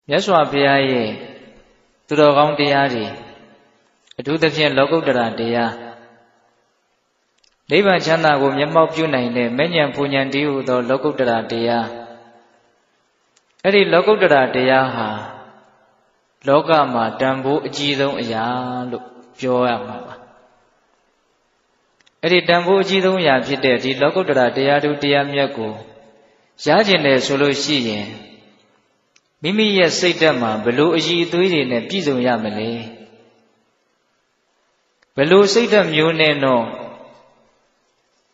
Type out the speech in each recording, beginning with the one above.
မြတ်စွာဘုရားရဲ့သူတော်ကောင်းတရားတွေအထူးသဖြင့်လောကုတ္တရာတရားနိဗ္ဗာန်ချမ်းသာကိုမျက်မှောက်ပြုနိုင်တဲ့မဉ္ဇဉ်ဖူဉ္ဇဉ်တည်းဟူသောလောကုတ္တရာတရားအဲ့ဒီလောကုတ္တရာတရားဟာလောကမှာတန်ဖိုးအကြီးဆုံးအရာလို့ပြောရမှာပါအဲ့ဒီတန်ဖိုးအကြီးဆုံးအရာဖြစ်တဲ့ဒီလောကုတ္တရာတရားသူတရားမြတ်ကိုရကျင်တယ်ဆိုလို့ရှိရင်မိမိရဲ့စိတ်ဓာတ်မှာဘလို့အည်အသွေးတွေနဲ့ပြည့်စုံရမလဲဘလို့စိတ်ဓာတ်မျိုးနဲ့တော့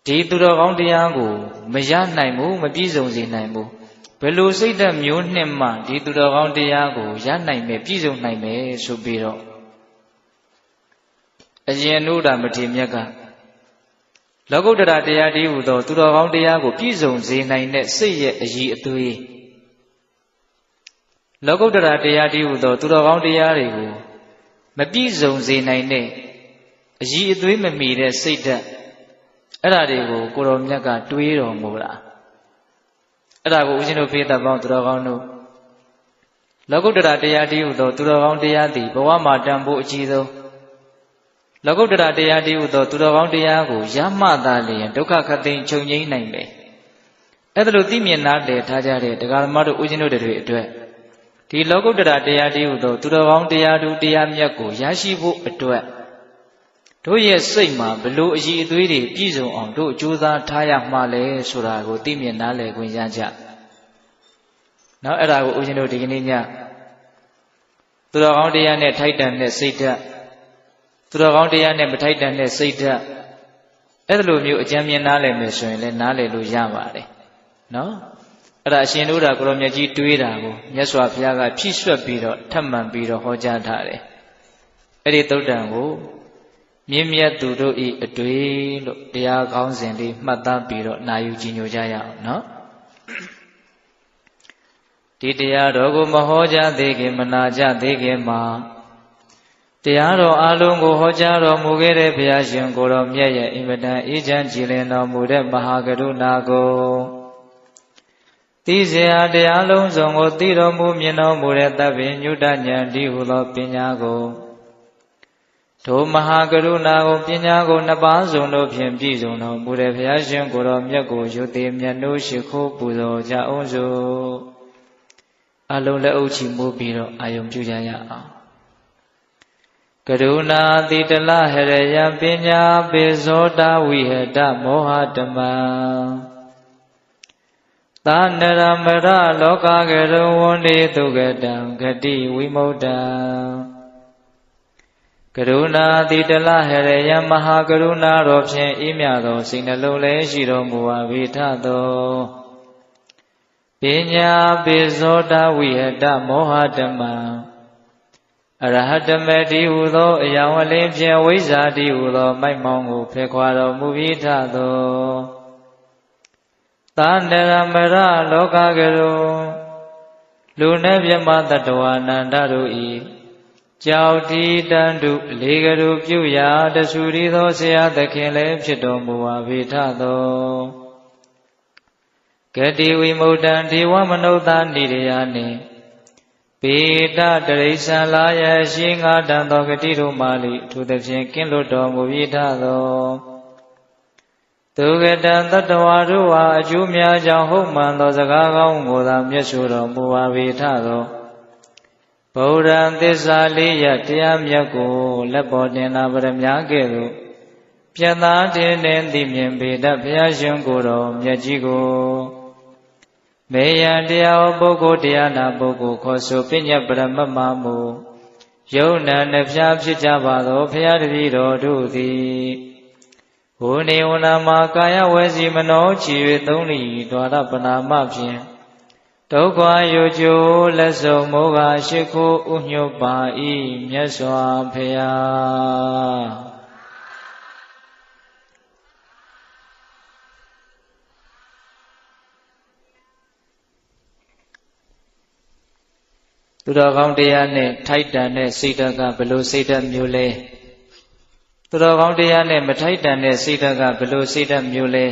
ဒီသူတော်ကောင်းတရားကိုမရနိုင်ဘူးမပြည့်စုံစေနိုင်ဘူးဘလို့စိတ်ဓာတ်မျိုးနဲ့မှဒီသူတော်ကောင်းတရားကိုရနိုင်မယ်ပြည့်စုံနိုင်မယ်ဆိုပြီးတော့အရင်နုဒ္ဓမထေရမြတ်ကလောကုတ္တရာတရားတည်းဟူသောသူတော်ကောင်းတရားကိုပြည့်စုံစေနိုင်တဲ့စိတ်ရဲ့အည်အသွေးလောကုတ္တရာတရားတည်းဟူသောသူတော်ကောင်းတရားတွေကိုမပြည့်စုံစေနိုင်တဲ့အည်အသွေးမမီတဲ့စိတ်ဓာတ်အဲ့ဒါတွေကိုကိုတော်မြတ်ကတွေးတော်မူတာအဲ့ဒါကိုဦးဇင်းတို့ဖေးသက်ပေါင်းသူတော်ကောင်းတို့လောကုတ္တရာတရားတည်းဟူသောသူတော်ကောင်းတရားသည်ဘဝမှာတန်ဖိုးအကြီးဆုံးလောကုတ္တရာတရားတည်းဟူသောသူတော်ကောင်းတရားကိုရမှသာလျင်ဒုက္ခခတ်သိမ်းချုပ်ငြိမ်းနိုင်မယ်အဲ့ဒါလိုသိမြင်နားလည်ထားကြတဲ့တရားဓမ္မတို့ဦးဇင်းတို့တွေအတွက်ဒီလောကုတ္တရာတရားတည်းဟူသောသူတော်ကောင်းတရားသူတရားမြတ်ကိုရရှိဖို့အတွက်တို့ရဲ့စိတ်မှာဘလို့အည်အသွေးတွေပြည့်စုံအောင်တို့ကြိုးစားထားရမှာလဲဆိုတာကိုသိမြင်နားလည်ခွင့်ရကြ။နောက်အဲ့ဒါကိုဦးဇင်းတို့ဒီကနေ့ညသူတော်ကောင်းတရားနဲ့ထိုက်တန်တဲ့စိတ်ဓာတ်သူတော်ကောင်းတရားနဲ့မထိုက်တန်တဲ့စိတ်ဓာတ်အဲ့လိုမျိုးအကြံဉာဏ်နားလည်မယ်ဆိုရင်လည်းနားလည်လို့ရပါတယ်။နော်အဲ့ဒါအရှင်တို့ကိုရောမြတ်ကြီးတွေးတာကိုမြတ်စွာဘုရားကဖြည့်ဆွတ်ပြီးတော့ထပ်မံပြီးတော့ဟောကြားထားတယ်။အဲ့ဒီသုတ်တံကိုမြင့်မြတ်သူတို့ဤအတွေ့လို့တရားကောင်းစဉ်လေးမှတ်သားပြီးတော့နာယူကြည်ညိုကြရအောင်နော်ဒီတရားတော်ကိုမဟောကြားသေးခင်မနာကြသေးခင်မှာတရားတော်အလုံးကိုဟောကြားတော်မူခဲ့တဲ့ဘုရားရှင်ကိုတော်မြတ်ရဲ့အင်မတန်အေးချမ်းကြည်လင်တော်မူတဲ့မဟာကရုဏာကိုသိစေဟာတရားလုံးစုံကိုသိတော်မူမြင်တော်မူတဲ့သဗ္ဗညုတဉာဏ်ဒီဟုသောပညာကိုထိုမဟာကရုဏာကိုပညာကိုနှစ်ပါးစုံတို့ဖြင့်ပြည့်စုံတော်မူတဲ့ဘုရားရှင်ကိုယ်တော်မြတ်ကိုယုတိမြတ်တို့ရှိခိုးပူဇော်ကြအောင်စို့အလုံးလက်အုပ်ချီမိုးပြီးတော့အာယုံပြုကြရအောင်ကရုဏာတိတလဟရယပညာပေဇောတဝိဟတမောဟတမံသာနရမရလောကကရဝန္တိတုကတံဂတိဝိမု ṭ ံကရုဏာတိတလဟရယမဟာကရုဏာတော်ဖြင့်အေးမြသောစိတ်နှလုံးလည်းရှိတော်မူပါ၏ထသောပညာပေဇောတဝိဟတမောဟတမံအရဟတမေတိဟုသောအယောင်အလင်းဖြင့်ဝိဇ္ဇာတိဟုသောမိုက်မောင်းကိုဖယ်ခွာတော်မူ၏ထသောသာနရမရလောကကရုလူနှင့်မြမတ္တဝါနန္ဒတို့၏ကြောက်တီတန်တုလေကရုပြုရာတဆူရီသောဆရာသခင်လည်းဖြစ်တော်မူပါ၏ထသောဂတိဝိမု ṭ ံဒေဝမနုဿာနိရယနှင့်ပေတတရိစ္ဆာလာယရှိငါတန်သောဂတိတို့မှလိထိုသဖြင့်ကင်းလွတ်တော်မူ၏ထသောသူကတံတတ္တဝါတို့ဟာအကျိုးများကြောင့်ဟုတ်မှန်သောစကားကောင်းကိုသာမျက်ဆိုတော်မူပါ၏ထသောဗုဒ္ဓံသစ္စာလေးရတရားမြတ်ကိုလက်ပေါ်တင်လာပရမညာကဲ့သို့ပြတ်သားတင်နေသိမြင်ပေတတ်ဘုရားရှင်ကိုယ်တော်မြတ်ကြီးကိုမေယံတရားပုဂ္ဂိုလ်တရားနာပုဂ္ဂိုလ်ခေါ်ဆိုပညတ်ပရမတ်မမူယုံနာနှဖျားဖြစ်ကြပါသောဘုရားတပည့်တော်တို့သည်ဟိုနေဝနာမှာကာယဝစီမနောချီ၍သုံးလီဒွါရပနာမဖြင့်ဒုက္ခယုကျိုးလက်စုံမောဟရှိခိုးဥညွတ်ပါ၏မြတ်စွာဘုရားသူတော်ကောင်းတရားနဲ့ထိုက်တန်တဲ့စိတ်ဓာတ်ကဘယ်လိုစိတ်ဓာတ်မျိုးလဲသူတော်ကောင်းတရားနဲ့မထိုက်တန်တဲ့စိတ်ဓာတ်ကဘယ်လိုစိတ်ဓာတ်မျိုးလဲ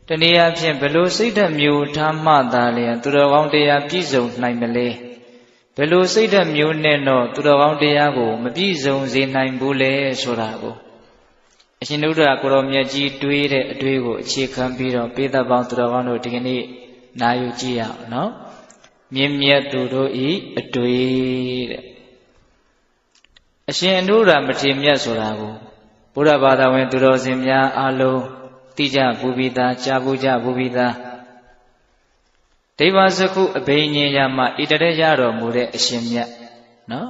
တနည်းအားဖြင့်ဘယ်လိုစိတ်ဓာတ်မျိုးထားမှသာလျှင်သူတော်ကောင်းတရားပြည့်စုံနိုင်မလဲ ဘယ်လိုစိတ်ဓာတ်မျိုးနဲ့တော့သူတော်ကောင်းတရားကိုမပြည့်စုံစေနိုင်ဘူးလေဆိုတာကိုအရှင်ဥဒ္ဒရာကိုရောမြတ်ကြီးတွေးတဲ့အတွေးကိုအခြေခံပြီးတော့ပိဿပေါင်းသူတော်ကောင်းတို့ဒီကနေ့နာယူကြည့်ရအောင်နော်မြင့်မြတ်သူတို့ဤအတွေ့တဲ့အရှင်အနုရာမထေရမြတ်ဆိုတာကိုဘုရားဘာသာဝင်သူတော်စင်များအားလုံးသိကြဘူးပြီးသားကြားဘူးကြဘူးပြီးသားဒိဗ္ဗစကုအဘိညာဉ်ရမှာဣတရေရတော်မူတဲ့အရှင်မြတ်နော်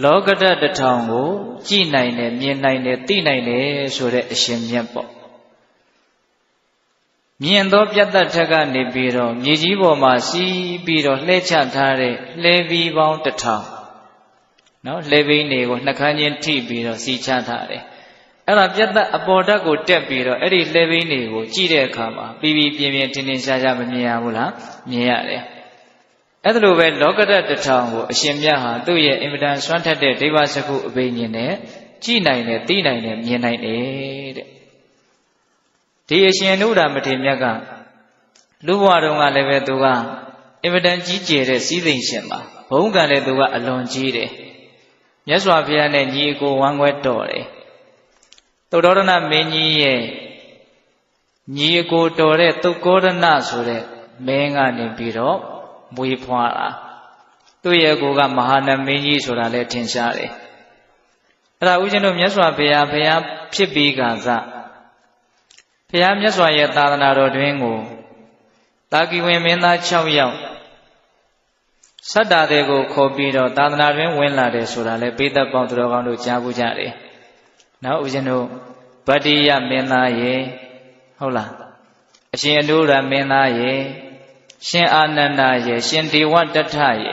လောကဓာတ်တစ်ထောင်ကိုကြည်နိုင်တယ်မြင်နိုင်တယ်သိနိုင်တယ်ဆိုတဲ့အရှင်မြတ်ပေါ့မြင်သောပြတ်သက်ထက်ကနေပြီးတော့မြေကြီးပေါ်မှာစီးပြီးတော့လှဲချထားတဲ့လှဲဘီပေါင်းတစ်ထောင်နော်လှဲဘီတွေကိုနှခမ်းချင်းထိပြီးတော့စီးချထားတယ်အဲ့ဒါပြတ်သက်အပေါ်ဓာတ်ကိုတက်ပြီးတော့အဲ့ဒီလှဲဘီတွေကိုကြည့်တဲ့အခါမှာပြီးပြီးပြင်းပြင်းထင်ထင်ရှားရှားမမြင်ရဘူးလားမြင်ရတယ်အဲ့ဒါလိုပဲလောကဓာတ်တစ်ထောင်ကိုအရှင်မြတ်ဟာသူ့ရဲ့အင်မတန်ဆွမ်းထက်တဲ့ဒိဗ္ဗစကုအဘိညာဉ်နဲ့ကြည်နိုင်တယ်သိနိုင်တယ်မြင်နိုင်တယ်တဲ့ဒီအရှင်နုဒ္ဓမထေရမြတ်ကလူဘဝတုန်းကလည်းပဲသူကအင်မတန်ကြီးကျယ်တဲ့စည်းစိမ်ရှင်ပါဘုံကံလည်းသူကအလွန်ကြီးတယ်မြတ်စွာဘုရားနဲ့ညီအကိုဝမ်းခွဲတော်တယ်သုတ္တရဏမင်းကြီးရဲ့ညီအကိုတော်တဲ့သုတ်ကောရဏဆိုတဲ့မင်းကနေပြီးတော့မွေးဖွားတာသူ့ရဲ့ကိုကမဟာနမင်းကြီးဆိုတာလည်းထင်ရှားတယ်အဲ့ဒါဦးဇင်းတို့မြတ်စွာဘုရားဖြစ်ပြီးကစားဘုရားမြတ်စွာရဲ့သာသနာတော်တွင်ကိုတာကီဝင်မင်းသား6ယောက်ဆတ္တာတဲ့ကိုခေါ်ပြီးတော့သာသနာတွင်ဝင်လာတယ်ဆိုတာလေပိဿပေါင်းသူတော်ကောင်းတို့ကြားဘူးကြတယ်။နောက်ဦးဇင်းတို့ဗတ္တိယမင်းသားရေဟုတ်လားအရှင်အနုရမင်းသားရေရှင်အာနန္ဒာရေရှင်ဒေဝတထရေ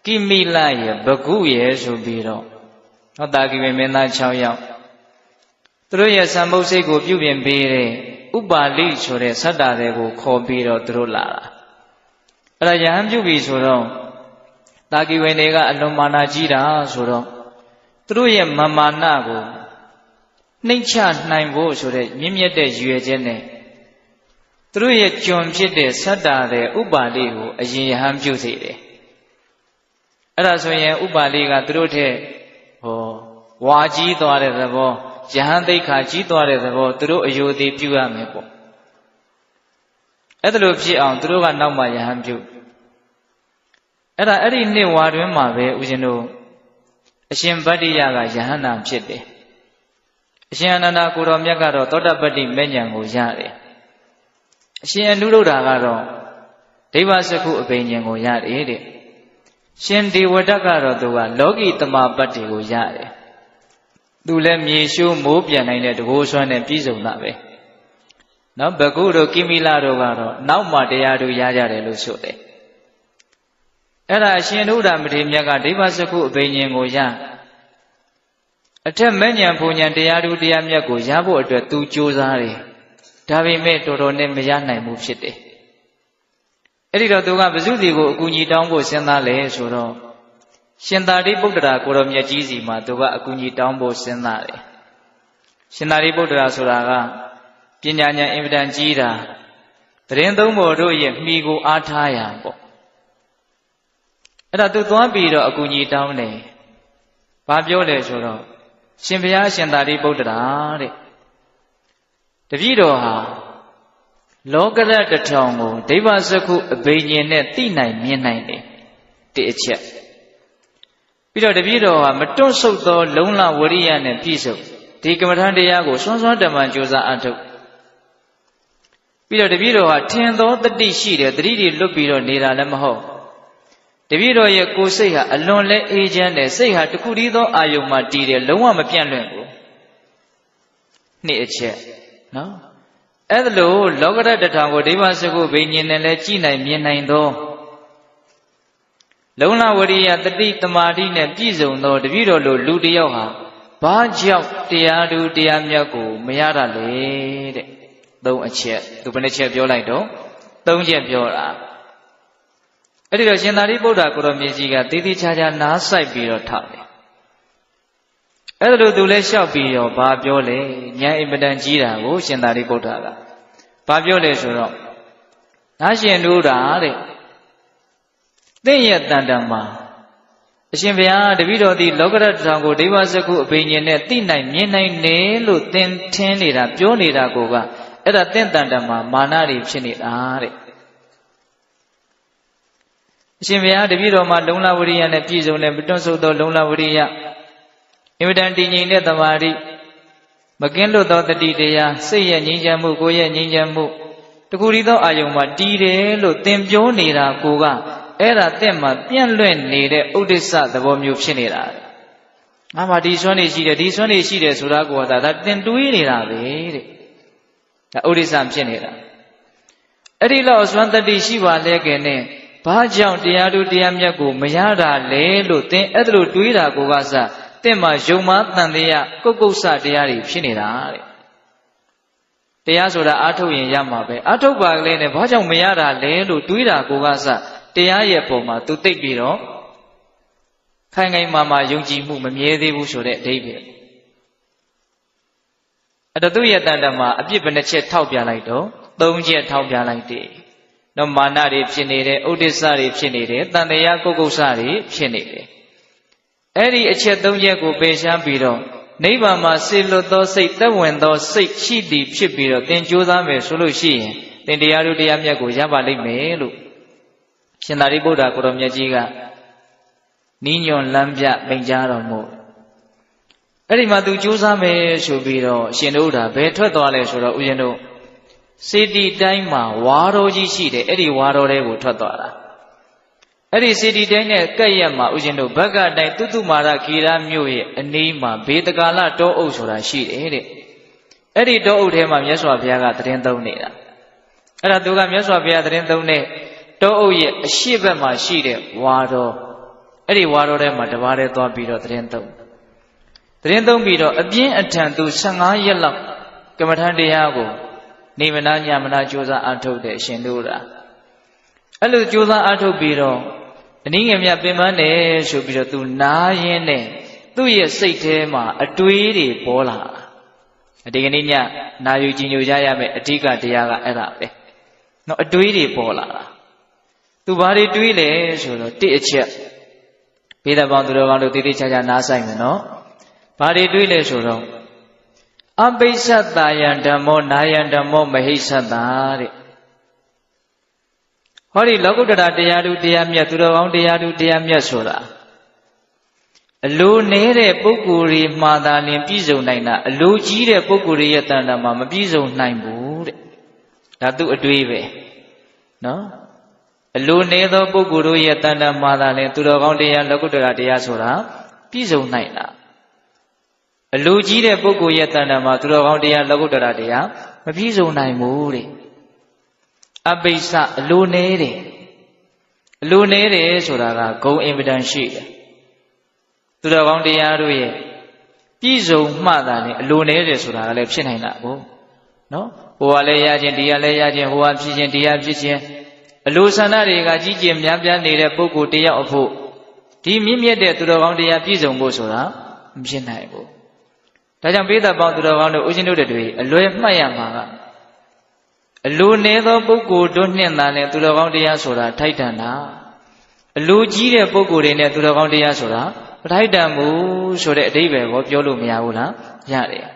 ကိမိလရေဘဂုရေဆိုပြီးတော့ဟောတာကီဝင်မင်းသား6ယောက်သူတို့ရဲ့စံမုတ်စိတ်ကိုပြုပြင်ပေးတဲ့ဥပါလိဆိုတဲ့ဆတ္တာတွေကိုခေါ်ပြီးတော့သူတို့လာတာအဲ့ဒါယဟန်ပြုပြီဆိုတော့တာကီဝင်တွေကအလွန်မာနာကြီးတာဆိုတော့သူတို့ရဲ့မာနကိုနှိမ့်ချနိုင်ဖို့ဆိုတဲ့မြင့်မြတ်တဲ့ရည်ရွယ်ချက်နဲ့သူတို့ရဲ့ကျွန်ဖြစ်တဲ့ဆတ္တာတဲ့ဥပါလိကိုအရင်ယဟန်ပြုစေတယ်အဲ့ဒါဆိုရင်ဥပါလိကသူတို့ထက်ဝါကြီးသွားတဲ့သဘောယဟန်သိက္ခာကြီးသွားတဲ့သဘောသူတို့အယုဒိပြုရမယ်ပေါ့အဲ့ဒါလိုဖြစ်အောင်သူတို့ကနောက်မှယဟန်ပြုအဲ့ဒီနှစ်ဝါတွင်မှာပဲဦးဇင်းတို့အရှင်ဗတ္တိယကယဟန္တာဖြစ်တယ်အရှင်အနန္ဒာကိုတော်မြတ်ကတော့သောတပတ္တိမေညာကိုရတယ်အရှင်အနုရုဒ္ဓကတော့ဒိဗ္ဗစကုအဘိညာဉ်ကိုရတယ်တဲ့ရှင်ဒေဝဒတ်ကတော့သူကလောကီတမပတ္တိကိုရတယ်သူလည်းမြေရှိုးမိုးပြန်နိုင်တဲ့တကိုးဆွမ်းနဲ့ပြည့်စုံတာပဲနော်ဘဂုတို့ကိမိလတို့ကတော့နောက်မှတရားတို့ရကြတယ်လို့ဆိုတယ်အဲ့ဒါအရှင်ဥဒ္ဓမထေရမြတ်ကဒိဗ္ဗစကုအဘိညာဉ်ကိုရအထက်မဉ္ဇဉ်ဘုံဉဏ်တရားတို့တရားမြတ်ကိုရဖို့အတွက်သူကြိုးစားတယ်ဒါပေမဲ့တော်တော်နဲ့မရနိုင်ဘူးဖြစ်တယ်အဲ့ဒီတော့သူကဘု து စီကိုအကူအညီတောင်းဖို့စဉ်းစားလေဆိုတော့ရှင်သာရိပုတ္တရာကိုရောမြတ်ကြီးစီမှာသူကအကူအညီတောင်းဖို့စဉ်းစားတယ်ရှင်သာရိပုတ္တရာဆိုတာကပညာဉာဏ်အင်မတန်ကြီးတာတရင်သုံးဘော်တို့ရဲ့မိကိုအားထားရပေါ့အဲ့ဒါသူသွားပြီးတော့အကူအညီတောင်းတယ်ဘာပြောလဲဆိုတော့ရှင်ဘုရားရှင်သာရိပုတ္တရာတဲ့တပည့်တော်ဟာလောကဓာတ်တစ်ထောင်ကိုဒိဗ္ဗစကုအဘိညာဉ်နဲ့သိနိုင်မြင်နိုင်တယ်ဒီအချက်ပြီးတော့တပည့်တော်ဟာမတွန့်ဆုတ်သောလုံလဝရိယနဲ့ပြည့်စုံဒီကမ္မထာတရားကိုစွမ်းစွမ်းတမန်ကြိုးစားအထုတ်ပြီးတော့တပည့်တော်ဟာထင်သောတတိရှိတယ်တတိတွေလွတ်ပြီးတော့နေတာလည်းမဟုတ်တပည့်တော်ရဲ့ကိုယ်စိတ်ဟာအလွန်လဲအေးချမ်းတယ်စိတ်ဟာတခုတည်းသောအာယုံမှာတည်တယ်လုံးဝမပြန့်လွင့်ဘူးနှစ်အချက်နော်အဲ့ဒါလို့လောကဓာတ်တစ်ထောင်ကိုဒိဗ္ဗစကုဘိညာဉ်နဲ့လည်းကြည်နိုင်မြင်နိုင်သောလုံလဝရိယတတိတမာတိနဲ့ပြည့်စုံသောတပည့်တော်လိုလူတစ်ယောက်ဟာဘာကြောင့်တရားသူတရားမြတ်ကိုမရတာလေတဲ့သုံးအချက်သူဘယ်နှချက်ပြောလိုက်တော့သုံးချက်ပြောတာအဲ့ဒီတော့ရှင်သာရိပုတ္တရာကိုရောမြတ်ကြီးကသေသေးချာချာနားဆိုင်ပြီးတော့ထောက်တယ်အဲ့ဒါလို့သူလည်းလျှောက်ပြီးတော့ဘာပြောလဲဉာဏ်အင်မတန်ကြီးတာကိုရှင်သာရိပုတ္တရာကဘာပြောလဲဆိုတော့ငါရှင်တို့တာတဲ့ သင်ရဲ့တန်တမှာအရှင်ဘုရားတပည့်တော်သည်လောကရတ္ထံကိုဒိဗ္ဗစကုအဘိညာဉ်နဲ့သိနိုင်မြင်နိုင်နေလို့သင်ထင်းနေတာပြောနေတာကိုကအဲ့ဒါသင်တန်တမှာမာနတွေဖြစ်နေတာတဲ့အရှင်ဘုရားတပည့်တော်မှာလုံလဝရိယနဲ့ပြည့်စုံတဲ့မတွန့်ဆုတ်သောလုံလဝရိယအင်မတန်တည်ငြိမ်တဲ့သမာဓိမကင်းလွတ်သောတတိတရားစိတ်ရဲ့ငြိမ်းချမ်းမှုကိုယ်ရဲ့ငြိမ်းချမ်းမှုတခုတည်းသောအာယုံမှာတည်တယ်လို့သင်ပြောနေတာကိုကအဲ့ဒါသင်မှာပြန့်လွင့်နေတဲ့ဥဒိစ္စသဘောမျိုးဖြစ်နေတာငါမှဒီစွမ်းနေရှိတယ်ဒီစွမ်းနေရှိတယ်ဆိုတာကိုကဒါသင်တွေးနေတာပဲတဲ့ဒါဥဒိစ္စဖြစ်နေတာအဲ့ဒီလောက်စွမ်းတတိရှိပါလေကဲနဲ့ဘာကြောင့်တရားသူတရားမြတ်ကိုမရတာလဲလို့သင်အဲ့ဒါလိုတွေးတာကိုကစသင်မှာယုံမှားတန်တရားကုတ်ကုတ်ဆတရားတွေဖြစ်နေတာတဲ့တရားဆိုတာအာထုတ်ရင်ရမှာပဲအာထုတ်ပါကလေးနဲ့ဘာကြောင့်မရတာလဲလို့တွေးတာကိုကစတရားရဲ့ပုံမှာသူသိပ်ပြီးတော့ခိုင်ခိုင်မာမာယုံကြည်မှုမမြဲသေးဘူးဆိုတဲ့အဓိပ္ပာယ်အဲ့တော့သူ့ရဲ့တန်တမှာအပြစ်ဘယ်နှချက်ထောက်ပြလိုက်တော့၃ချက်ထောက်ပြလိုက်တယ်တော့မာနတွေဖြစ်နေတယ်ဥဒိစ္စတွေဖြစ်နေတယ်တန်တရားကုတ်ကုတ်ဆတွေဖြစ်နေတယ်အဲ့ဒီအချက်၃ချက်ကိုပယ်ရှားပြီးတော့နိဗ္ဗာန်မှာစေလွတ်သောစိတ်သက်ဝင်သောစိတ်ရှိသည်ဖြစ်ပြီးတော့သင်ကြိုးစားမယ်ဆိုလို့ရှိရင်သင်တရားတို့တရားမြတ်ကိုရပါလိမ့်မယ်လို့ရှင်သာရိပုတ္တရာကိုရောမြတ်ကြီးကနီးညွန်လမ်းပြမိန့်ကြားတော်မူအဲ့ဒီမှာသူကြိုးစားမယ်ဆိုပြီးတော့ရှင်တို့ဒါဘယ်ထွက်သွားလဲဆိုတော့ဦးဇင်းတို့စေတီတိုင်းမှာဝါတော်ကြီးရှိတယ်အဲ့ဒီဝါတော်တွေကိုထွက်သွားတာအဲ့ဒီစေတီတိုင်းနဲ့ကပ်ရက်မှာဦးဇင်းတို့ဘက်ကတိုင်းတုတုမာရဂီရမြို့ရဲ့အနီးမှာဘေတကာလတောအုပ်ဆိုတာရှိတယ်တဲ့အဲ့ဒီတောအုပ်ထဲမှာမြတ်စွာဘုရားကသတင်သုံးနေတာအဲ့ဒါသူကမြတ်စွာဘုရားသတင်သုံးတဲ့တောအုပ်ရဲ့အရှိဘက်မှာရှိတဲ့ဝါတော်အဲ့ဒီဝါတော်ထဲမှာတပါးတည်းသွားပြီးတော့သတင်သုံးပြီးတော့အပြင်းအထန်သူ15ရက်လောက်ကမ္မထန်တရားကိုနေမနာညမနာကြိုးစားအားထုတ်တဲ့အရှင်တို့လားအဲ့လိုကြိုးစားအားထုတ်ပြီးတော့အနည်းငယ်မြတ်ပင်ပန်းတယ်ဆိုပြီးတော့သူနားရင်းနဲ့သူ့ရဲ့စိတ်ထဲမှာအတွေးတွေပေါ်လာဒီကနေ့ညနာယူကြည်ညိုကြရမယ်အဓိကတရားကအဲ့ဒါပဲနော်အတွေးတွေပေါ်လာတာသူဘာတွေတွေးလဲဆိုတော့တစ်အချက်ဘေးတပေါင်းသူတော်ကောင်းတို့တည်တည်ချာချာနားဆိုင်မယ်နော်ဘာတွေတွေးလဲဆိုတော့အပိစ္ဆတာယံဓမ္မောနာယံဓမ္မောမဟိစ္ဆတာတဲ့ဟောဒီလောကုတ္တရာတရားသူတရားမြတ်သူတော်ကောင်းတရားသူတရားမြတ်ဆိုတာအလိုနေတဲ့ပုဂ္ဂိုလ်တွေမှာသာလျှင်ပြည့်စုံနိုင်တာအလိုကြီးတဲ့ပုဂ္ဂိုလ်တွေရဲ့တဏ္ဍာမှာမပြည့်စုံနိုင်ဘူးတဲ့ဒါသူအတွေးပဲနော်အလိုနေသောပုဂ္ဂိုလ်တို့ရဲ့တဏ္ဍာမှာသာလျှင်သူတော်ကောင်းတရားလောကုတ္တရာတရားဆိုတာပြည့်စုံနိုင်တာအလိုကြီးတဲ့ပုဂ္ဂိုလ်ရဲ့တဏ္ဍာမှာသူတော်ကောင်းတရားလောကုတ္တရာတရားမပြည့်စုံနိုင်ဘူးတဲ့အပိစ္ဆအလိုနေတယ်အလိုနေတယ်ဆိုတာကဂုံအင်မတန်ရှိတယ်သူတော်ကောင်းတရားတို့ရဲ့ပြည့်စုံမှသာလေအလိုနေတယ်ဆိုတာကလည်းဖြစ်နိုင်တာကိုနော်ဟိုကလည်းရခြင်းဒီကလည်းရခြင်းဟိုကဖြစ်ခြင်းဒီကဖြစ်ခြင်းအလိုဆန္ဒတွေကကြီးကျယ်များပြားနေတဲ့ပုဂ္ဂိုလ်တယောက်အဖို့ဒီမြင့်မြတ်တဲ့သူတော်ကောင်းတရားပြည့်စုံဖို့ဆိုတာမဖြစ်နိုင်ဘူးဒါကြောင့်ပိဋကပေါင်းသူတော်ကောင်းတို့ဦးဇင်းတို့တွေအလွယ်မှတ်ရမှာကအလိုနေသောပုဂ္ဂိုလ်တို့နှင့်သာနဲ့သူတော်ကောင်းတရားဆိုတာထိုက်တန်တာအလိုကြီးတဲ့ပုဂ္ဂိုလ်တွေနဲ့သူတော်ကောင်းတရားဆိုတာမထိုက်တန်ဘူးဆိုတဲ့အဓိပ္ပာယ်ကိုပြောလို့မရဘူးလားရတယ်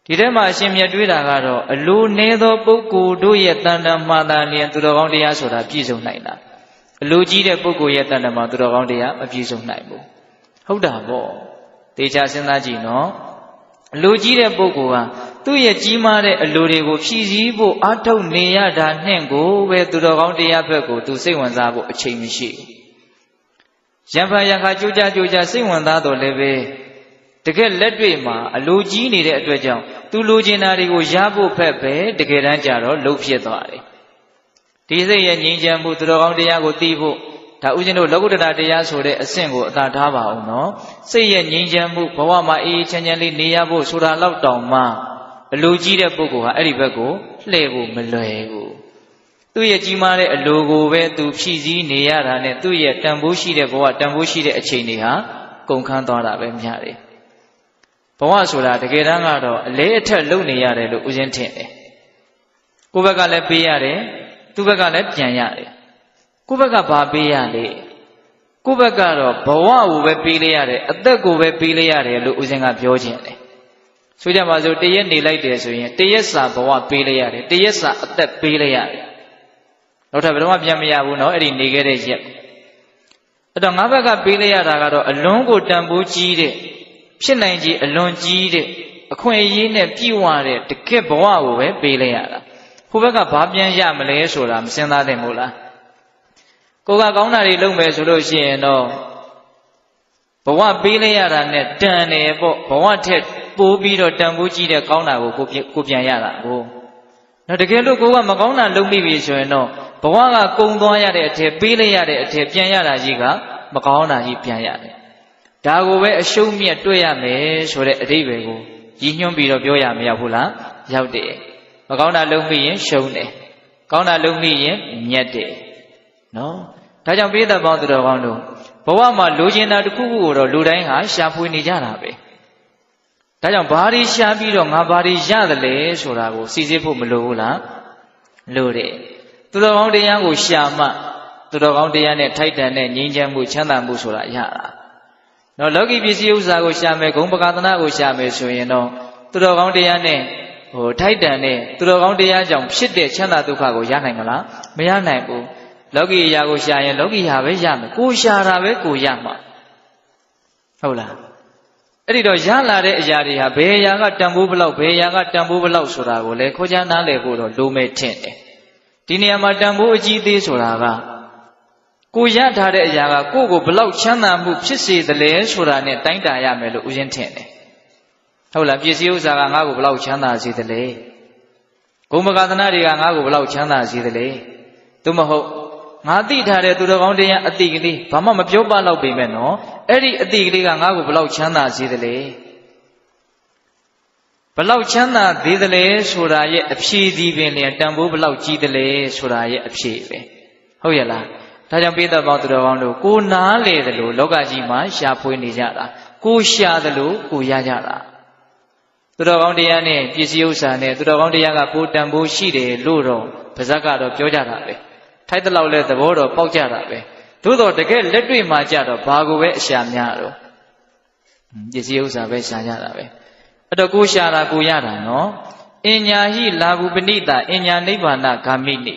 ဒီထဲမှာအရှင်မြတ်တွေးတာကတော့အလိုနေသောပုဂ္ဂိုလ်တို့ရဲ့တဏ္ဍာမှာသာလျှင်သူတော်ကောင်းတရားဆိုတာပြည့်စုံနိုင်တာအလိုကြီးတဲ့ပုဂ္ဂိုလ်ရဲ့တဏ္ဍာမှာသူတော်ကောင်းတရားမပြည့်စုံနိုင်ဘူးဟုတ်တာပေါ့သေချာစဉ်းစားကြည့်နော်အလိုကြီးတဲ့ပုဂ္ဂိုလ်ဟာသူ့ရဲ့ကြီးမားတဲ့အလိုတွေကိုဖြည့်ဆည်းဖို့အားထုတ်နေရတာနှင့်ကိုပဲသူတော်ကောင်းတရားဘက်ကိုသူစိတ်ဝင်စားဖို့အချိန်မရှိဘူး။ရံဖန်ရံခါကြိုးကြစိတ်ဝင်စားတော့လည်းပဲတကယ်လက်တွေ့မှာအလိုကြီးနေတဲ့အတွက်ကြောင့်သူလိုချင်တာတွေကိုရဖို့ဖက်ပဲတကယ်တမ်းကျတော့လှုပ်ဖြစ်သွားတယ်။ဒီစိတ်ရဲ့ငြိမ်းချမ်းမှုသူတော်ကောင်းတရားကိုသိဖို့ဒါဥစဉ်တို့လောကုတ္တရာတရားဆိုတဲ့အဆင့်ကိုအသာထားပါအောင်နော်။စိတ်ရဲ့ငြိမ်းချမ်းမှုဘဝမှာအေးချမ်းချမ်းလေးနေရဖို့ဆိုတာလောက်တောင်မှအလိုကြီးတဲ့ပုဂ္ဂိုလ်ဟာအဲ့ဒီဘက်ကိုလှည့်ဖို့မလွယ်ဘူးသူ့ရဲ့ကြီးမားတဲ့အလိုကိုပဲသူဖြည့်ဆည်းနေရတာနဲ့သူ့ရဲ့တန်ဖိုးရှိတဲ့ဘဝတန်ဖိုးရှိတဲ့အချိန်တွေဟာကုန်ခန်းသွားတာပဲများတယ်ဘဝဆိုတာတကယ်တမ်းကတော့အလဲအထက်လုပ်နေရတယ်လို့ဦးဇင်းထင်တယ်ကိုယ့်ဘက်ကလည်းပေးရတယ်သူ့ဘက်ကလည်းပြန်ရတယ် ကိုယ့်ဘက်ကဘာပေးရလဲကိုယ့်ဘက်ကတော့ဘဝကိုပဲပေးလိုက်ရတယ်အသက်ကိုပဲပေးလိုက်ရတယ်လို့ဦးဇင်းကပြောခြင်းတယ်ဆိုကြပါစို့တရက်နေလိုက်တယ်ဆိုရင်တရက်စာဘဝပေးလိုက်ရတယ်တရက်စာအသက်ပေးလိုက်ရတယ်နောက်ထပ်ဘယ်တော့မှပြန်မရဘူးเนาะအဲ့ဒီနေခဲ့တဲ့ရက်အဲ့တော့ငါဘက်ကပေးလိုက်ရတာကတော့အလွန်ကိုတန်ဖိုးကြီးတဲ့ဖြစ်နိုင်ကြီးအလွန်ကြီးတဲ့အခွင့်အရေးနဲ့ပြည့်ဝတဲ့တကယ့်ဘဝကိုပဲပေးလိုက်ရတာဟိုဘက်ကဘာပြန်ရမလဲဆိုတာမစဉ်းစားသင့်ဘူးလားကိုကကောင်းတာတွေလုပ်မယ်ဆိုလို့ရှိရင်တော့ဘဝပေးလိုက်ရတာနဲ့တန်တယ်ပေါ့ဘဝထက်ပိုးပြီးတော့တန်ဖိုးကြီးတဲ့ကောင်းတာကိုကိုပြန်ရတာကိုတော့တကယ်လို့ကိုကမကောင်းတာလုပ်မိပြီဆိုရင်တော့ဘဝကကုံသွားရတဲ့အထက်ပေးလိုက်ရတဲ့အထက်ပြန်ရတာကြီးကမကောင်းတာကြီးပြန်ရတယ်ဒါကိုပဲအရှုံးမြတ်တွေ့ရမယ်ဆိုတဲ့အဓိပ္ပာယ်ကိုရည်ညွှန်းပြီးတော့ပြောရမရောက်ဘူးလားရောက်တယ်မကောင်းတာလုပ်မိရင်ရှုံးတယ်ကောင်းတာလုပ်မိရင်မြတ်တယ်နော်ဒါကြောင့်ပိဋကပေါင်းသူတော်ကောင်းတို့ဘဝမှာလိုချင်တာတစ်ခုခုကိုတော့လူတိုင်းဟာရှာဖွေနေကြတာပဲဒါကြောင့်ဘာတွေရှာပြီးတော့ငါဘာတွေရတယ်လဲဆိုတာကိုစီစစ်ဖို့မလိုဘူးလားလိုတယ်သူတော်ကောင်းတရားကိုရှာမှသူတော်ကောင်းတရားနဲ့ထိုက်တန်တဲ့ငြိမ်းချမ်းမှုချမ်းသာမှုဆိုတာရတာနော်လောကီပစ္စည်းဥစ္စာကိုရှာမယ်ဂုဏ်ပကသနာကိုရှာမယ်ဆိုရင်တော့သူတော်ကောင်းတရားနဲ့ထိုက်တန်တဲ့သူတော်ကောင်းတရားကြောင့်ဖြစ်တဲ့ချမ်းသာဒုက္ခကိုရနိုင်မလားမရနိုင်ဘူးလောကီအရာကိုရှာရင်လောကီဟာပဲရမယ်ကိုရှာတာပဲကိုရမှာဟုတ်လားအဲ့ဒီတော့ရလာတဲ့အရာတွေဟာဘယ်အရာကတန်ဖိုးဘလောက်ဘယ်အရာကတန်ဖိုးဘလောက်ဆိုတာကိုလည်းခေါ်ချနားလည်ဖို့တော့လိုမဲ့ထင်တယ်ဒီနေရာမှာတန်ဖိုးအကြီးသေးဆိုတာကကိုရထားတဲ့အရာကကိုယ့်ကိုဘလောက်ချမ်းသာမှုဖြစ်စေသလဲဆိုတာနဲ့တိုင်းတာရမယ်လို့ဦးဇင်းထင်တယ်ဟုတ်လားပစ္စည်းဥစ္စာကငါ့ကိုဘလောက်ချမ်းသာစေသလဲဂုဏ်ပကသနာတွေကငါ့ကိုဘလောက်ချမ်းသာစေသလဲသို့မဟုတ်ငါသိထားတဲ့သူတော်ကောင်းတရားအတိကလေးဘာမှမပြောပတော့ပေမဲ့နော်အဲ့ဒီအတိကလေးကငါ့ကိုဘလောက်ချမ်းသာစေသလဲဘလောက်ချမ်းသာသေးသလဲဆိုတာရဲ့အဖြေဒီပင်လေတန်ဖိုးဘလောက်ကြီးသလဲဆိုတာရဲ့အဖြေပဲဟုတ်ရဲ့လားဒါကြောင့်ပိဋကပေါင်းသူတော်ကောင်းတို့ကိုနားလေတယ်လို့လောကကြီးမှာရှာဖွေနေကြတာကိုရှာတယ်လို့ကိုရကြတာသူတော်ကောင်းတရားနဲ့ပစ္စည်းဥစ္စာနဲ့သူတော်ကောင်းတရားကပိုတန်ဖိုးရှိတယ်လို့တော့ပါဇက်ကတော့ပြောကြတာပဲထိုက်တဲ့လောက်လဲသဘောတော့ပေါက်ကြတာပဲသို့တော့တကယ်လက်တွေ့မှာကြတော့ဘာကိုပဲအရှာများတော့ပစ္စည်းဥစ္စာပဲရှာကြတာပဲအဲ့တော့ကိုရှာတာကိုရတာနော်အင်ညာဟိလာဘူးပဏိတာအင်ညာနိဗ္ဗာန်ဂါမိနိ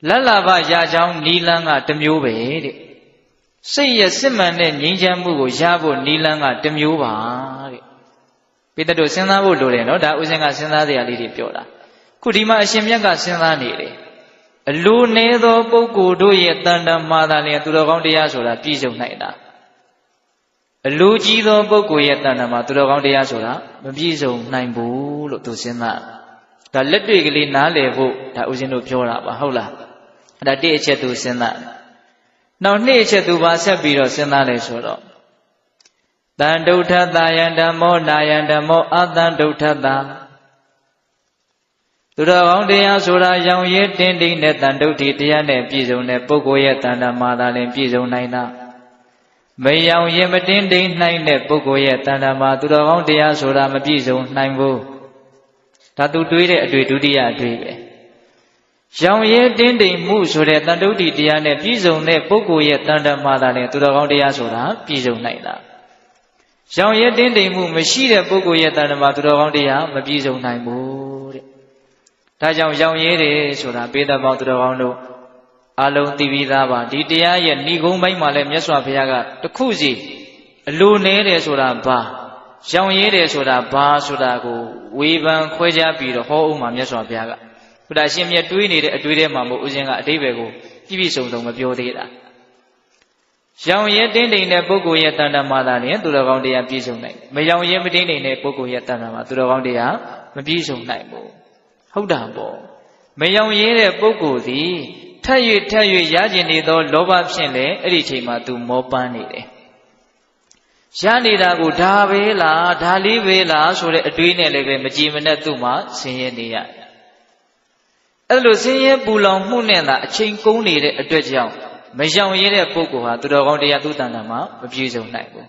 လလဘရာချောင်းနီလန်းကတစ်မျိုးပဲတဲ့စိတ်ရဲ့စစ်မှန်တဲ့ငြိမ်းချမ်းမှုကိုရဖို့နီလန်းကတစ်မျိုးပါတဲ့ပိဋကတို့စဉ်းစားဖို့လိုတယ်နော်ဒါဥစဉ်ကစဉ်းစားတရားလေးတွေပြောတာခုဒီမှာအရှင်မြတ်ကစဉ်းစားနေတယ်အလိုနည်းသောပုဂ္ဂိုလ်တို့ရဲ့တန်တမာသာလျှင်သူတော်ကောင်းတရားဆိုတာပြည့်စုံနိုင်တာအလိုကြီးသောပုဂ္ဂိုလ်ရဲ့တန်တမာသူတော်ကောင်းတရားဆိုတာမပြည့်စုံနိုင်ဘူးလို့သူစဉ်းစားဒါလက်တွေ့ကလေးနားလည်ဖို့ဒါဥစဉ်တို့ပြောတာပါဟုတ်လားအဲ့ဒါတိအချက်သူစဉ်းစားနောက်နှစ်အချက်သူပါဆက်ပြီးတော့စဉ်းစားလဲဆိုတော့တန်ဒုဋ္ဌတာယံဓမ္မောနာယံဓမ္မောအတန်ဒုဋ္ဌတာသူတော်ကောင်းတရားဆိုတာရောင်ရဲတင်းတင်းနဲ့တန်တုဋ္ဌိတရားနဲ့ပြည့်စုံတဲ့ပုဂ္ဂိုလ်ရဲ့တန်တမာသာလည်းပြည့်စုံနိုင်တာမရောင်ရဲမတင်းတင်းနိုင်တဲ့ပုဂ္ဂိုလ်ရဲ့တန်တမာသူတော်ကောင်းတရားဆိုတာမပြည့်စုံနိုင်ဘူးဒါသူတွေးတဲ့အတွေ့ဒုတိယအတွေ့ပဲရောင်ရဲတင်းတင်းမှုဆိုတဲ့တန်တုဋ္ဌိတရားနဲ့ပြည့်စုံတဲ့ပုဂ္ဂိုလ်ရဲ့တန်တမာသာလည်းသူတော်ကောင်းတရားဆိုတာပြည့်စုံနိုင်တာရောင်ရဲတင်းတင်းမှုမရှိတဲ့ပုဂ္ဂိုလ်ရဲ့တန်တမာသူတော်ကောင်းတရားမပြည့်စုံနိုင်ဘူးတဲ့ဒါကြောင့်ရောင်ရဲတယ်ဆိုတာပိဋကပေါင်းသူတော်ကောင်းတို့အလုံးသိပြီးသားပါဒီတရားရဲ့ဏိဂုံးပိုင်းမှာလည်းမြတ်စွာဘုရားကတခုစီအလိုနည်းတယ်ဆိုတာဘာရောင်ရဲတယ်ဆိုတာဘာဆိုတာကိုဝေဖန်ခွဲခြားပြီးတော့ဟောဥမှာမြတ်စွာဘုရားကဘုရားရှင်မြတ်တွေးနေတဲ့အတွေးထဲမှာမို့ဦးဇင်းကအတိပ္ပယ်ကိုပြည့်ပြည့်စုံစုံမပြောသေးတာရောင်ရဲတင်းတိမ်တဲ့ပုဂ္ဂိုလ်ရဲ့တဏ္ဍမာသာနဲ့သူတော်ကောင်းတရားပြည့်စုံနိုင်မရောင်ရဲမတင်းတိမ်တဲ့ပုဂ္ဂိုလ်ရဲ့တဏ္ဍမာသူတော်ကောင်းတရားမပြည့်စုံနိုင်ဘူးဟုတ်တာပေါ့မယောင်ရဲတဲ့ပုဂ္ဂိုလ်သည်ထပ်၍ရကျင်နေသောလောဘဖြင့်လည်းအဲ့ဒီအချိန်မှာသူမောပန်းနေတယ်ရနေတာကိုဒါပဲလားဒါလေးပဲလားဆိုတဲ့အတွေးနဲ့လည်းပဲမကြည်မနဲ့သူ့မှာဆင်းရဲနေရအဲ့လိုဆင်းရဲပူလောင်မှုနဲ့သာအချိန်ကုန်နေတဲ့အတွက်ကြောင့်မယောင်ရဲတဲ့ပုဂ္ဂိုလ်ဟာသူတော်ကောင်းတရားသူ့တဏ္ဍာမှာမပြည့်စုံနိုင်ဘူး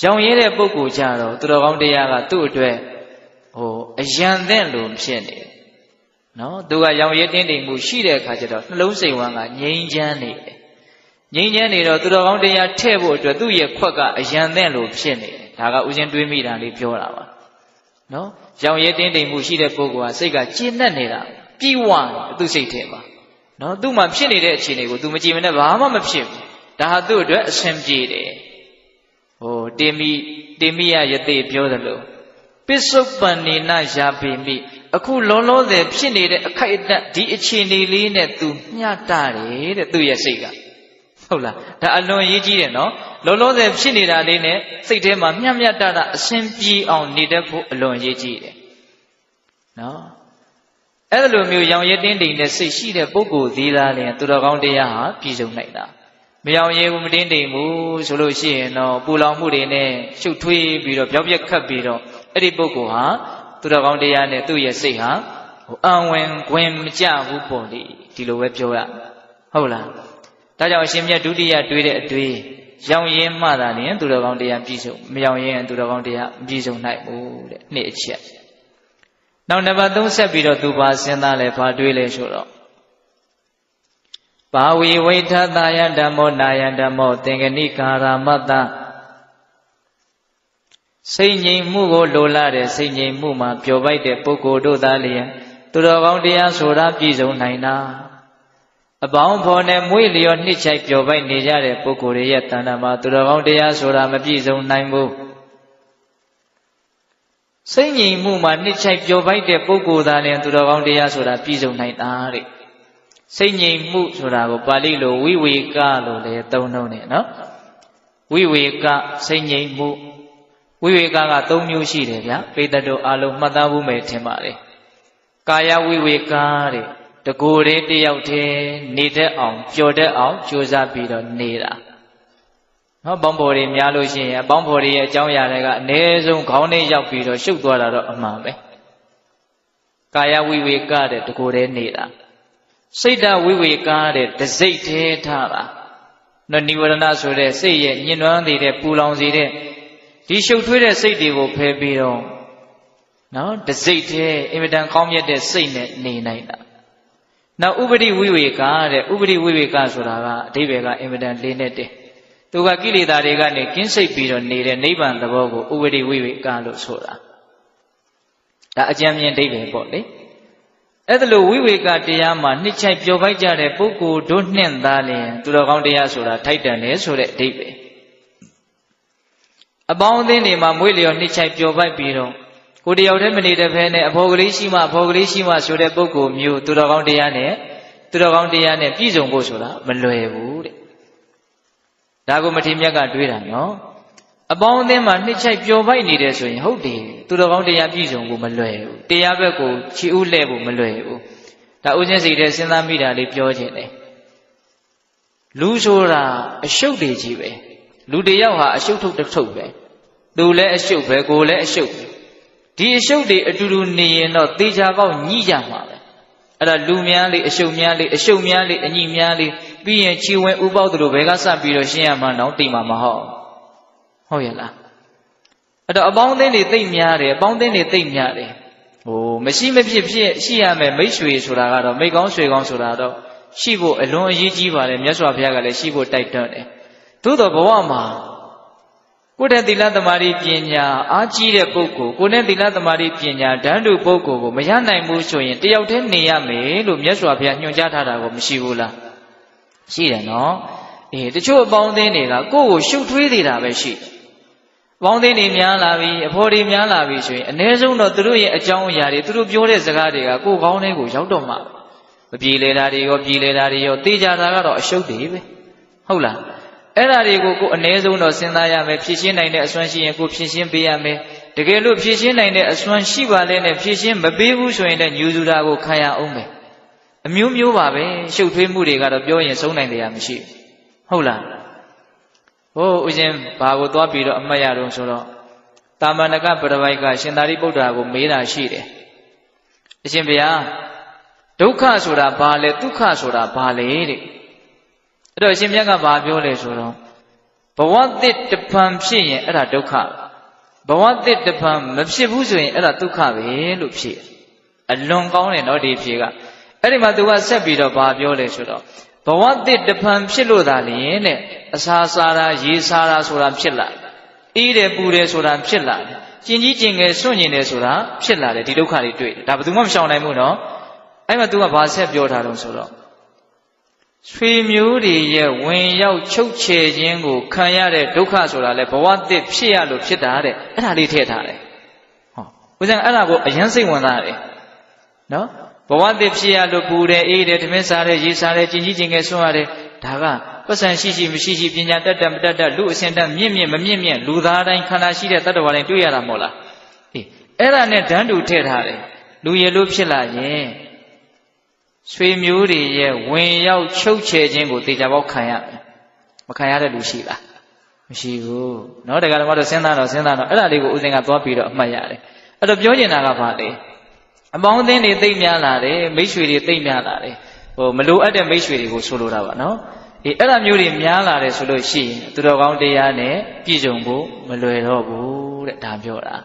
ယောင်ရဲတဲ့ပုဂ္ဂိုလ်ကြတော့သူတော်ကောင်းတရားကသူ့အတွက်အယံသင့်လို့ဖြစ်နေတယ် နော်သူကရောင်ရဲတင်းတိမ်မှုရှိတဲ့အခါကျတော့နှလုံးစိတ်ဝမ်းကငြိမ်းချမ်းနေတယ်ငြိမ်းချမ်းနေတော့သူတော်ကောင်းတရားထည့်ဖို့အတွက်သူ့ရဲ့ခွက်ကအယံသင့်လို့ဖြစ်နေတယ်ဒါကဥစဉ်တွေးမိတာလေးပြောတာပါနော်ရောင်ရဲတင်းတိမ်မှုရှိတဲ့ပုဂ္ဂိုလ်ကစိတ်ကကျဉ်တ်နေတာပြေဝသူ့စိတ်ထဲမှာနော်သူ့မှာဖြစ်နေတဲ့အခြေအနေကိုသူမကြည့်မနဲ့ဘာမှမဖြစ်ဘူးဒါဟာသူ့အတွက်အဆင်ပြေတယ်ဟိုတေမိယယတိပြောသလိုပစ္စုပန်နေနယာပေမိအခုလောလောဆယ်ဖြစ်နေတဲ့အခိုက်အတန့်ဒီအခြေအနေလေးနဲ့သူမျှတတယ်တဲ့သူ့ရဲ့စိတ်ကဟုတ်လားဒါအလွန်ရေးကြီးတယ်နော်လောလောဆယ်ဖြစ်နေတာလေးနဲ့စိတ်ထဲမှာမျှမျှတတအဆင်ပြေအောင်နေတတ်ဖို့အလွန်ရေးကြီးတယ်နော်အဲ့လိုမျိုးရောင်ရဲတင်းတိမ်တဲ့စိတ်ရှိတဲ့ပုဂ္ဂိုလ်သေးသားလျင်သူတော်ကောင်းတရားဟာပြည့်စုံနိုင်တာမရောင်ရဲဘူးမတင်းတိမ်ဘူးဆိုလို့ရှိရင်တော့ပူလောင်မှုတွေနဲ့ရှုပ်ထွေးပြီးတော့ပြောက်ပြက်ခတ်ပြီးတော့အဲ့ဒီပုဂ္ဂိုလ်ဟာသူတော်ကောင်းတရားနဲ့သူ့ရဲ့စိတ်ဟာအံဝင်ခွင်မကြဘူးပေါ့လေဒီလိုပဲပြောရဟုတ်လားဒါကြောင့်အရှင်မြတ်ဒုတိယတွေးတဲ့အတွေးရောင်ရင်မှသာလျင်သူတော်ကောင်းတရားပြည့်စုံမရောင်ရင်သူတော်ကောင်းတရားမပြည့်စုံနိုင်ဘူးတဲ့နှစ်အချက်နောက်နံပါတ်3ဆက်ပြီးတော့သူပါစဉ်းစားလဲဘာတွေးလဲဆိုတော့ဘာဝီဝိထသာယဓမ္မောနာယဓမ္မောသင်္ကနိကာရမတ္တစိတ်ငြိမ်မှုကိုလိုလားတဲ့စိတ်ငြိမ်မှုမှာပျော်ပိုက်တဲ့ပုဂ္ဂိုလ်တို့သားလျင်သူတော်ကောင်းတရားဆိုတာပြည့်စုံနိုင်တာအပေါင်းဖော်နဲ့မွေးလျော်နှစ်ချိုက်ပျော်ပိုက်နေကြတဲ့ပုဂ္ဂိုလ်တွေရဲ့တဏ္ဍာမှာသူတော်ကောင်းတရားဆိုတာမပြည့်စုံနိုင်ဘူးစိတ်ငြိမ်မှုမှာနှစ်ချိုက်ပျော်ပိုက်တဲ့ပုဂ္ဂိုလ်သားလျင်သူတော်ကောင်းတရားဆိုတာပြည့်စုံနိုင်တာတဲ့စိတ်ငြိမ်မှုဆိုတာကိုပါဠိလိုဝိဝေကလို့လည်းသုံးနှုန်းတယ်နော်ဝိဝေကစိတ်ငြိမ်မှုဝိဝေက3မျိုးရှိတယ်ဗျာပိဋကတို့အားလုံးမှတ်သားဖို့မယ်ထင်ပါလေကာယဝိဝေကတဲ့တကိုယ်လေးတယောက်တည်းနေတတ်အောင်ပျော်တတ်အောင်ကြိုးစားပြီးတော့နေတာနော်ပေါင်းဖော်တွေများလို့ရှိရင်ပေါင်းဖော်တွေရဲ့အကြောင်းအရာတွေကအနည်းဆုံးခေါင်းထဲရောက်ပြီးတော့ရှုပ်သွားတာတော့အမှန်ပဲကာယဝိဝေကတဲ့တကိုယ်တည်းနေတာစိတ်ဓာတ်ဝိဝေကတဲ့တစိတ်သေးထားတာနော်နိဝရဏဆိုတဲ့စိတ်ရဲ့ညှဉ်းနှွမ်းနေတဲ့ပူလောင်စေတဲ့ဒီရှုပ်ထွေးတဲ့စိတ်တွေကိုဖယ်ပြီးတော့နော်တစိတ်သေးအင်မတန်ကောင်းမြတ်တဲ့စိတ်နဲ့နေနိုင်တာနောက်ဥပတိဝိဝေကတဲ့ဥပတိဝိဝေကဆိုတာကအဓိပ္ပာယ်ကအင်မတန်လေးနဲ့တည်းသူကကိလေသာတွေကနေကင်းစိတ်ပြီးတော့နေတဲ့နိဗ္ဗာန်သဘောကိုဥပတိဝိဝေကလို့ဆိုတာဒါအကျဉ်းမြင်အဓိပ္ပာယ်ပေါ့လေအဲ့ဒါလိုဝိဝေကတရားမှာနှစ်ချိုက်ပျော်ပိုက်ကြတဲ့ပုဂ္ဂိုလ်တို့နှင့်သားလျင်သူတော်ကောင်းတရားဆိုတာထိုက်တန်တယ်ဆိုတဲ့အဓိပ္ပာယ်အပေါင်းအသင်းတွေမှာမွေးလျော်နှစ်ချိုက်ပျော်ပိုက်ပြီးတော့ကိုတယောက်တည်းမနေတဲ့ဖဲနဲ့အဖော်ကလေးရှိမှဆိုတဲ့ပုဂ္ဂိုလ်မျိုးသူတော်ကောင်းတရားနဲ့ပြည့်စုံဖို့ဆိုတာမလွယ်ဘူးတဲ့ဒါကိုမထေရမြတ်ကတွေးတာနော်အပေါင်းအသင်းမှာနှစ်ချိုက်ပျော်ပိုက်နေတယ်ဆိုရင်ဟုတ်တယ်သူတော်ကောင်းတရားပြည့်စုံဖို့မလွယ်ဘူးတရားဘက်ကိုခြေဥလှဲ့ဖို့မလွယ်ဘူးဒါဥစဉ်စိတ်ထဲစဉ်းစားမိတာလေးပြောခြင်းတယ်လူဆိုတာအရှုပ်တွေကြီးပဲလူတယောက်ဟာအရှုပ်ထုတ်တစ်ထုတ်ပဲသူလည်းအရှုပ်ပဲကိုယ်လည်းအရှုပ်ပဲဒီအရှုပ်တွေအတူတူနေရင်တော့သေချာပေါက်ညှိကြမှာပဲအဲ့ဒါလူများလေးအရှုပ်များလေးအညှိများလေးပြီးရင်ခြေဝင်ဥပေါက်တို့ဘယ်ကစပြီးတော့ရှင်းရမှန်းတော့သိမှာမဟုတ်ရဲ့လားအဲ့တော့အပေါင်းအသင်းတွေသိမ့်များတယ်ဟိုမရှိမဖြစ်ရှိရမယ်မိတ်ဆွေဆိုတာကတော့မိတ်ကောင်းဆွေကောင်းဆိုတာတော့ရှိဖို့အလွန်အရေးကြီးပါတယ်မြတ်စွာဘုရားကလည်းရှိဖို့တိုက်တွန်းတယ်သို့တော်ဘဝမှာကိုယ်တဲ့သီလသမารိပညာအားကြီးတဲ့ပုဂ္ဂိုလ်ကိုယ်နဲ့သီလသမารိပညာဓာတ်တူပုဂ္ဂိုလ်ကိုမရနိုင်ဘူးဆိုရင်တယောက်တည်းနေရမယ်လို့မြတ်စွာဘုရားညွှန်ကြားထားတာကိုမရှိဘူးလားရှိတယ်နော်တချို့အပေါင်းအသင်းတွေကကိုယ့်ကိုရှုပ်ထွေးနေတာပဲရှိတယ်အပေါင်းအသင်းတွေများလာပြီအဖော်တွေများလာပြီဆိုရင်အ ਨੇ ဆုံးတော့သူတို့ရဲ့အကြောင်းအရာတွေသူတို့ပြောတဲ့စကားတွေကကိုယ်ကောင်းတဲ့ကိုရောက်တော့မှမပြေလေတာတွေရောသိကြတာကတော့အရှုပ်တွေပဲဟုတ်လားအဲ့ဒါတွေကိုကိုယ်အ ਨੇ ဆုံးတော့စဉ်းစားရမယ်ဖြည့်ရှင်းနိုင်တဲ့အစွမ်းရှိရင်ကိုယ်ဖြည့်ရှင်းပေးရမယ်တကယ်လို့ဖြည့်ရှင်းနိုင်တဲ့အစွမ်းရှိပါလဲနဲ့ဖြည့်ရှင်းမပေးဘူးဆိုရင်လည်းညူစုတာကိုခံရအောင်မယ်အမျိုးမျိုးပါပဲရှုပ်ထွေးမှုတွေကတော့ပြောရင်ဆုံးနိုင်တရားမရှိဟုတ်လားဟိုဥစဉ်ဘာကိုသွားပြီးတော့အမှတ်ရတော့ဆိုတော့တာမဏကပရပိုက်ကရှင်သာရိပုတ္တရာကိုမေးတာရှိတယ်အရှင်ဘုရားဒုက္ခဆိုတာဘာလဲဒုက္ခဆိုတာဘာလဲတဲ့အဲ့တော့အရှင်မြတ်ကဘာပြောလဲဆိုတော့ဘဝသစ်တဖန်ဖြစ်ရင်အဲ့ဒါဒုက္ခဘဝသစ်တဖန်မဖြစ်ဘူးဆိုရင်အဲ့ဒါဒုက္ခပဲလို့ဖြေ အလွန်ကောင်းတယ်နော်ဒီဖြေကအဲ့ဒီမှာသူကဆက်ပြီးတော့ဘာပြောလဲဆိုတော့ဘဝတစ်တဖန်ဖြစ်လို့သာလျင်တဲ့အစာစားတာရေစားတာဆိုတာဖြစ်လာအေးတယ်ပူတယ်ဆိုတာဖြစ်လာတယ်ကျင်ကြီးကျင်ငယ်စွန့်ကျင်တယ်ဆိုတာဖြစ်လာတယ်ဒီဒုက္ခတွေတွေ့တယ်ဒါဘယ်သူမှမရှောင်နိုင်ဘူးနော်အဲ့မှာသူကဘာဆက်ပြောထားတော့ဆိုတော့ဆွေမျိုးတွေရဲ့ဝင်ရောက်ချုပ်ချယ်ခြင်းကိုခံရတဲ့ဒုက္ခဆိုတာလေဘဝတစ်ဖြစ်ရလို့ဖြစ်တာတဲ့အဲ့ဒါလေးထည့်ထားတယ်ဟောဦးဇင်းအဲ့ဒါကိုအရင်စိတ်ဝင်စားတယ်နော်ဘဝတစ်ဖြစ်ရလို့ပူတယ်အေးတယ်ဓမင်းစားတယ်ရေစားတယ်ကျင်ကြီးကျင်ငယ်စွန့်ရတယ်ဒါကပတ်စံရှိရှိမရှိရှိပညာတတ်တတ်မတတ်တတ်လူအစဉ်တတ်မြင့်မြင့်မမြင့်မြင့်လူသားတိုင်းခန္ဓာရှိတဲ့တတ္တဝါတိုင်းတွေ့ရတာမဟုတ်လားအေးအဲ့ဒါနဲ့ဓာတ်တူထည့်ထားတယ်လူရလို့ဖြစ်လာရင်ဆွေမျိုးတွေရဲ့ဝင်ရောက်ချုပ်ချယ်ခြင်းကိုသေချာပေါက်ခံရမယ်မခံရတဲ့လူရှိလားမရှိဘူးเนาะတရားဓမ္မတော့စဉ်းစားတော့အဲ့ဒါလေးကိုဦးဇင်းကသွားပြီးတော့အမှတ်ရတယ်အဲ့တော့ပြောချင်တာကဘာလဲအပေါင်းအသင်းတွေသိမ့်များလာတယ်မိတ်ဆွေတွေသိမ့်များလာတယ်ဟိုမလိုအပ်တဲ့မိတ်ဆွေတွေကိုဆိုလိုတာပါเนาะဒီအဲ့ဒါမျိုးတွေများလာတယ်ဆိုလို့ရှိရင်သူတော်ကောင်းတရားနဲ့ပြည့်စုံဖို့မလွယ်တော့ဘူးတဲ့ဒါပြောတာ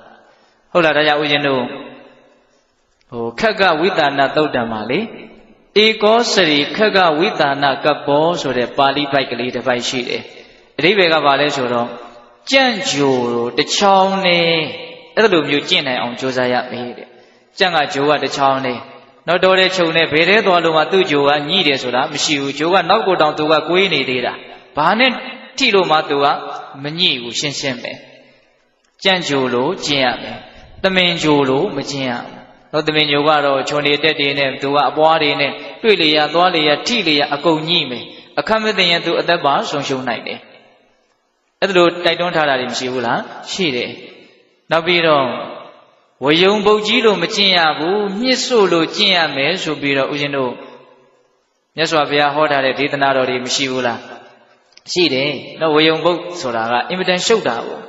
ဟုတ်လားဒါကြောင့်ဦးဇင်းတို့ဟိုခက်ကဝိသနာသုတ်တံမှာလေဧကောစရိခက်ကဝိသနာကပ္ပောဆိုတဲ့ပါဠိပိုက်ကလေးတစ်ပိုက်ရှိတယ်အဓိပ္ပာယ်ကဘာလဲဆိုတော့ကြံ့ကြိုတို့တစ်ချောင်းနဲ့အဲ့လိုမျိုးကျင့်နိုင်အောင်ကြိုးစားရမယ်တဲ့ကြံ့ကဂျိုးကတစ်ချောင်းနဲ့နောက်တော်တဲ့ခြုံနဲ့ဘယ်ထဲသွားလို့မှသူ့ဂျိုးကညှိတယ်ဆိုတာမရှိဘူးဂျိုးကနောက်ကိုတောင်သူကကိုေးနေသေးတာဘာနဲ့ထိလို့မှသူကမညှိဘူးရှင်းရှင်းပဲကြံ့ကြိုလို့ကျင့်ရမယ်သမင်ဂျိုလို့မကျင့်ရဘူးတော့သမင်ဂျိုကတော့ခြုံနေတက်တွေနဲ့သူကအပွားတွေနဲ့တွေ့လေရသွားလေရထိလေရအကုန်ညှိမယ်အခက်မသိရင်သူအသက်ပါဆုံးရှုံးနိုင်တယ်အဲ့ဒါလိုတိုက်တွန်းထားတာတွေမရှိဘူးလားရှိတယ်နောက်ပြီးတော့ဝယုံပုတ်ကြီးလို့မကျင့်ရဘူးမြစ်စို့လို့ကျင့်ရမယ်ဆိုပြီးတော့ဦးဇင်းတို့မြတ်စွာဘုရားဟောထားတဲ့ဒေသနာတော်တွေမရှိဘူးလားရှိတယ်နော်ဝယုံပုတ်ဆိုတာကအင်မတန်ရှုပ်တာပေါ့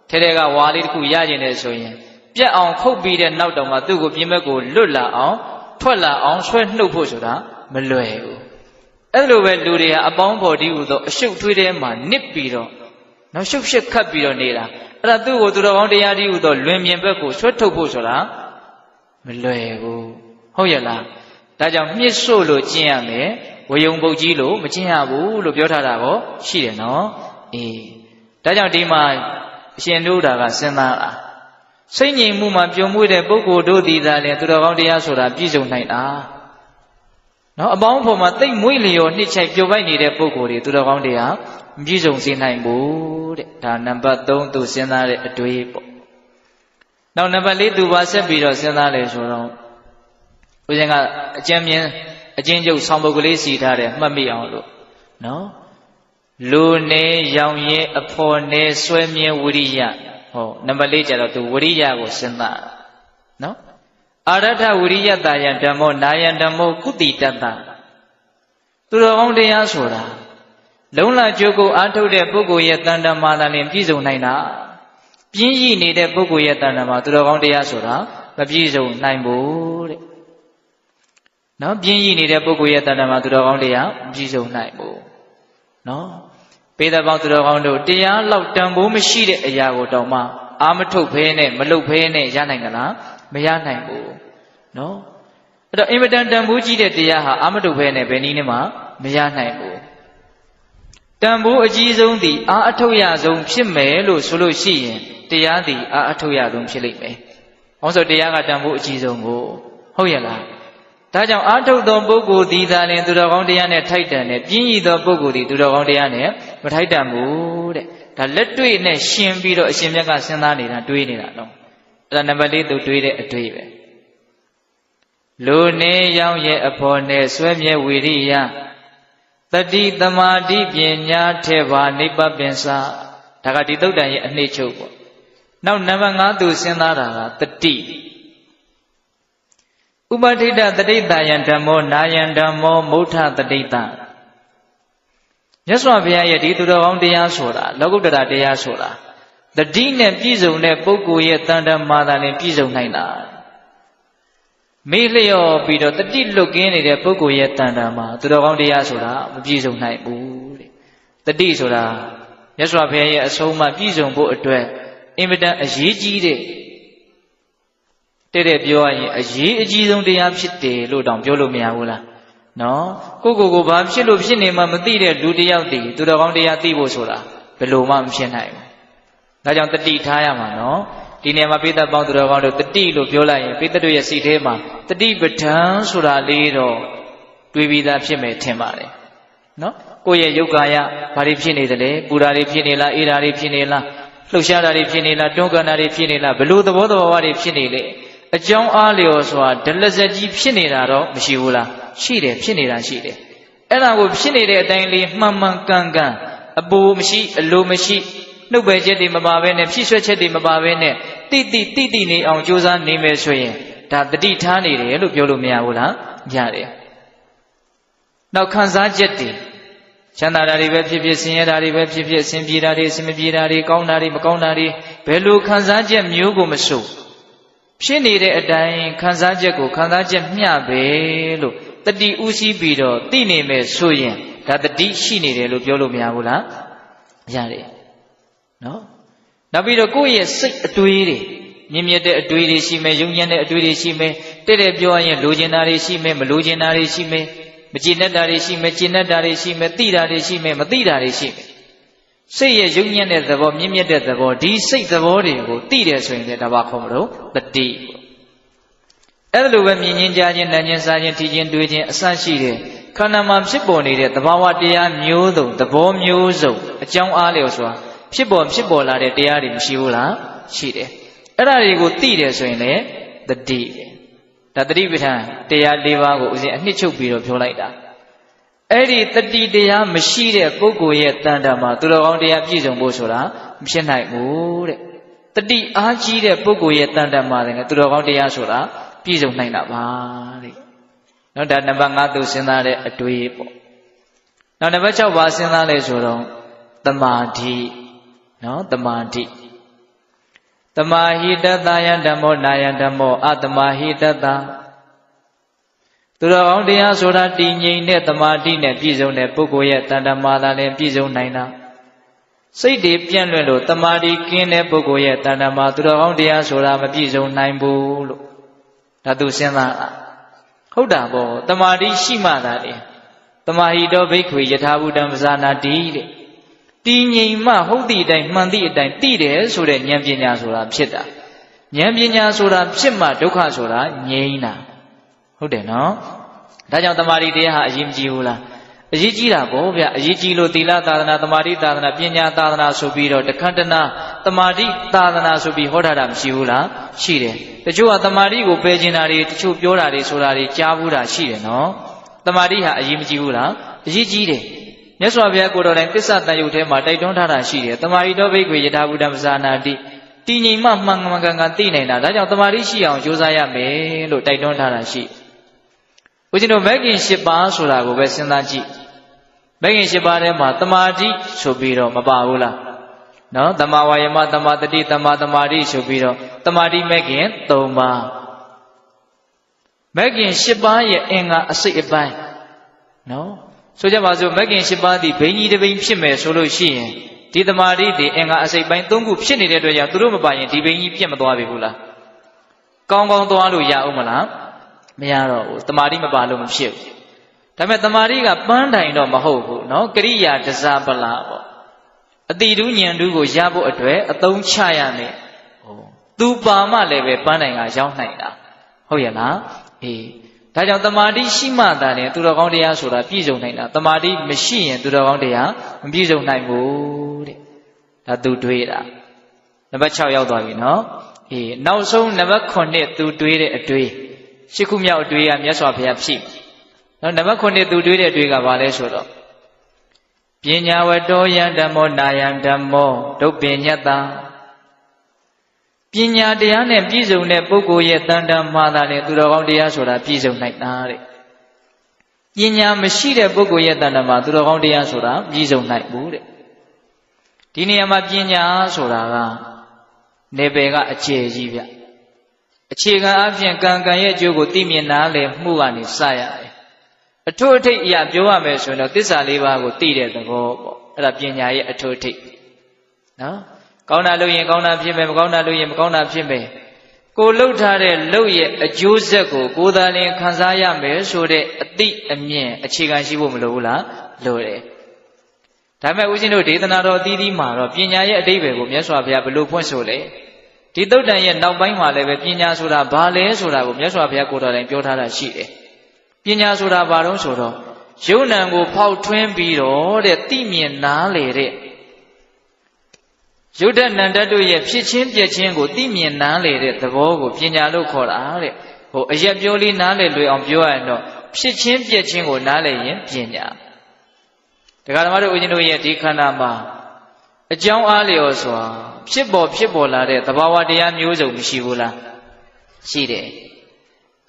ထဲထဲကဝါလေးတစ်ခုရကျင်တယ်ဆိုရင်ပြက်အောင်ခုတ်ပြီးတဲ့နောက်တော့မှသူ့ကိုပြင်ဘက်ကိုလွတ်လာအောင်ထွက်လာအောင်ဆွဲနှုတ်ဖို့ဆိုတာမလွယ်ဘူးအဲ့လိုပဲလူတွေဟာအပေါင်းဖော်တည်းဟူသောအရှုပ်ထွေးထဲမှာနစ်ပြီးတော့နောက်ရှုပ်ရှက်ခတ်ပြီးတော့နေတာအဲ့ဒါသူ့ကိုသူတော်ကောင်းတရားတည်းဟူသောလွင်ပြင်ဘက်ကိုဆွဲထုတ်ဖို့ဆိုတာမလွယ်ဘူးဟုတ်ရဲ့လားဒါကြောင့်မြစ်စို့လို့ကျင့်ရမယ်ဝယုံပုတ်ကြီးလို့မကျင့်ရဘူးလို့ပြောထားတာကိုရှိတယ်နော်အေးဒါကြောင့်ဒီမှာအရှင်တို့တာကစဉ်းစားတာစိတ်ငြိမ်မှုမှာပြုံမွေးတဲ့ပုဂ္ဂိုလ်တို့သည်သာလေသူတော်ကောင်းတရားဆိုတာပြည့်စုံနိုင်တာနော်အပေါင်းဖော်မှာတိတ်မွေးလျော်နှစ်ချိုက်ပျော်ပိုက်နေတဲ့ပုဂ္ဂိုလ်တွေသူတော်ကောင်းတရားမပြည့်စုံစေနိုင်ဘူးတဲ့ဒါနံပါတ်3သူစဉ်းစားတဲ့အတွေးပေါ့နောက်နံပါတ်4သူပါဆက်ပြီးတော့စဉ်းစားလဲဆိုတော့ဦးဇင်းကအကျဉ်းမြင်အကျဉ်းချုပ်ဆောင်းပုဒ်ကလေးစီထားတယ်မှတ်မိအောင်လို့နော်လူနေရောင်ရဲအဖော်နေဆွဲမြဲဝိရိယဟောနံပါတ်4ကျတော့သူဝိရိယကိုစဉ်းစားနော်အာရထဝိရိယတာယံဓမ္မောနာယံဓမ္မောကုတိတတ္တသူတော်ကောင်းတရားဆိုတာလုံးလကြိုးကိုအားထုတ်တဲ့ပုဂ္ဂိုလ်ရဲ့တဏ္ဍာမာသာလင်ပြည့်စုံနိုင်တာပြင်းရည်နေတဲ့ပုဂ္ဂိုလ်ရဲ့တဏ္ဍာမာသူတော်ကောင်းတရားဆိုတာမပြည့်စုံနိုင်ဘူးတဲ့နော်ပြင်းရည်နေတဲ့ပုဂ္ဂိုလ်ရဲ့တဏ္ဍာမာသူတော်ကောင်းတရားမပြည့်စုံနိုင်ဘူးနော်ပေသပေါင်းသူတော်ကောင်းတို့တရားလောက်တန်ဖိုးမရှိတဲ့အရာကိုတောင်မှအာမထုတ်ဖဲနဲ့မလုပ်ဖဲနဲ့ရနိုင်ကြလားမရနိုင်ဘူးနော်အဲ့တော့အင်မတန်တန်ဖိုးကြီးတဲ့တရားဟာအာမထုတ်ဖဲနဲ့ဘယ်နည်းနဲ့မှမရနိုင်ဘူးတန်ဖိုးအကြီးဆုံးသည်အာအထုတ်ရဆုံးဖြစ်မယ်လို့ဆိုလို့ရှိရင်တရားသည်အာအထုတ်ရဆုံးဖြစ်လိမ့်မယ်။ဟောဆိုတရားကတန်ဖိုးအကြီးဆုံးကိုဟုတ်ရဲ့လား။ဒါကြောင့်အာထုတ်သောပုဂ္ဂိုလ်သည်သာလျှင်သူတော်ကောင်းတရားနဲ့ထိုက်တန်တယ်ပြင်းရည်သောပုဂ္ဂိုလ်သည်သူတော်ကောင်းတရားနဲ့မထိုက်တန်ဘူးတဲ့။ဒါလက်တွေ့နဲ့ရှင်းပြီးတော့အရှင်မြတ်ကစဉ်းစားနေတာတွေးနေတာနော်။အဲ့ဒါနံပါတ်4သူတွေးတဲ့အတွေးပဲ။လူနေရောင်ရဲ့အဖော်နဲ့ဆွဲမြဲဝီရိယတတိသမာဓိပညာထဲပါနိဗ္ဗပင်္စဒါကဒီသုတ်တန်ရဲ့အနှစ်ချုပ်ပေါ့နောက်နံပါတ်5သူစဉ်းစားတာကတတိဥပဋိဋ္ဌတတိတယံဓမ္မောနာယံဓမ္မောမုဋ္ဌတတိတမြတ်စွာဘုရားရဲ့ဒီသူတော်ကောင်းတရားဆိုတာလောကုတ္တရာတရားဆိုတာတတိနဲ့ပြည့်စုံတဲ့ပုဂ္ဂိုလ်ရဲ့တန်တမာသာနဲ့ပြည့်စုံနိုင်တာမေ့လျော့ပြီးတော့တတိလွတ်ကင်းနေတဲ့ပုဂ္ဂိုလ်ရဲ့တန်တာမှာသူတော်ကောင်းတရားဆိုတာမပြည့်စုံနိုင်ဘူးတဲ့တတိဆိုတာမြတ်စွာဘုရားရဲ့အဆုံးအမပြည့်စုံဖို့အတွက်အင်မတန်အရေးကြီးတဲ့ တဲ့ပြောရရင်အရေးအကြီးဆုံးတရားဖြစ်တယ်လို့တောင်ပြောလို့မရဘူးလားနော်ကိုဘာဖြစ်လို့ဖြစ်နေမှမသိတဲ့လူတယောက်တည်သူတော်ကောင်းတရားသိဖို့ဆိုတာဘယ်လိုမှမဖြစ်နိုင်ဘူးဒါကြောင့်တတိထားရမှာနော်ဒီနေရာမှာပိဋကပေါင်းသူတော်ကောင်းတို့တတိလို့ပြောလိုက်ရင်ပိဋကတို့ရဲ့စိတ်ထဲမှာတတိပဋ္ဌာန်ဆိုတာလေးတော့တွေးပြီးသားဖြစ်မယ်ထင်ပါတယ်နော်ကိုယ့်ရဲ့ယုတ်ကာယဘာတွေဖြစ်နေသလဲပူတာတွေဖြစ်နေလားအေးတာတွေဖြစ်နေလားလှုပ်ရှားတာတွေဖြစ်နေလားတွန်းကန်တာတွေဖြစ်နေလားဘလို့သဘောဝတွေဖြစ်နေလေအကြောင်းအားလျော်စွာဒလဇက်ကြီးဖြစ်နေတာတော့မရှိဘူးလားရှိတယ်ဖြစ်နေတာရှိတယ်အဲ့ဒါကိုဖြစ်နေတဲ့အတိုင်းလေးမှန်မှန်ကန်ကန်အပူမရှိအလိုမရှိနှုတ်ပယ်ချက်တွေမပါဘဲနဲ့ဖြည့်ဆွက်ချက်တွေမပါဘဲနဲ့တိနေအောင်ကြိုးစားနေမယ်ဆိုရင်ဒါတတိထားနေတယ်လို့ပြောလို့မရဘူးလားရတယ်နောက်ခံစားချက်တွေချမ်းသာတာတွေပဲဖြစ်ဖြစ်ဆင်းရဲတာတွေပဲဖြစ်ဖြစ်အဆင်ပြေတာတွေအဆင်မပြေတာတွေကောင်းတာတွေမကောင်းတာတွေဘယ်လိုခံစားချက်မျိုးကိုမဆိုဖြစ်နေတဲ့အတိုင်းခံစားချက်ကိုခံစားချက်မျှပဲလို့တတိဥစည်းပြီးတော့သိနေမယ်ဆိုရင်ဒါတတိရှိနေတယ်လို့ပြောလို့မရဘူးလားရတယ်နော်နောက်ပြီးတော့ကိုယ့်ရဲ့စိတ်အတွေးတွေမြင့်မြတ်တဲ့အတွေးတွေရှိမယ်ယုံညံ့တဲ့အတွေးတွေရှိမယ်တဲ့ပြောရရင်လိုချင်တာတွေရှိမယ်မလိုချင်တာတွေရှိမယ်မကျေနပ်တာတွေရှိမယ်ကျေနပ်တာတွေရှိမယ်သိတာတွေရှိမယ်မသိတာတွေရှိမယ်စိတ်ရဲ့ယုံညံ့တဲ့သဘောမြင့်မြတ်တဲ့သဘောဒီစိတ်သဘောတွေကိုသိတယ်ဆိုရင်လည်းဒါပါခေါ်မလို့တတိအဲ့လိုပဲမြင်ချင်းကြားချင်းနားချင်းစားချင်းထီချင်းတွေးချင်းအစရှိတဲ့ခန္ဓာမှာဖြစ်ပေါ်နေတဲ့သဘာဝတရားမျိုးစုံသဘောမျိုးစုံအကြောင်းအားလျော်စွာဖြစ်ပေါ်လာတဲ့တရားတွေမရှိဘူးလားရှိတယ်အဲ့ဒါတွေကိုသိတယ်ဆိုရင်လည်းတတိပဲဒါတတိပဋ္ဌာန်တရား၄ပါးကိုဥစဉ်အနှစ်ချုပ်ပြီးတော့ပြောလိုက်တာအဲ့ဒီတတိတရားမရှိတဲ့ပုဂ္ဂိုလ်ရဲ့တန်တာမှာသူတော်ကောင်းတရားပြည့်စုံဖို့ဆိုတာမဖြစ်နိုင်ဘူးတဲ့တတိအားကြီးတဲ့ပုဂ္ဂိုလ်ရဲ့တန်တာမှာလည်းသူတော်ကောင်းတရားဆိုတာပြည့်စုံနိုင်တာပါတဲ့နော်ဒါနံပါတ်5သူစဉ်းစားတဲ့အတွေ့ပေါ့နောက်နံပါတ်6ပါစဉ်းစားလဲဆိုတော့တမာတိနော်တမာတိတမာဟိတတယံဓမ္မောနာယံဓမ္မောအတမာဟိတတသူတော်ကောင်းတရားဆိုတာတည်ငြိမ်တဲ့တမာတိနဲ့ပြည့်စုံတဲ့ပုဂ္ဂိုလ်ရဲ့တန်တမာသာလည်းပြည့်စုံနိုင်တာစိတ်တွေပြန့်လွင့်လို့တမာတိကင်းတဲ့ပုဂ္ဂိုလ်ရဲ့တန်တမာသူတော်ကောင်းတရားဆိုတာမပြည့်စုံနိုင်ဘူးလို့ဒါသူစဉ်းစားဟုတ်တာပေါ့တမာတိရှိမှသာလေတမာဟိတောဘိက္ခွေယထာဘုဒ္ဓံပဇာနာတိတဲ့တည်ငြိမ်မှဟုတ်သည့်အတိုင်းမှန်သည့်အတိုင်းသိတယ်ဆိုတဲ့ဉာဏ်ပညာဆိုတာဖြစ်တာဉာဏ်ပညာဆိုတာဖြစ်မှဒုက္ခဆိုတာငြိမ်းတာဟုတ်တယ်နော်ဒါကြောင့်တမာတိတရားဟာအရေးမကြီးဘူးလားအရေးကြီးတာပေါ့ဗျအရေးကြီးလို့သီလသာသနာတမာတိသာသနာပညာသာသနာဆိုပြီးတော့တခန္တနာတမာတိသာသနာဆိုပြီးဟောထားတာမရှိဘူးလားရှိတယ်တချို့ကတမာတိကိုပယ်ကျင်တာတွေတချို့ပြောတာတွေဆိုတာတွေကြားဘူးတာရှိတယ်နော်တမာတိဟာအရေးမကြီးဘူးလားအရေးကြီးတယ်မြတ်စွာဘုရားကိုယ်တော်တိုင်သစ္စာတန်ရုပ်ထဲမှာတိုက်တွန်းထားတာရှိတယ်တမာတိတော်ဘိက္ခွေယထာဘုဒ္ဓံပဇာနာတိတည်ငြိမ်မှမှန်မှန်ကန်ကန်သိနိုင်တာဒါကြောင့်တမာတိရှိအောင်ကြိုးစားရမယ်လို့တိုက်တွန်းထားတာရှိဦးဇင်းတို့မဂ်ကင်၈ပါးဆိုတာကိုပဲစဉ်းစားကြည့်မဂ်ကင်၈ပါးထဲမှာတမာတိဆိုပြီးတော့မပါဘူးလားနော်တမာဝါယမတမာတတိတမာတမာတိဆိုပြီးတော့တမာတိမဂ်ကင်၃ပါးမဂ်ကင်၈ပါးရဲ့အင်္ဂါအစိတ်အပိုင်းနော်ဆိုကြပါစို့မဂ်ကင်၈ပါးဒီဘိန်းကြီးတစ်ဘိန်းဖြစ်မယ်ဆိုလို့ရှိရင်ဒီတမာတိဒီအင်္ဂါအစိတ်ပိုင်း၃ခုဖြစ်နေတဲ့အတွက်ကြောင့်သူတို့မပါရင်ဒီဘိန်းကြီးပြတ်မသွားပြီဘူးလားကောင်းကောင်းသွားလို့ရအောင်မလားမရတော့ဘူးတမာတိမပါလို့မဖြစ်ဘူးဒါပေမဲ့တမာတိကပန်းတိုင်တော့မဟုတ်ဘူးเนาะကရိယာတစားပလာပေါ့အတိတူးညံတူးကိုရဖို့အတွက်အသုံးချရမယ်သူပါမှလည်းပဲပန်းတိုင်ကရောက်နိုင်တာဟုတ်ရဲ့လားအေးဒါကြောင့်တမာတိရှိမှသာလေသူတော်ကောင်းတရားဆိုတာပြည့်စုံနိုင်တာတမာတိမရှိရင်သူတော်ကောင်းတရားမပြည့်စုံနိုင်ဘူးတဲ့ဒါသူတွေးတာနံပါတ်6ရောက်သွားပြီเนาะအေးနောက်ဆုံးနံပါတ်9သူတွေးတဲ့အတွေးရှစ်ခုမြောက်အတွေးကမြတ်စွာဘုရားဖြည့်နော်နံပါတ်9သူတွေးတဲ့အတွေးကဘာလဲဆိုတော့ပညာဝတ္တောယံဓမ္မောနာယံဓမ္မောဒုပ္ပညတ္တပညာတရားနဲ့ပြည့်စုံတဲ့ပုဂ္ဂိုလ်ရဲ့တန်တမှားတာနဲ့သူတော်ကောင်းတရားဆိုတာပြည့်စုံနိုင်တာတဲ့ပညာမရှိတဲ့ပုဂ္ဂိုလ်ရဲ့တန်တမှာသူတော်ကောင်းတရားဆိုတာပြည့်စုံနိုင်ဘူးတဲ့ဒီနေရာမှာပညာဆိုတာကနေပယ်ကအကျယ်ကြီးဗျအခြေခံအပြင်ကံကံရဲ့အကျိုးကိုသိမြင်နားလည်မှုကနေစရတယ်အထွတ်အထိပ်အရာပြောရမယ်ဆိုရင်တော့သစ္စာ၄ပါးကိုသိတဲ့သဘောပေါ့အဲ့ဒါပညာရဲ့အထွတ်အထိပ်နော်ကောင်းတာလို့ရင်ကောင်းတာဖြစ်မယ်မကောင်းတာလို့ရင်မကောင်းတာဖြစ်မယ် ကိုလှုပ်ထားတဲ့လှုပ်ရဲ့အကျိုးဆက်ကိုကိုယ်သာလျှင်ခံစားရမယ်ဆိုတဲ့အသိအမြင်အခြေခံရှိဖို့မလိုဘူးလားလိုတယ်ဒါပေမဲ့ဦးဇင်းတို့ဒေသနာတော်အသီးသီးမှာတော့ပညာရဲ့အဓိပ္ပာယ်ကိုမြတ်စွာဘုရားဘယ်လိုဖွင့်ဆိုလဲဒီသုတ်တန်ရဲ့နောက်ပိုင်းမှာလည်းပဲပညာဆိုတာဘာလဲဆိုတာကိုမြတ်စွာဘုရားကိုယ်တော်တိုင်ပြောထားတာရှိတယ်ပညာဆိုတာဘာလို့ဆိုတော့ယုံနံကိုဖောက်ထွင်းပြီးတော့တဲ့သိမြင်နားလေတဲ့ယုတ်တဏ္ဍတို့ရဲ့ဖြစ်ချင်းပြည့်ချင်းကိုသိမြင်နားလေတဲ့သဘောကိုပညာလို့ခေါ်တာတဲ့ဟိုအရက်ပြောလေးနားလေလွယ်အောင်ပြောရရင်တော့ဖြစ်ချင်းပြည့်ချင်းကိုနားလေရင်ပညာတရားဓမ္မတို့ဦးဇင်းတို့ရဲ့ဒီခန္ဓာမှာအကြောင်းအားလျော်စွာဖြစ်ပေါ်လာတဲ့သဘာဝတရားမျိုးစုံမရှိဘူးလားရှိတယ်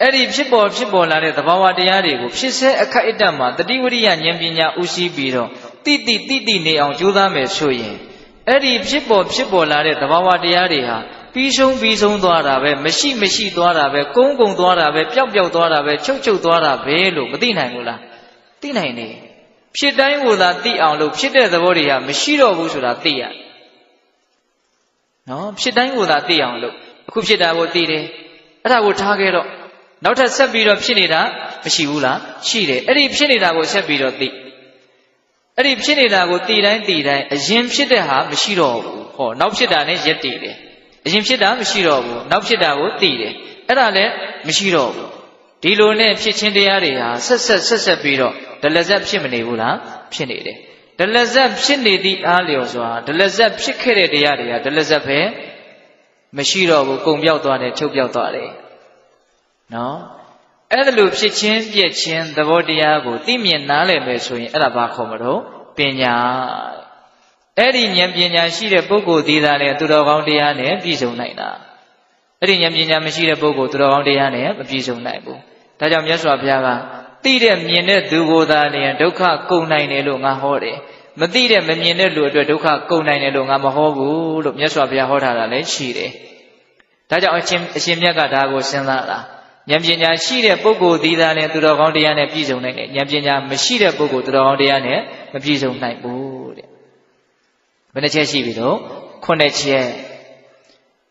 အဲ့ဒီဖြစ်ပေါ်လာတဲ့သဘာဝတရားတွေကိုဖြစ်စေအခိုက်အတန့်မှာတတိဝရိယဉာဏ်ပညာဥရှိပြီးတော့တိနေအောင်ကြိုးစားမယ်ဆိုရင်အဲ့ဒီဖြစ်ပေါ်လာတဲ့သဘာဝတရားတွေဟာပြီးဆုံးသွားတာပဲမရှိသွားတာပဲကုန်းသွားတာပဲပျောက်သွားတာပဲချုပ်သွားတာပဲလို့မသိနိုင်ဘူးလားသိနိုင်တယ်ဖြစ်တိုင်းကိုသာသိအောင်လို့ဖြစ်တဲ့သဘောတွေဟာမရှိတော့ဘူးဆိုတာသိရနော်ဖြစ်တိုင်းကိုသာသိအောင်လို့အခုဖြစ်တာကိုသိတယ်အဲ့ဒါကိုထားခဲ့တော့နောက်ထပ်ဆက်ပြီးတော့ဖြစ်နေတာမရှိဘူးလားရှိတယ်အဲ့ဒီဖြစ်နေတာကိုဆက်ပြီးတော့သိအဲ့ဒီဖြစ်နေတာကိုသိတိုင်းအရင်ဖြစ်တဲ့ဟာမရှိတော့ဘူးဟောနောက်ဖြစ်တာနဲ့ရက်တည်တယ်အရင်ဖြစ်တာမရှိတော့ဘူးနောက်ဖြစ်တာကိုသိတယ်အဲ့ဒါလည်းမရှိတော့ဘူးဒီလိုနဲ့ဖြစ်ချင်းတရားတွေဟာဆက်ပြီးတော့ဒလဇတ်ဖြစ်မနေဘူးလားဖြစ်နေတယ်ဒလဇတ်ဖြစ်နေသည့်အားလျော်စွာဒလဇတ်ဖြစ်ခဲ့တဲ့တရားတွေကဒလဇတ်ပဲမရှိတော့ဘူးကုန်ပြောက်သွားတယ်ချုပ်ပြောက်သွားတယ်နော်အဲ့ဒါလိုဖြစ်ချင်းပြည့်ချင်းသဘောတရားကိုသိမြင်နားလည်မယ်ဆိုရင်အဲ့ဒါဘာခေါ်မလို့ပညာအဲ့ဒီဉာဏ်ပညာရှိတဲ့ပုဂ္ဂိုလ်ဒီသာလည်းသူတော်ကောင်းတရားနဲ့ပြည့်စုံနိုင်တာအဲ့ဒီဉာဏ်ပညာမရှိတဲ့ပုဂ္ဂိုလ်သူတော်ကောင်းတရားနဲ့မပြည့်စုံနိုင်ဘူးဒါကြောင့်မြတ်စွာဘုရားကသိတဲ့မြင်တဲ့သူကိုယ်သာလျှင်ဒုက္ခကုန်နိုင်တယ်လို့ငါဟောတယ်မသိတဲ့မမြင်တဲ့လူအတွက်ဒုက္ခကုန်နိုင်တယ်လို့ငါမဟောဘူးလို့မြတ်စွာဘုရားဟောထားတာလည်းရှိတယ်ဒါကြောင့်အရှင်မြတ်ကဒါကိုစဉ်းစားတာဉာဏ်ပညာရှိတဲ့ပုဂ္ဂိုလ်ဒီသာလည်းသူတော်ကောင်းတရားနဲ့ပြည့်စုံနိုင်တယ်ဉာဏ်ပညာမရှိတဲ့ပုဂ္ဂိုလ်သူတော်ကောင်းတရားနဲ့မပြည့်စုံနိုင်ဘူးတဲ့ဘယ်နှချက်ရှိပြီတော့9ချက်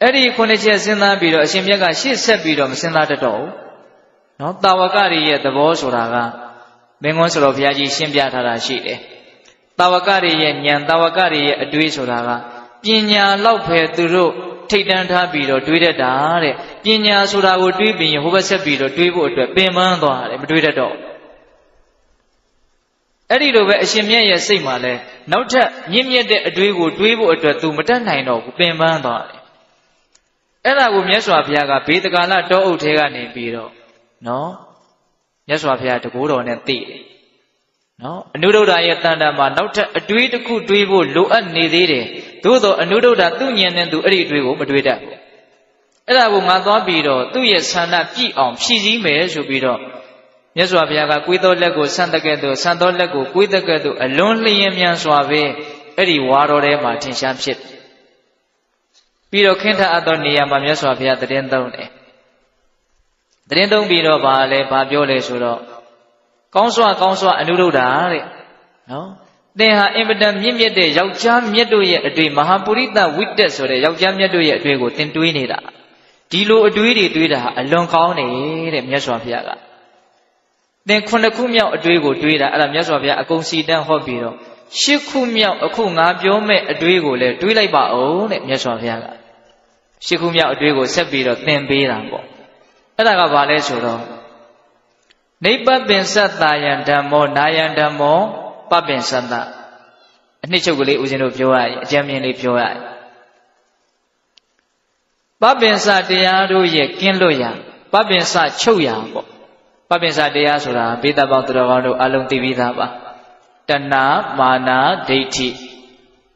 အဲ့ဒီ9ချက်စဉ်းစားပြီးတော့အရှင်မြတ်ကရှေ့ဆက်ပြီးတော့မစဉ်းစားတတ်တော့ဘူးနော်တာဝကတွေရဲ့သဘောဆိုတာကမင်းကွန်းဆိုတော်ဘုရားကြီးရှင်းပြထားတာရှိတယ်တာဝကတွေရဲ့ဉာဏ်တာဝကတွေရဲ့အတွေးဆိုတာကပညာလောက်ပဲသူတို့ထိတ်တန်းထားပြီးတော့တွေးတတ်တာတဲ့ပညာဆိုတာကိုတွေးပြီးရင်ဟိုဘက်ဆက်ပြီးတော့တွေးဖို့အတွက်ပင်ပန်းသွားတယ်မတွေးတတ်တော့အဲ့ဒီလိုပဲအရှင်မြတ်ရဲ့စိတ်မှာလဲနောက်ထပ်မြင့်မြတ်တဲ့အတွေးကိုတွေးဖို့အတွက်သူမတတ်နိုင်တော့ဘူးပင်ပန်းသွားတယ်အဲ့ဒါကိုမြတ်စွာဘုရားကဘေးတကာလတောအုပ်ထဲကနေပြီးတော့နော်မြတ်စွာဘုရားတကူတော်နဲ့သိတယ်နော်အနုဒုဒ္ဒရဲ့တန်တာမှာနောက်ထပ်အတွေးတစ်ခုတွေးဖို့လိုအပ်နေသေးတယ်သို့သောအနုဒုဒ္ဒသူ့ဉာဏ်နဲ့သူအဲ့ဒီအတွေးကိုမတွေးတတ်ဘူးအဲ့ဒါကိုငါသွားပြီးတော့သူ့ရဲ့ဆန္ဒပြည့်အောင်ဖြည့်ဆည်းမယ်ဆိုပြီးတော့မြတ်စွာဘုရားကကွေးသောလက်ကိုဆန့်တကဲ့သို့ဆန့်သောလက်ကိုကွေးတကဲ့သို့အလွန်လျင်မြန်စွာပဲအဲ့ဒီဝါတော်ထဲမှာထင်ရှားဖြစ်ပြီးတော့ခင်းထအပ်သောနေရာမှာမြတ်စွာဘုရားတည်င်းသုံးတယ်တည်င်းသုံးပြီးတော့ဗာလဲဗာပြောလဲဆိုတော့ကောင်းစွာအနုဒုဒ္ဒတဲ့နော်သင်ဟာအင်ပတန်မြင့်မြတ်တဲ့ယောက်ျားမြတ်တို့ရဲ့အတွေ့မဟာပုရိသဝိတ္တဆိုတဲ့ယောက်ျားမြတ်တို့ရဲ့အတွေ့ကိုသင်တွေးနေတာဒီလိုအတွေ့တွေးတာဟာအလွန်ကောင်းတယ်တဲ့မြတ်စွာဘုရားကသင်9ခုမြောက်အတွေ့ကိုတွေးတာအဲ့ဒါမြတ်စွာဘုရားအကုန်စီတန်းဟောပြီးတော့10ခုမြောက်အခုငါပြောမဲ့အတွေ့ကိုလည်းတွေးလိုက်ပါဦးတဲ့မြတ်စွာဘုရားက10ခုမြောက်အတွေ့ကိုဆက်ပြီးတော့သင်ပေးတာပေါ့အဲ့ဒါကဘာလဲဆိုတော့နိဗ္ဗပင်စတ္တယံဓမ္မောနာယံဓမ္မောပပင်စတ္တအနှစ်ချုပ်ကလေးဦးဇင်းတို့ပြောရရင်အကျဉ်းမြင်လေးပြောရရင်ပပင်စတရားတို့ရဲ့ကင်းလွတ်ရာပပင်စချုပ်ရာပေါ့ပပင်စတရားဆိုတာဘေးတပေါင်းသူတော်ကောင်းတို့အလုံးသိပြီးသားပါတဏမာနာဒိဋ္ဌိ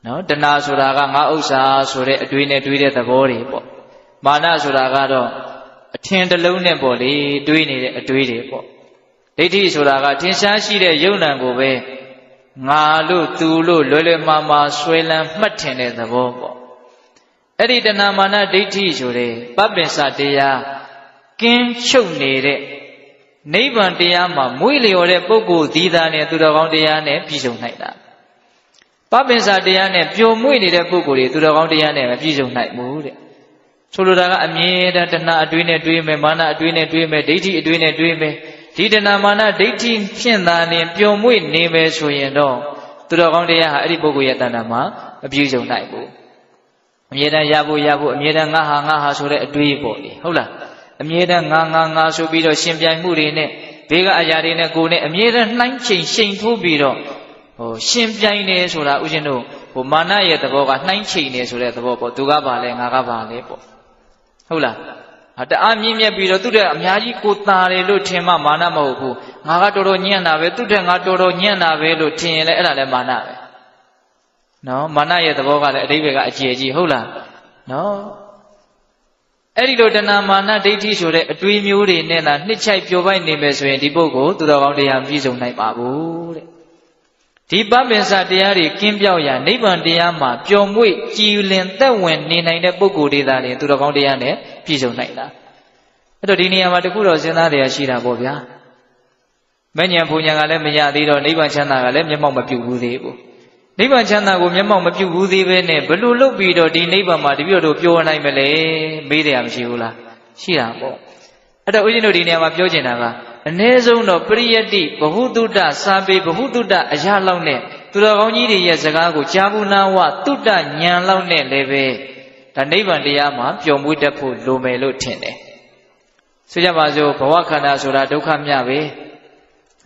နော်တဏဆိုတာကငါဥစ္စာဆိုတဲ့အတွေးနဲ့တွေးတဲ့သဘောတွေပေါ့မာနဆိုတာကတော့အထင်တစ်လုံးနဲ့ပေါ့လေတွေးနေတဲ့အတွေးတွေပေါ့ဒိဋ္ဌိဆိုတာကထင်ရှားရှိတဲ့ယုံ nant ကိုပဲငါလို့သူလို့လွယ်မှားဆွဲလန်းမှတ်ထင်တဲ့သဘောပေါ့အဲ့ဒီတဏမာနဒိဋ္ဌိဆိုတဲ့ပပင်စတရားကင်းချုပ်နေတဲ့နိဗ္ဗာန်တရားမှာမွေးလျော်တဲ့ပုဂ္ဂိုလ်ဒီသာနဲ့သူတော်ကောင်းတရားနဲ့ပြည့်စုံနိုင်တာပပင်စတရားနဲ့ပျော်မွေ့နေတဲ့ပုဂ္ဂိုလ်တွေသူတော်ကောင်းတရားနဲ့မပြည့်စုံနိုင်ဘူးတဲ့ ဆိုလိုတာကအမြဲတမ်းတဏှာအတွေးနဲ့တွေးမယ်မာနအတွေးနဲ့တွေးမယ်ဒိဋ္ဌိအတွေးနဲ့တွေးမယ်ဒီတဏှာမာနဒိဋ္ဌိဖြင့်သာလျှင်ပျော်မွေ့နေမယ်ဆိုရင်တော့သူတော်ကောင်းတရားဟာအဲ့ဒီပုဂ္ဂိုလ်ရဲ့တဏ္ဍာမှာမပြည့်စုံနိုင်ဘူးအမြဲတမ်းရဖို့အမြဲတမ်းငါဟာဆိုတဲ့အတွေးပေါ့လေဟုတ်လားအမြဲတမ်းငါဆိုပြီးတော့ရှင်ပြိုင်မှုတွေနဲ့ဘေးကအရာတွေနဲ့ကိုယ်နဲ့အမြဲတမ်းနှိုင်းချိန်ရှိန်ထိုးပြီးတော့ရှင်ပြိုင်နေဆိုတာဥရှင်တို့မာနရဲ့သဘောကနှိုင်းချိန်နေဆိုတဲ့သဘောပေါ့သူကပါလဲငါကပါလဲပေါ့ဟုတ်လားတအားမြင့်မြတ်ပြီးတော့သူတဲ့အများကြီးကိုတာတယ်လို့ထင်မှမာနမဟုတ်ဘူးငါကတော်တော်ညံ့တာပဲသူတဲ့ငါတော်တော်ညံ့တာပဲလို့ထင်ရင်လည်းအဲ့ဒါလည်းမာနပဲနော်မာနရဲ့သဘောကလည်းအတိပ္ပယ်ကအကျယ်ကြီးဟုတ်လားနော်အဲ့ဒီလိုတဏှာမာနဒိဋ္ဌိဆိုတဲ့အတွေးမျိုးတွေနဲ့လားနှစ်ချိုက်ပျော်ပိုက်နေမယ်ဆိုရင်ဒီပုဂ္ဂိုလ်သူတော်ကောင်းတရားပြည့်စုံနိုင်ပါဘူးတဲ့ဒီပပင်စတရားတွေကင်းပြောက်ရာနိဗ္ဗာန်တရားမှာပျော်မွေ့ကြည်လင်သက်ဝင်နေနိုင်တဲ့ပုဂ္ဂိုလ်တွေသာလျှင်သူတော်ကောင်းတရားနဲ့ပြည့်စုံနိုင်တာအဲ့တော့ဒီနေရာမှာတခုတော့စဉ်းစားတရားရှိတာပေါ့ဗျာမဉ္ဇဉ်ဘုံဉာဏ်ကလည်းမရသေးတော့နိဗ္ဗာန်ချမ်းသာကလည်းမျက်မှောက်မပြုဘူးသေးဘူးနိဗ္ဗာန်ချမ်းသာကိုမျက်မှောက်မပြုဘူးသေးပဲနဲ့ဘယ်လိုလုပ်ပြီးတော့ဒီနိဗ္ဗာန်မှာတပြည့်တော့ပျော်နိုင်မလဲမေးတယ်မရှိဘူးလားရှိတာပေါ့အဲ့တော့ဦးဇင်းတို့ဒီနေရာမှာပြောချင်တာကအနည်းဆုံးတော့ပရိယတ္တိဘဟုတုတ္တစာပေဘဟုတုတ္တအရာလောက်နဲ့သူတော်ကောင်းကြီးတွေရဲ့စကားကိုကြားဘူးနာဝတုတ္တဉာဏ်လောက်နဲ့လည်းပဲဒါနိဗ္ဗာန်တရားမှာပျော်မွေ့တတ်ဖို့လိုမယ်လို့ထင်တယ်ဆိုကြပါစို့ဘဝခန္ဓာဆိုတာဒုက္ခမြပ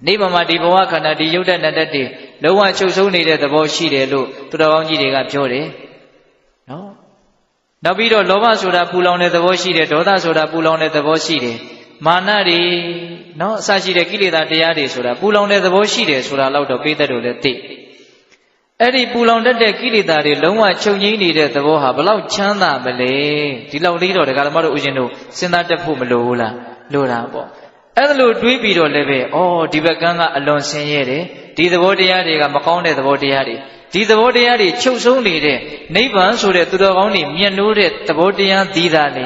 ဲနိဗ္ဗာန်မှာဒီဘဝခန္ဓာဒီယုတ်တနတ္တတွေလုံးဝချုပ်ဆုံးနေတဲ့သဘောရှိတယ်လို့သူတော်ကောင်းကြီးတွေကပြောတယ်နော်နောက်ပြီးတော့လောဘဆိုတာပူလောင်တဲ့သဘောရှိတယ်ဒေါသဆိုတာပူလောင်တဲ့သဘောရှိတယ်မာနတွေနော်အစရှိတဲ့ကိလေသာတရားတွေဆိုတာပူလောင်တဲ့သဘောရှိတယ်ဆိုတာတော့ပိဋကတ်တို့လည်းသိအဲ့ဒီပူလောင်တတ်တဲ့ကိလေသာတွေလုံးဝချုပ်ငြိမ်းနေတဲ့သဘောဟာဘလောက်ချမ်းသာမလဲဒီလောက်လေးတော့ဒကာဓမ္မတို့ဦးဇင်းတို့စဉ်းစားတတ်ဖို့မလိုဘူးလားလိုတာပေါ့အဲ့ဒါလို့တွေးပြီးတော့လည်းပဲဒီဘက်ကန်းကအလွန်ဆင်းရဲတယ်ဒီသဘောတရားတွေကမကောင်းတဲ့သဘောတရားတွေဒီသဘောတရားတွေချုပ်ဆုံးနေတဲ့နိဗ္ဗာန်ဆိုတဲ့သူတော်ကောင်းတွေမြတ်နိုးတဲ့သဘောတရားသီးတာလ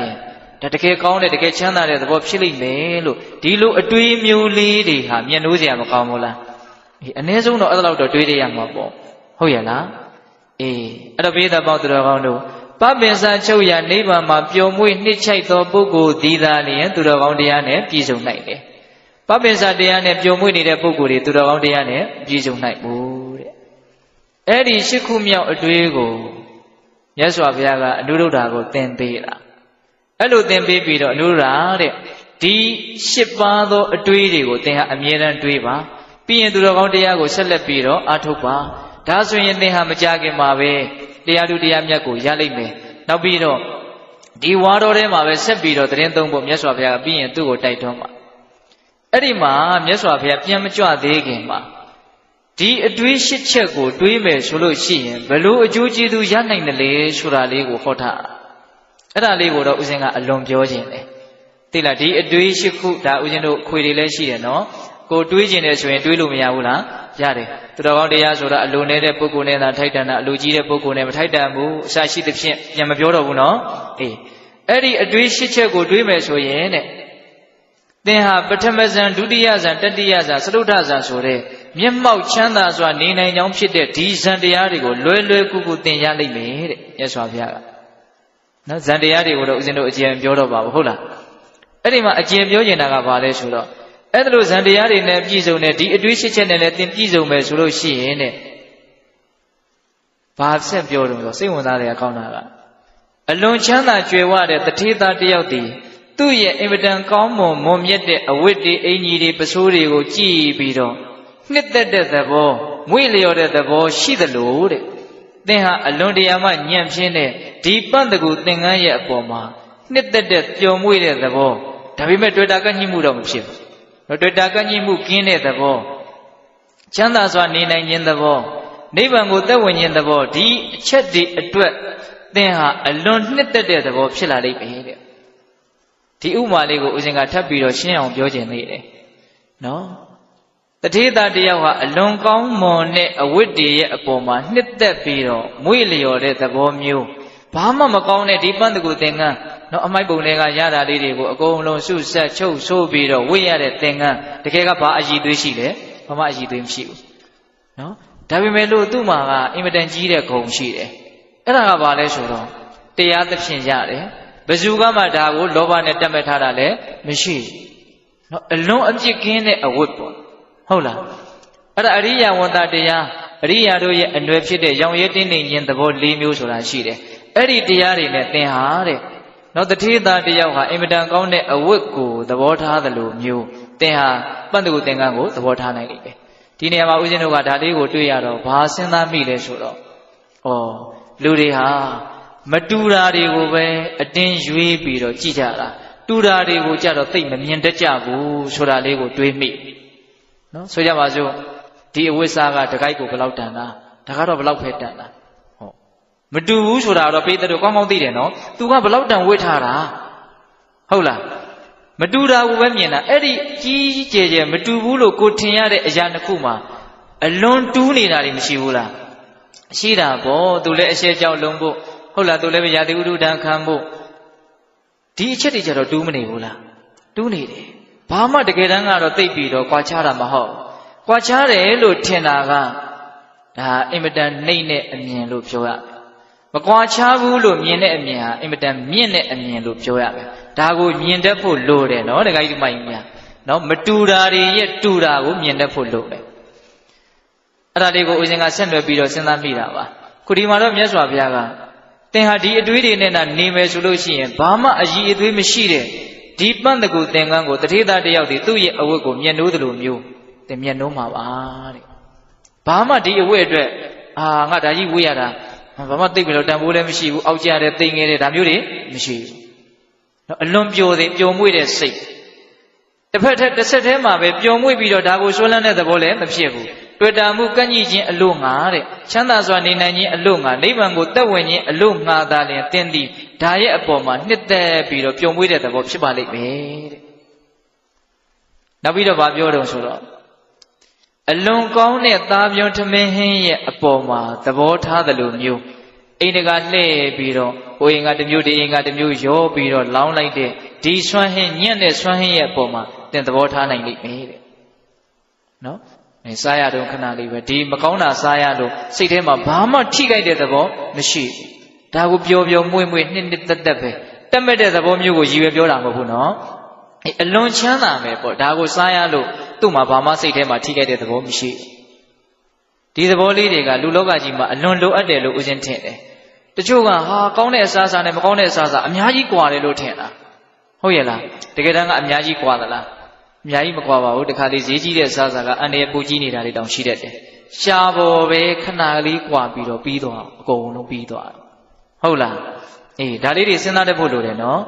ေဒါတကယ်ကောင်းတဲ့တကယ်ချမ်းသာတဲ့သဘောဖြစ်လိမ့်မယ်လို့ဒီလိုအတွေးမျိုးလေးတွေဟာမြတ်နိုးစရာမကောင်းဘူးလားအနည်းဆုံးတော့အဲ့ဒါတော့တွေးရရမှာပေါ့ဟုတ်ရဲ့လားအဲ့တော့ဘေးသားပေါင်းသူတော်ကောင်းတို့ပပင်စချုပ်ရာနိဗ္ဗာန်မှာပျော်မွေ့နှစ်ချိုက်သောပုဂ္ဂိုလ်သည်သာလျှင်သူတော်ကောင်းတရားနဲ့ပြည့်စုံနိုင်တယ်ပပင်စတရားနဲ့ပျော်မွေ့နေတဲ့ပုဂ္ဂိုလ်တွေသူတော်ကောင်းတရားနဲ့ပြည့်စုံနိုင်ဘူးတဲ့အဲ့ဒီရှစ်ခုမြောက်အတွေးကိုမြတ်စွာဘုရားကအနုရုဒ္ဓကိုသင်ပေးတာအဲ့လိုသင်ပေးပြီးတော့အနုရုဒ္ဓတဲ့ဒီရှစ်ပါးသောအတွေးတွေကိုသင်ဟာအမြဲတမ်းတွေးပါပြီးရင်သူတော်ကောင်းတရားကိုဆက်လက်ပြီးတော့အားထုတ်ပါဒါဆိုရင်သင်ဟာမကြခင်မှာပဲတရားသူတရားမြတ်ကိုရလိမ့်မယ်နောက်ပြီးတော့ဒီဝါတော်ထဲမှာပဲဆက်ပြီးတော့သတင်းသုံးဖို့မြတ်စွာဘုရားကပြီးရင်သူ့ကိုတိုက်တွန်းပါအဲ့ဒီမှာမြတ်စွာဘုရားပြန်မကြွသေးခင်မှာဒီအတွေးရှစ်ချက်ကိုတွေးမယ်ဆိုလို့ရှိရင်ဘလို့အကျိုးကျေးဇူးရနိုင်တယ်လေဆိုတာလေးကိုဟောထားအဲ့ဒါလေးကိုတော့ဦးဇင်းကအလွန်ပြောခြင်းတယ်သိလားဒီအတွေးရှစ်ခုဒါဦးဇင်းတို့ခွေတွေလည်းရှိတယ်နော်ကိုတွေးခြင်းတယ်ဆိုရင်တွေးလို့မရဘူးလားရတယ်သူတော်ကောင်းတရားဆိုတာအလိုနေတဲ့ပုဂ္ဂိုလ်နဲ့သာထိုက်တန်တာအလိုကြီးတဲ့ပုဂ္ဂိုလ်နဲ့မထိုက်တန်ဘူးအစရှိသဖြင့်ပြန်မပြောတော့ဘူးနော်အဲ့ဒီအတွေးရှစ်ချက်ကိုတွေးမယ်ဆိုရင်တဲ့သင်ဟာပထမဇန်ဒုတိယဇန်တတိယဇန်စတုထဇန်ဆိုတဲ့မျက်မှောက်ချမ်းသာစွာနေနိုင်ကြောင်းဖြစ်တဲ့ဒီဇန်တရားတွေကိုလွယ်လွယ်ကူကူသင်ရလိမ့်မယ်တဲ့မြတ်စွာဘုရားကနော်ဇန်တရားတွေကိုတော့ဦးဇင်းတို့အကျဉ်းပြောတော့ပါဘူးဟုတ်လားအဲ့ဒီမှာအကျဉ်းပြောနေတာကဘာလဲဆိုတော့အဲ့ဒါလို့ဇန်တရားတွေနဲ့ပြည့်စုံတဲ့ဒီအတွေးရှစ်ချက်နဲ့လည်းသင်ပြည့်စုံမယ်ဆိုလို့ရှိရင်တဲ့ဘာဆက်ပြောတော့စိတ်ဝင်စားတဲ့အကောင်းတာကအလွန်ချမ်းသာကြွယ်ဝတဲ့တထေသားတယောက်တည်းသူ့ရဲ့အင်မတန်ကောင်းမွန်မွန်မြတ်တဲ့အဝတ်တွေအင်ကြီးတွေပစိုးတွေကိုကြည့်ပြီးတော့နှစ်သက်တဲ့သဘောမွေ့လျော်တဲ့သဘောရှိသလိုတဲ့သင်ဟာအလွန်တရာမှညံ့ဖျင်းတဲ့ဒီပန့်တကူသင်္ကန်းရဲ့အပေါ်မှာနှစ်သက်တဲ့ပျော်မွေ့တဲ့သဘောဒါပေမဲ့တွေ့တာကညှိမှုတော့မဖြစ်ဘူးတွေ့တာကညှိမှုကင်းတဲ့သဘောချမ်းသာစွာနေနိုင်ခြင်းသဘောနိဗ္ဗာန်ကိုသက်ဝင်ခြင်းသဘောဒီအချက်ဒီအတွက်သင်ဟာအလွန်နှစ်သက်တဲ့သဘောဖြစ်လာလိမ့်မယ်တဲ့ဒီဥမာလေးကိုဦးဇင်ကထပ်ပြီးတော့ရှင်းအောင်ပြောခြင်းနေတယ်နော်တထေသားတယောက်ဟာအလွန်ကောင်းမွန်တဲ့အဝတ်တွေရဲ့အပေါ်မှာနှစ်သက်ပြီးတော့မွေ့လျော်တဲ့သဘောမျိုးဘာမှမကောင်းတဲ့ဒီပန်းတကူသင်္ကန်းနော်အမိုက်ပုံတွေကရတာလေးတွေကိုအကုန်လုံးစုဆက်ချုပ်ဆိုးပြီးတော့ဝိရတဲ့သင်္ကန်းတကယ်ကဘာအည်သွေးရှိလဲဘာမှအည်သွေးမရှိဘူးနော်ဒါပေမဲ့လို့သူ့မှာကအင်မတန်ကြီးတဲ့ဂုဏ်ရှိတယ်အဲ့ဒါကဘာလဲဆိုတော့တရားသဖြင့်ရတယ် ဘယ်သူကမှဒါကိုလောဘနဲ့တက်မဲ့ထားတာလည်းမရှိဘူးနော်အလွန်အပြစ်ကင်းတဲ့အဝတ်ပေါ့ဟုတ်လားအဲ့ဒါအရိယဝတ္တတရားအရိယာတို့ရဲ့အနွယ်ဖြစ်တဲ့ရောင်ရဲတင်းနေခြင်းသဘော၄မျိုးဆိုတာရှိတယ်အဲ့ဒီတရားတွေနဲ့သင်ဟာတဲ့နော်တထေးသားတယောက်ဟာအင်မတန်ကောင်းတဲ့အဝတ်ကိုသဘောထားသလိုမျိုးသင်ဟာပန့်တကူသင်္ကန်းကိုသဘောထားနိုင်လိမ့်မယ်ဒီနေရာမှာဦးဇင်းတို့ကဒါလေးကိုတွေ့ရတော့ဘာစဉ်းစားမိလဲဆိုတော့လူတွေဟာမတူတာတွေကိုပဲအတင်းရွေးပြီးတော့ကြည့်ကြတာတူတာတွေကိုကြတော့သိမမြင်တတ်ကြဘူးဆိုတာလေးကိုတွေးမိနော်ဆိုကြပါစို့ဒီအဝိစာကတကိုက်ကိုဘယ်လောက်တန်တာဒါကတော့ဘယ်လောက်ဖဲတန်တာဟုတ်မတူဘူးဆိုတာတော့ပိဿတို့ကောင်းကောင်းသိတယ်နော်သူကဘယ်လောက်တန်ဝတ်ထားတာဟုတ်လားမတူတာကိုပဲမြင်တာအဲ့ဒီကြီးကျယ်ကျယ်မတူဘူးလို့ကိုထင်ရတဲ့အရာတစ်ခုမှာအလွန်တူးနေတာတွေမရှိဘူးလားရှိတာပေါ့သူလည်းအရှက်ကြောက်လုံးဖို့ဟုတ်လားသူလည်းပဲရာသီဥတုတန်းခံဖို့ဒီအချက်တွေကြတော့တူးမနေဘူးလားတူးနေတယ်ဘာမှတကယ်တမ်းကတော့သိပြီးတော့ကြွားချတာမဟုတ်ကွာခြားတယ်လို့ထင်တာကဒါအင်မတန်နှိမ့်တဲ့အမြင်လို့ပြောရမယ်မကွာခြားဘူးလို့မြင်တဲ့အမြင်ဟာအင်မတန်မြင့်တဲ့အမြင်လို့ပြောရမယ်ဒါကိုမြင်တတ်ဖို့လိုတယ်နော်တခါကြီးဒီမိုင်းများနော်မတူတာတွေရဲ့တူတာကိုမြင်တတ်ဖို့လိုတယ်အဲ့ဒါလေးကိုဦးဇင်းကဆက်နွယ်ပြီးတော့စဉ်းစားမိတာပါခုဒီမှာတော့မြတ်စွာဘုရားကသင်ဟာဒီအတွေးတွေနဲ့နေမယ်ဆိုလို့ရှိရင်ဘာမှအည်အသွေးမရှိတဲ့ဒီပန့်တကူသင်္ကန်းကိုတထေးသားတယောက်ဒီသူ့ရဲ့အဝတ်ကိုမျက်နှိုးသလိုမျိုးသင်မျက်နှိုးမှာပါတဲ့ဘာမှဒီအဝတ်အတွက်ငါဒါကြီးဝေးရတာဘာမှသိပ်ပြီးတော့တန်ဖိုးလည်းမရှိဘူးအောက်ကျတဲ့သိငယ်တဲ့ဒါမျိုးတွေမရှိဘူးနော်အလွန်ပျော်တဲ့ပျော်မွေ့တဲ့စိတ်တစ်ဖက်တစ်ဆက်တည်းမှာပဲပျော်မွေ့ပြီးတော့ဒါကိုဆွဲလန်းတဲ့သဘောလည်းမဖြစ်ဘူးတွေ့တာမှုကန့်ညှိခြင်းအလို့ငါတဲ့ချမ်းသာစွာနေနိုင်ခြင်းအလို့ငါနိဗ္ဗာန်ကိုတက်ဝင်ခြင်းအလို့ငါသာလျှင်တင်းသည်ဒါရဲ့အပေါ်မှာနှစ်သက်ပြီးတော့ပျော်မွေ့တဲ့သဘောဖြစ်ပါလိမ့်မယ်တဲ့နောက်ပြီးတော့ဗာပြောတော့ဆိုတော့အလွန်ကောင်းတဲ့သားပြုံးထမင်းဟင်းရဲ့အပေါ်မှာသဘောထားသလိုမျိုးအိမ်တကာလှည့်ပြီးတော့ဟိုအိမ်ကတစ်မျိုးဒီအိမ်ကတစ်မျိုးရောပြီးတော့လောင်းလိုက်တဲ့ဒီဆွမ်းဟင်းညံ့တဲ့ဆွမ်းဟင်းရဲ့အပေါ်မှာသင်သဘောထားနိုင်လိမ့်မယ်တဲ့နော်စားရတော့ခဏလေးပဲဒီမကောင်းတာစားရလို့စိတ်ထဲမှာဘာမှထိခိုက်တဲ့သဘောမရှိဘူးဒါကိုပျော်ပျော်မွေ့မွေ့နှစ်နှစ်သက်သက်ပဲတက်မဲ့တဲ့သဘောမျိုးကိုရည်ရွယ်ပြောတာမဟုတ်ဘူးနော်အလွန်ချမ်းသာမယ်ပေါ့ဒါကိုစားရလို့သူ့မှာဘာမှစိတ်ထဲမှာထိခိုက်တဲ့သဘောမရှိဒီသဘောလေးတွေကလူလောကကြီးမှာအလွန်လိုအပ်တယ်လို့ဦးဇင်းထင်တယ်တချို့ကကောင်းတဲ့အစားအစာနဲ့မကောင်းတဲ့အစားအစာအများကြီးကွာတယ်လို့ထင်တာဟုတ်ရဲ့လားတကယ်တမ်းကအများကြီးကွာသလားအများကြီးမကွာပါဘူးတခါလေဈေးကြီးတဲ့အစားအစာကအန်ရပူကြီးနေတာတွေတောင်ရှိတတ်တယ်ရှားပေါ်ပဲခဏလေးကွာပြီးတော့ပြီးသွားအကုန်လုံးပြီးသွားဟုတ်လားအေးဒါလေးတွေစဉ်းစားတတ်ဖို့လိုတယ်နော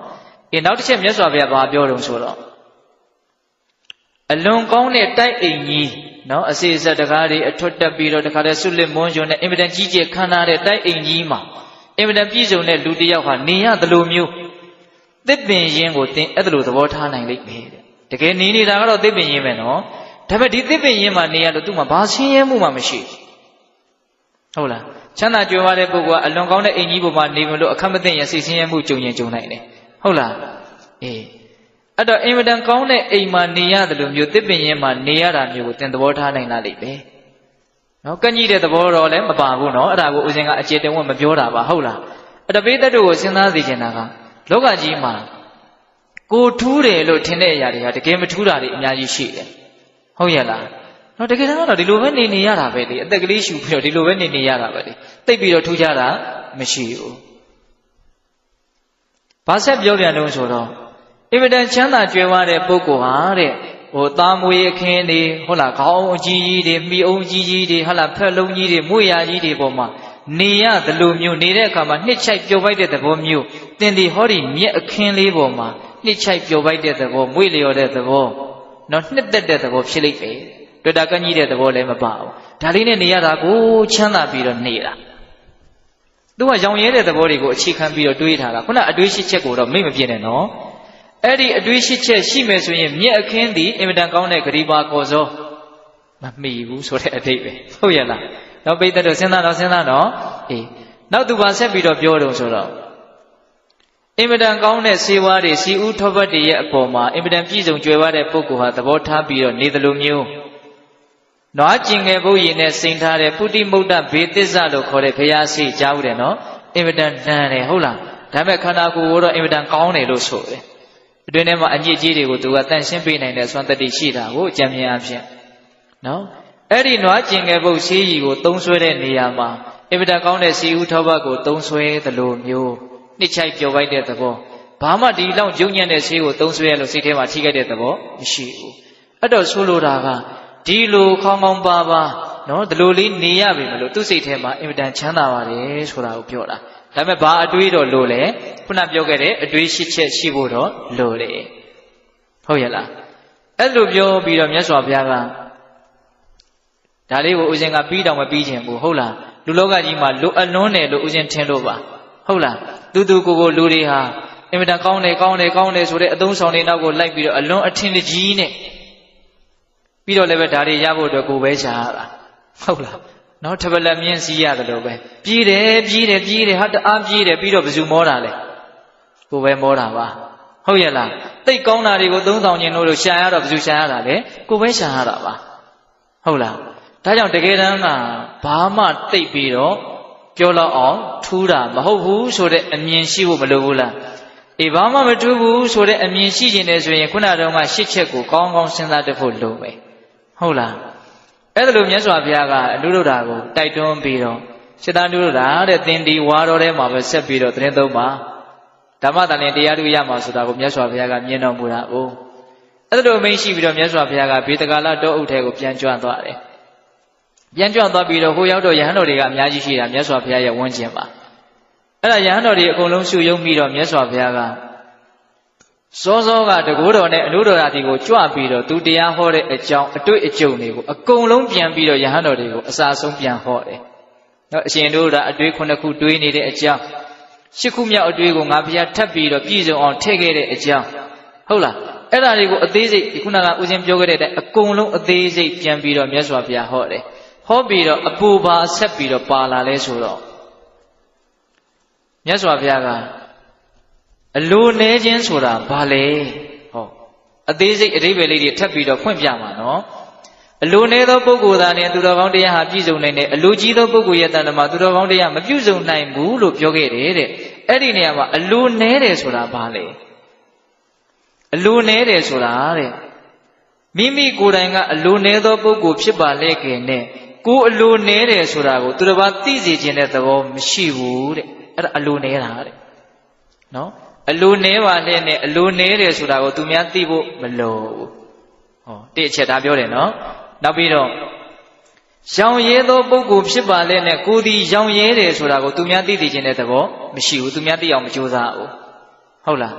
်နောက်တစ်ချက်မြတ်စွာဘုရားဘာပြောတုံးဆိုတော့အလွန်ကောင်းတဲ့တိုက်အိမ်ကြီးနော်အစီအဆက်တကားတွေအထွတ်တက်ပြီးတော့တခါတည်းဆွလစ်မွန်းကျွန်းနဲ့အင်မတန်ကြီးကျယ်ခမ်းနားတဲ့တိုက်အိမ်ကြီးမှာအင်မတန်ပြည့်စုံတဲ့လူတစ်ယောက်ဟာနေရသလိုမျိုးသစ်ပင်ရင်းကိုသင်အဲ့လိုသဘောထားနိုင်လိမ့်မယ်တဲ့တကယ်နေနေတာကတော့သစ်ပင်ရင်းပဲနော်ဒါပေမဲ့ဒီသစ်ပင်ရင်းမှာနေရလို့သူ့မှာဘာဆင်းရဲမှုမှမရှိဟုတ်လားချမ်းသာကြွယ်ဝတဲ့ပုဂ္ဂိုလ်ကအလွန်ကောင်းတဲ့အိမ်ကြီးပေါ်မှာနေမလို့အခက်မသိရင်စိတ်ဆင်းရဲမှုကြုံရင်ကြုံနိုင်တယ်ဟုတ်လားအေးအဲ့တော့အင်မတန်ကောင်းတဲ့အိမ်မှာနေရတယ်လို့မျိုးသစ်ပင်ရင်းမှာနေရတာမျိုးကိုသင်သဘောထားနိုင်လားလိမ့်ပဲနော်ကန့်ကြီးတဲ့သဘောတော့လည်းမပါဘူးနော်အဲ့ဒါကိုဦးဇင်းကအကျေတဝက်မပြောတာပါဟုတ်လားအဲ့တော့ပိဋကတ်တို့ကိုစဉ်းစားသိချင်တာကလောကကြီးမှာကိုထူးတယ်လို့ထင်တဲ့အရာတွေဟာတကယ်မထူးတာတွေအများကြီးရှိတယ်ဟုတ်ရဲ့လားနော်တကယ်တော့ဒီလိုပဲနေရတာပဲလေအသက်ကလေးရှူပြီးတော့ဒီလိုပဲနေရတာပဲလေသိပ်ပြီးတော့ထူးခြားတာမရှိဘူးဘာဆက်ပြောပြန်လို့ဆိုတော့အင်မတန်ချမ်းသာကြွယ်ဝတဲ့ပုဂ္ဂိုလ်ဟာတဲ့သားမွေးအခင်းတွေဟုတ်လားခေါင်းအကြီးကြီးတွေမိအုံးကြီးကြီးတွေဟုတ်လားဖက်လုံးကြီးတွေမွေရကြီးတွေပေါ်မှာနေရသလိုမျိုးနေတဲ့အခါမှာနှစ်ချိုက်ပျော်ပိုက်တဲ့သဘောမျိုးသင်ဒီဟောဒီမြက်အခင်းလေးပေါ်မှာနှစ်ချိုက်ပျော်ပိုက်တဲ့သဘောမွေလျော်တဲ့သဘောနော်နှစ်သက်တဲ့သဘောဖြစ်လိမ့်မယ်တွေ့တာကကြီးတဲ့သဘောလည်းမပါဘူးဒါလေးနဲ့နေရတာကိုချမ်းသာပြီးတော့နေတာသူကရောင်ရဲတဲ့သဘောတွေကိုအခြေခံပြီးတော့တွေးထားတာခုနအတွေးရှိချက်ကိုတော့မိတ်မပြည့်နဲ့နော်အဲ့ဒီအတွေးရှိချက်ရှိမယ်ဆိုရင်မြက်အခင်းသည်အင်မတန်ကောင်းတဲ့ဂရီပါကော်စောမမှီဘူးဆိုတဲ့အဓိပ္ပာယ်ဟုတ်ရဲ့လားနောက်ပိဋကတ်တို့စဉ်းစားတော့အေးနောက်သူပါဆက်ပြီးတော့ပြောတော့ဆိုတော့အင်မတန်ကောင်းတဲ့စေဝါတွေစီဦးထောပတ်တွေရဲ့အပေါ်မှာအင်မတန်ပြည့်စုံကြွယ်ဝတဲ့ပုဂ္ဂိုလ်ဟာသဘောထားပြီးတော့နေသလိုမျိုးနွားကျင်ငယ်ပုတ်ရည်နဲ့စိန်ထားတဲ့ပုတိမုဒ္ဒဘေသစ္စာလို့ခေါ်တဲ့ဘုရားရှိကြားဦးတယ်နော်အင်မတန်တန်တယ်ဟုတ်လား ဒါပေမဲ့ခန္ဓာကိုယ်ကိုတော့အင်မတန်ကောင်းတယ်လို့ဆိုတယ်အတွင်းထဲမှာအညစ်အကြေးတွေကိုသူကတန့်ရှင်းပေးနိုင်တဲ့စွမ်းတတ္တိရှိတာကိုအကြံဉာဏ်အဖြစ်နော်အဲ့ဒီနွားကျင်ငယ်ပုတ်ဆေးရည်ကိုသုံးဆွဲတဲ့နေရာမှာအင်မတန်ကောင်းတဲ့စီဦးထောပတ်ကိုသုံးဆွဲသလိုမျိုးနှစ်ချိုက်ပျော်ပိုက်တဲ့သဘောဘာမှဒီလောက်ယုံညံ့တဲ့ဆေးကိုသုံးဆွဲရလို့စိတ်ထဲမှာထိခိုက်တဲ့သဘောမရှိဘူးအဲ့တော့ဆိုလိုတာကဒီလိုခေါင်းကောင်းပါပါနော်ဒီလိုလေးနေရပြီမလို့သူ့စိတ်ထဲမှာအင်မတန်ချမ်းသာပါတယ်ဆိုတာကိုပြောတာဒါပေမဲ့ဘာအတွေးတော့လို့လဲခုနပြောခဲ့တဲ့အတွေးရှစ်ချက်ရှိဖို့တော့လို့လေဟုတ်ရဲ့လားအဲ့လိုပြောပြီးတော့မြတ်စွာဘုရားကဒါလေးကိုဦးဇင်းကပြီးတော့မပြီးခြင်းဘူးဟုတ်လားလူလောကကြီးမှာလူအလွန်းတယ်လို့ဦးဇင်းထင်လို့ပါဟုတ်လားသူကိုလူတွေဟာအင်မတန်ကောင်းတယ်ဆိုတဲ့အသုံးဆောင်တွေနောက်ကိုလိုက်ပြီးတော့အလွန်အထင်ကြီးနဲ့ပြီးတော့လည်းပဲဒါတွေရဖို့အတွက်ကိုယ်ပဲရှားရတာဟုတ်လားနော်ထပလက်မြင့်စီးရတယ်လို့ပဲပြေးတယ်ဟာတအားပြေးတယ်ပြီးတော့ဘယ်သူမောတာလဲကိုယ်ပဲမောတာပါဟုတ်ရဲ့လားတိတ်ကောင်းတာတွေကိုသုံးဆောင်ခြင်းလို့ရှားရတော့ဘယ်သူရှားရတာလဲကိုယ်ပဲရှားရတာပါဟုတ်လားဒါကြောင့်တကယ်တမ်းကဘာမှတိတ်ပြီးတော့ပြောလောက်အောင်ထူးတာမဟုတ်ဘူးဆိုတဲ့အမြင်ရှိဖို့မလိုဘူးလားအေးဘာမှမထူးဘူးဆိုတဲ့အမြင်ရှိခြင်းနဲ့ဆိုရင်ခုနတုန်းကရှစ်ချက်ကိုကောင်းကောင်းစဉ်းစားတတ်ဖို့လိုပဲဟုတ်လားအဲ့ဒါလိုမြတ်စွာဘုရားကအနုရုဒ္ဓကိုတိုက်တွန်းပြီးတော့စေတနုရုဒ္ဓတဲ့သင်ဒီဝါတော်ထဲမှာပဲဆက်ပြီးတော့သတင်းသုံးပါဓမ္မတန်တရားတို့ရမှာဆိုတာကိုမြတ်စွာဘုရားကမြင်တော်မူတာ哦အဲ့ဒါလိုအမိန့်ရှိပြီးတော့မြတ်စွာဘုရားကဘေတကာလတောအုပ်ထဲကိုပြန်ကြွသွားတယ်ပြန်ကြွသွားပြီးတော့ဟိုရောက်တော့ယဟန်တော်တွေကအများကြီးရှိတာမြတ်စွာဘုရားရဲ့ဝန်းကျင်မှာအဲ့ဒါယဟန်တော်တွေအကုန်လုံးစုယုံပြီးတော့မြတ်စွာဘုရားကစောစောကတကူတော်နဲ့အနုတော်ရာတီကိုကြွပြီးတော့သူတရားဟောတဲ့အကြောင်းအတွေ့အကြုံတွေကိုအကုန်လုံးပြန်ပြီးတော့ယဟန်တော်တွေကိုအစာဆုံးပြန်ဟောတယ်။နော်အရှင်တို့ကအတွေ့9ခုတွေးနေတဲ့အကြောင်း10ခုမြောက်အတွေ့ကိုငါဘုရားထပ်ပြီးတော့ပြည့်စုံအောင်ထည့်ခဲ့တဲ့အကြောင်းဟုတ်လားအဲ့ဒါတွေကိုအသေးစိတ်ခုနကဦးဇင်းပြောခဲ့တဲ့အတိုင်းအကုန်လုံးအသေးစိတ်ပြန်ပြီးတော့မြတ်စွာဘုရားဟောတယ်။ဟောပြီးတော့အပူပါဆက်ပြီးတော့ပါလာလဲဆိုတော့မြတ်စွာဘုရားကအလိုနည်းခြင်းဆိုတာဘာလဲဟောအသေးစိတ်အဓိပ္ပာယ်လေးတွေထပ်ပြီးတော့ဖွင့်ပြမှာနော်အလိုနည်းသောပုဂ္ဂိုလ်သားနဲ့သူတော်ကောင်းတရားဟာပြည့်စုံနိုင်တယ်အလိုကြီးသောပုဂ္ဂိုလ်ရဲ့တဏ္ဍမှာသူတော်ကောင်းတရားမပြည့်စုံနိုင်ဘူးလို့ပြောခဲ့တယ်တဲ့အဲ့ဒီနေရာမှာအလိုနည်းတယ်ဆိုတာဘာလဲအလိုနည်းတယ်ဆိုတာတဲ့မိမိကိုယ်တိုင်ကအလိုနည်းသောပုဂ္ဂိုလ်ဖြစ်ပါလေခင်နဲ့ကိုယ်အလိုနည်းတယ်ဆိုတာကိုသူတစ်ပါးသိစေခြင်းတဲ့သဘောမရှိဘူးတဲ့အဲ့ဒါအလိုနည်းတာတဲ့နော်အလိုနည်းပါလေနဲ့အလိုနည်းတယ်ဆိုတာကိုသူများသိဖို့မလိုဘူးဟောတိအချက်ဒါပြောတယ်နော်နောက်ပြီးတော့ရောင်ရဲသောပုဂ္ဂိုလ်ဖြစ်ပါလေနဲ့ကိုယ်ဒီရောင်ရဲတယ်ဆိုတာကိုသူများသိသိခြင်းတဲ့သဘောမရှိဘူးသူများသိအောင်မကြိုးစားဘူးဟုတ်လာ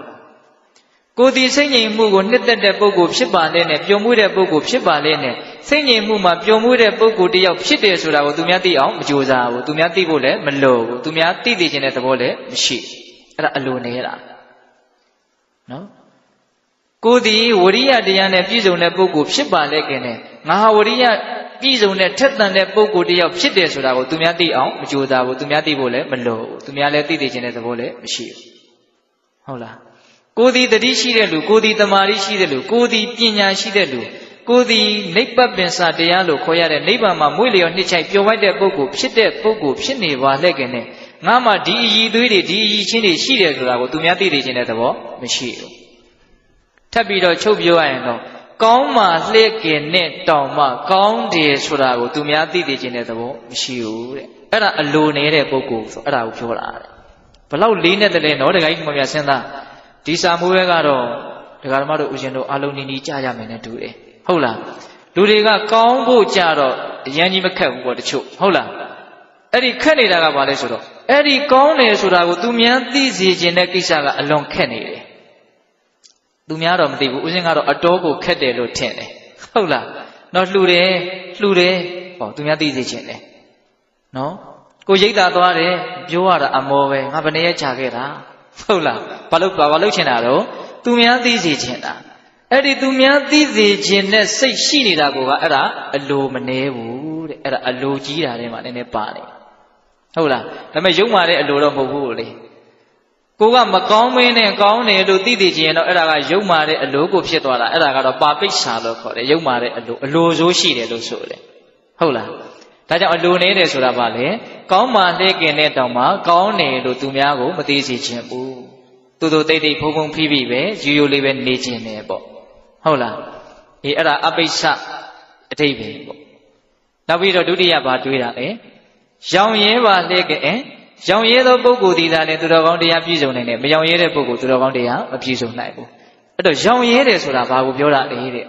းကိုယ်ဒီစိတ်ငြိမ်မှုကိုနှစ်သက်တဲ့ပုဂ္ဂိုလ်ဖြစ်ပါလေနဲ့ပျော်မွေ့တဲ့ပုဂ္ဂိုလ်ဖြစ်ပါလေနဲ့စိတ်ငြိမ်မှုမှာပျော်မွေ့တဲ့ပုဂ္ဂိုလ်တယောက်ဖြစ်တယ်ဆိုတာကိုသူများသိအောင်မကြိုးစားဘူးသူများသိဖို့လည်းမလိုဘူးသူများသိသိခြင်းတဲ့သဘောလည်းမရှိအဲ့ဒါအလိုနေတာနော်ကိုယ်ဒီဝရိယတရားနဲ့ပြည့်စုံတဲ့ပုဂ္ဂိုလ်ဖြစ်ပါလေခင်နဲ့ငါဟာဝရိယပြည့်စုံတဲ့ထက်သန်တဲ့ပုဂ္ဂိုလ်တယောက်ဖြစ်တယ်ဆိုတာကိုသူများသိအောင်မကြိုးစားဘူးသူများသိဖို့လည်းမလိုဘူးသူများလည်းသိသိခြင်းတဲ့သဘောလည်းမရှိဘူးဟုတ်လားကိုယ်ဒီတတိရှိတဲ့လူကိုယ်ဒီတမာရီရှိတဲ့လူကိုယ်ဒီပညာရှိတဲ့လူကိုယ်ဒီနိဗ္ဗပင်စတရားလို့ခေါ်ရတဲ့နိဗ္ဗာန်မှာမွေ့လျော်နှစ်ချိုက်ပျော်ဝိုက်တဲ့ပုဂ္ဂိုလ်ဖြစ်တဲ့ပုဂ္ဂိုလ်ဖြစ်နေပါလေခင်နဲ့ငါမှဒီအည်သွေးတွေဒီအည်ချင်းတွေရှိတယ်ဆိုတာကိုသူများသိသိခြင်းတဲ့သဘောမရှိဘူးထပ်ပြီးတော့ချုပ်ပြောရရင်တော့ကောင်းမှလှည့်ကင်နဲ့တောင်မှကောင်းတယ်ဆိုတာကိုသူများသိသိခြင်းတဲ့သဘောမရှိဘူးတဲ့အဲ့ဒါအလိုနေတဲ့ပုဂ္ဂိုလ်ဆိုအဲ့ဒါကိုပြောတာတဲ့ဘလောက်လေးနဲ့တည်းနော်တခါကြီးမှမများစဉ်းစားဒီစာမိုးရဲကတော့ဒကာဓမ္မတို့ဦးရှင်တို့အလုံးနီးနီးကြားရမယ်နဲ့တူတယ်ဟုတ်လားလူတွေကကောင်းဖို့ကြတော့အရင်ကြီးမခက်ဘူးပေါ့တချို့ဟုတ်လားအဲ့ဒီခက်နေတာကဘာလဲဆိုတော့အဲ့ဒီကောင်းတယ်ဆိုတာကိုသူများသိစေခြင်းတဲ့ကိစ္စကအလွန်ခက်နေတယ်သူများတော့မသိဘူးဦးဇင်းကတော့အတော်ကိုခက်တယ်လို့ထင်တယ်ဟုတ်လားတော့လှူတယ်ဟောသူများသိစေခြင်းတယ်နော်ကိုရိတ်တာသွားတယ်ပြောရတာအမောပဲငါဘယ်နဲ့ရချခဲ့တာဟုတ်လားဘာလို့ချင်တာတော့သူများသိစေခြင်းတာအဲ့ဒီသူများသိစေခြင်းနဲ့စိတ်ရှိနေတာကအဲ့ဒါအလိုမနှဲဘူးတဲ့အဲ့ဒါအလိုကြီးတာထဲမှာနည်းနည်းပါနေဟုတ်လားဒါပေမဲ့ယုံမာတဲ့အလိုတော့မဟုတ်ဘူးလေကိုကမကောင်းမင်းနဲ့ကောင်းတယ်လို့သိသိချင်းတော့အဲ့ဒါကယုံမာတဲ့အလိုကိုဖြစ်သွားတာအဲ့ဒါကတော့ပါပိစ္ဆာလို့ခေါ်တယ်ယုံမာတဲ့အလိုဆိုးရှိတယ်လို့ဆိုတယ်ဟုတ်လား ဒါကြောင့်အလိုနေတဲ့ဆိုတာပါလေကောင်းမှလှည့်กินတဲ့တောင်မှကောင်းတယ်လို့သူများကိုမသိစေချင်ဘူးသူတို့တိတ်တိတ်ဖုံဖုံဖိဖိပဲယူယူလေးပဲနေချင်တယ်ပေါ့ဟုတ်လားဒီအဲ့ဒါအပိစ္ဆအတိတ်ပဲပေါ့နောက်ပြီးတော့ဒုတိယဘာတွေးတာလဲရောင်ရဲပါလှည့်กินရောင်ရဲသောပုဂ္ဂိုလ်ဒီသာနဲ့သူတော်ကောင်းတရားပြည့်စုံနိုင်တယ်မရောင်ရဲတဲ့ပုဂ္ဂိုလ်သူတော်ကောင်းတရားမပြည့်စုံနိုင်ဘူးအဲ့တော့ရောင်ရဲတယ်ဆိုတာဘာကိုပြောတာလဲတဲ့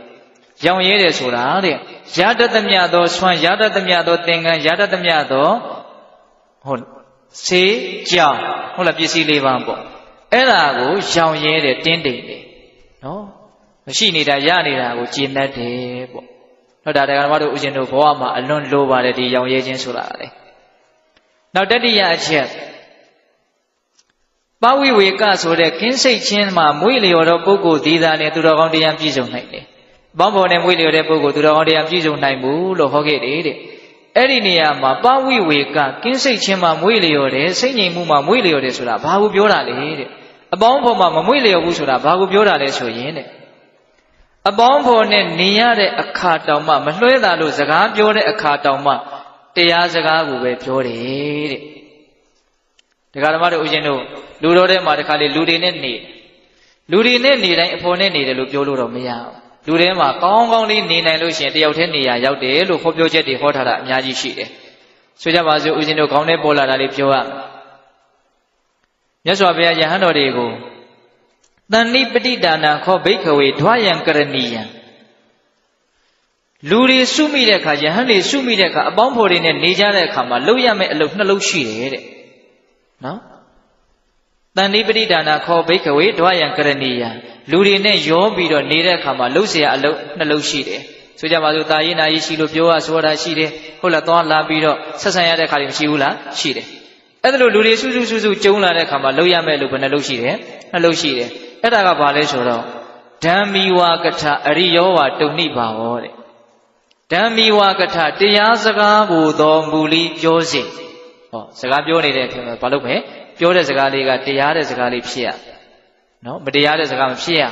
ရောင်ရဲတယ်ဆိုတာတဲ့ရတတ်သမျှသောဆွမ်းရတတ်သမျှသောသင်္ကန်းရတတ်သမျှသောဟုတ်ဆေးကြောင်ဟုတ်လားပစ္စည်းလေးပါပေါ့အဲ့ဒါကိုရောင်ရဲတယ်တင်းတိမ်တယ်နော်မရှိနေတာရနေတာကိုကျင့်တတ်တယ်ပေါ့ဟုတ်တာတရားဓမ္မတို့ဦးဇင်းတို့ဘဝမှာအလွန်လိုပါတယ်ဒီရောင်ရဲခြင်းဆိုတာလေနောက်တတိယအချက်ပဝိဝေကဆိုတဲ့ကင်းစိတ်ခြင်းမှာမွေ့လျော်သောပုဂ္ဂိုလ်ဒီသာနဲ့သူတော်ကောင်းတရားပြည့်စုံနိုင်တယ်။ဘောင်းပေါ်နဲ့မွေ့လျော်တဲ့ပုဂ္ဂိုလ်သူတော်ကောင်းတရားပြည့်စုံနိုင်ဘူးလို့ဟောခဲ့တယ်တဲ့။အဲ့ဒီနေရာမှာပဝိဝေကကင်းစိတ်ခြင်းမှာမွေ့လျော်တယ်စိတ်ငြိမ်မှုမှာမွေ့လျော်တယ်ဆိုတာဘာကိုပြောတာလဲတဲ့အပေါင်းဖော်မှာမမွေ့လျော်ဘူးဆိုတာဘာကိုပြောတာလဲဆိုရင်တဲ့အပေါင်းဖော်နဲ့နေရတဲ့အခါတောင်မှမလွှဲတာလို့စကားပြောတဲ့အခါတောင်မှတရားစကားကိုပဲပြောတယ်တဲ့တရားဓမ္မတို့ဦးဇင်းတို့လူတော်ထဲမှာတခါလေလူတွေနဲ့နေလူတွေနဲ့နေတိုင်းအဖော်နဲ့နေတယ်လို့ပြောလို့တော့မရဘူးလူထဲမှာကောင်းကောင်းလေးနေနိုင်လို့ရှိရင်တယောက်တည်းနေရရောက်တယ်လို့ဟောပြောချက်တွေဟောထားတာအများကြီးရှိတယ်ဆိုကြပါစို့ဦးဇင်းတို့ခေါင်းထဲပေါ်လာတာလေးပြောရမယ်မြတ်စွာဘုရားယဟန်တော်တွေကိုတဏှိပဋိဒါနာခောဘိက္ခဝေဓဝယံကရဏီယံလူတွေစုမိတဲ့အခါယဟန်တွေစုမိတဲ့အခါအပေါင်းဖော်တွေနဲ့နေကြတဲ့အခါမှာလုပ်ရမယ့်အလုပ်နှလုံးရှိတယ်တဲ့နော်တဏှိပဋိဒါနာခောဘိက္ခဝေဓဝယံကရဏီယံလူတွေနဲ့ရောပြီးတော့နေတဲ့အခါမှာလုပ်เสียအလုပ်နှလုံးရှိတယ်ဆိုကြပါစို့တာရေးနာရေးရှိလို့ပြောရဆိုတာရှိတယ်ဟုတ်လားသွားလာပြီးတော့ဆက်ဆံရတဲ့အခါတွေမရှိဘူးလားရှိတယ်အဲ့ဒါလို့လူတွေစုစုကျုံလာတဲ့အခါမှာလုပ်ရမယ့်လို့ဘယ်နှလုံးရှိတယ်နှလုံးရှိတယ်အဲ့ဒါကဘာလဲဆိုတော့ဓမ္မီဝါကထအရိယောဝါတုန်နိဘာဝတဲ့ဓမ္မီဝါကထတရားစကားကိုတော်မူလီပြောစေဟောစကားပြောနေတဲ့အချိန်မှာဘာလုပ်မယ်ပြောတဲ့စကားလေးကတရားတဲ့စကားလေးဖြစ်ရနော်မတရားတဲ့စကားမဖြစ်ရ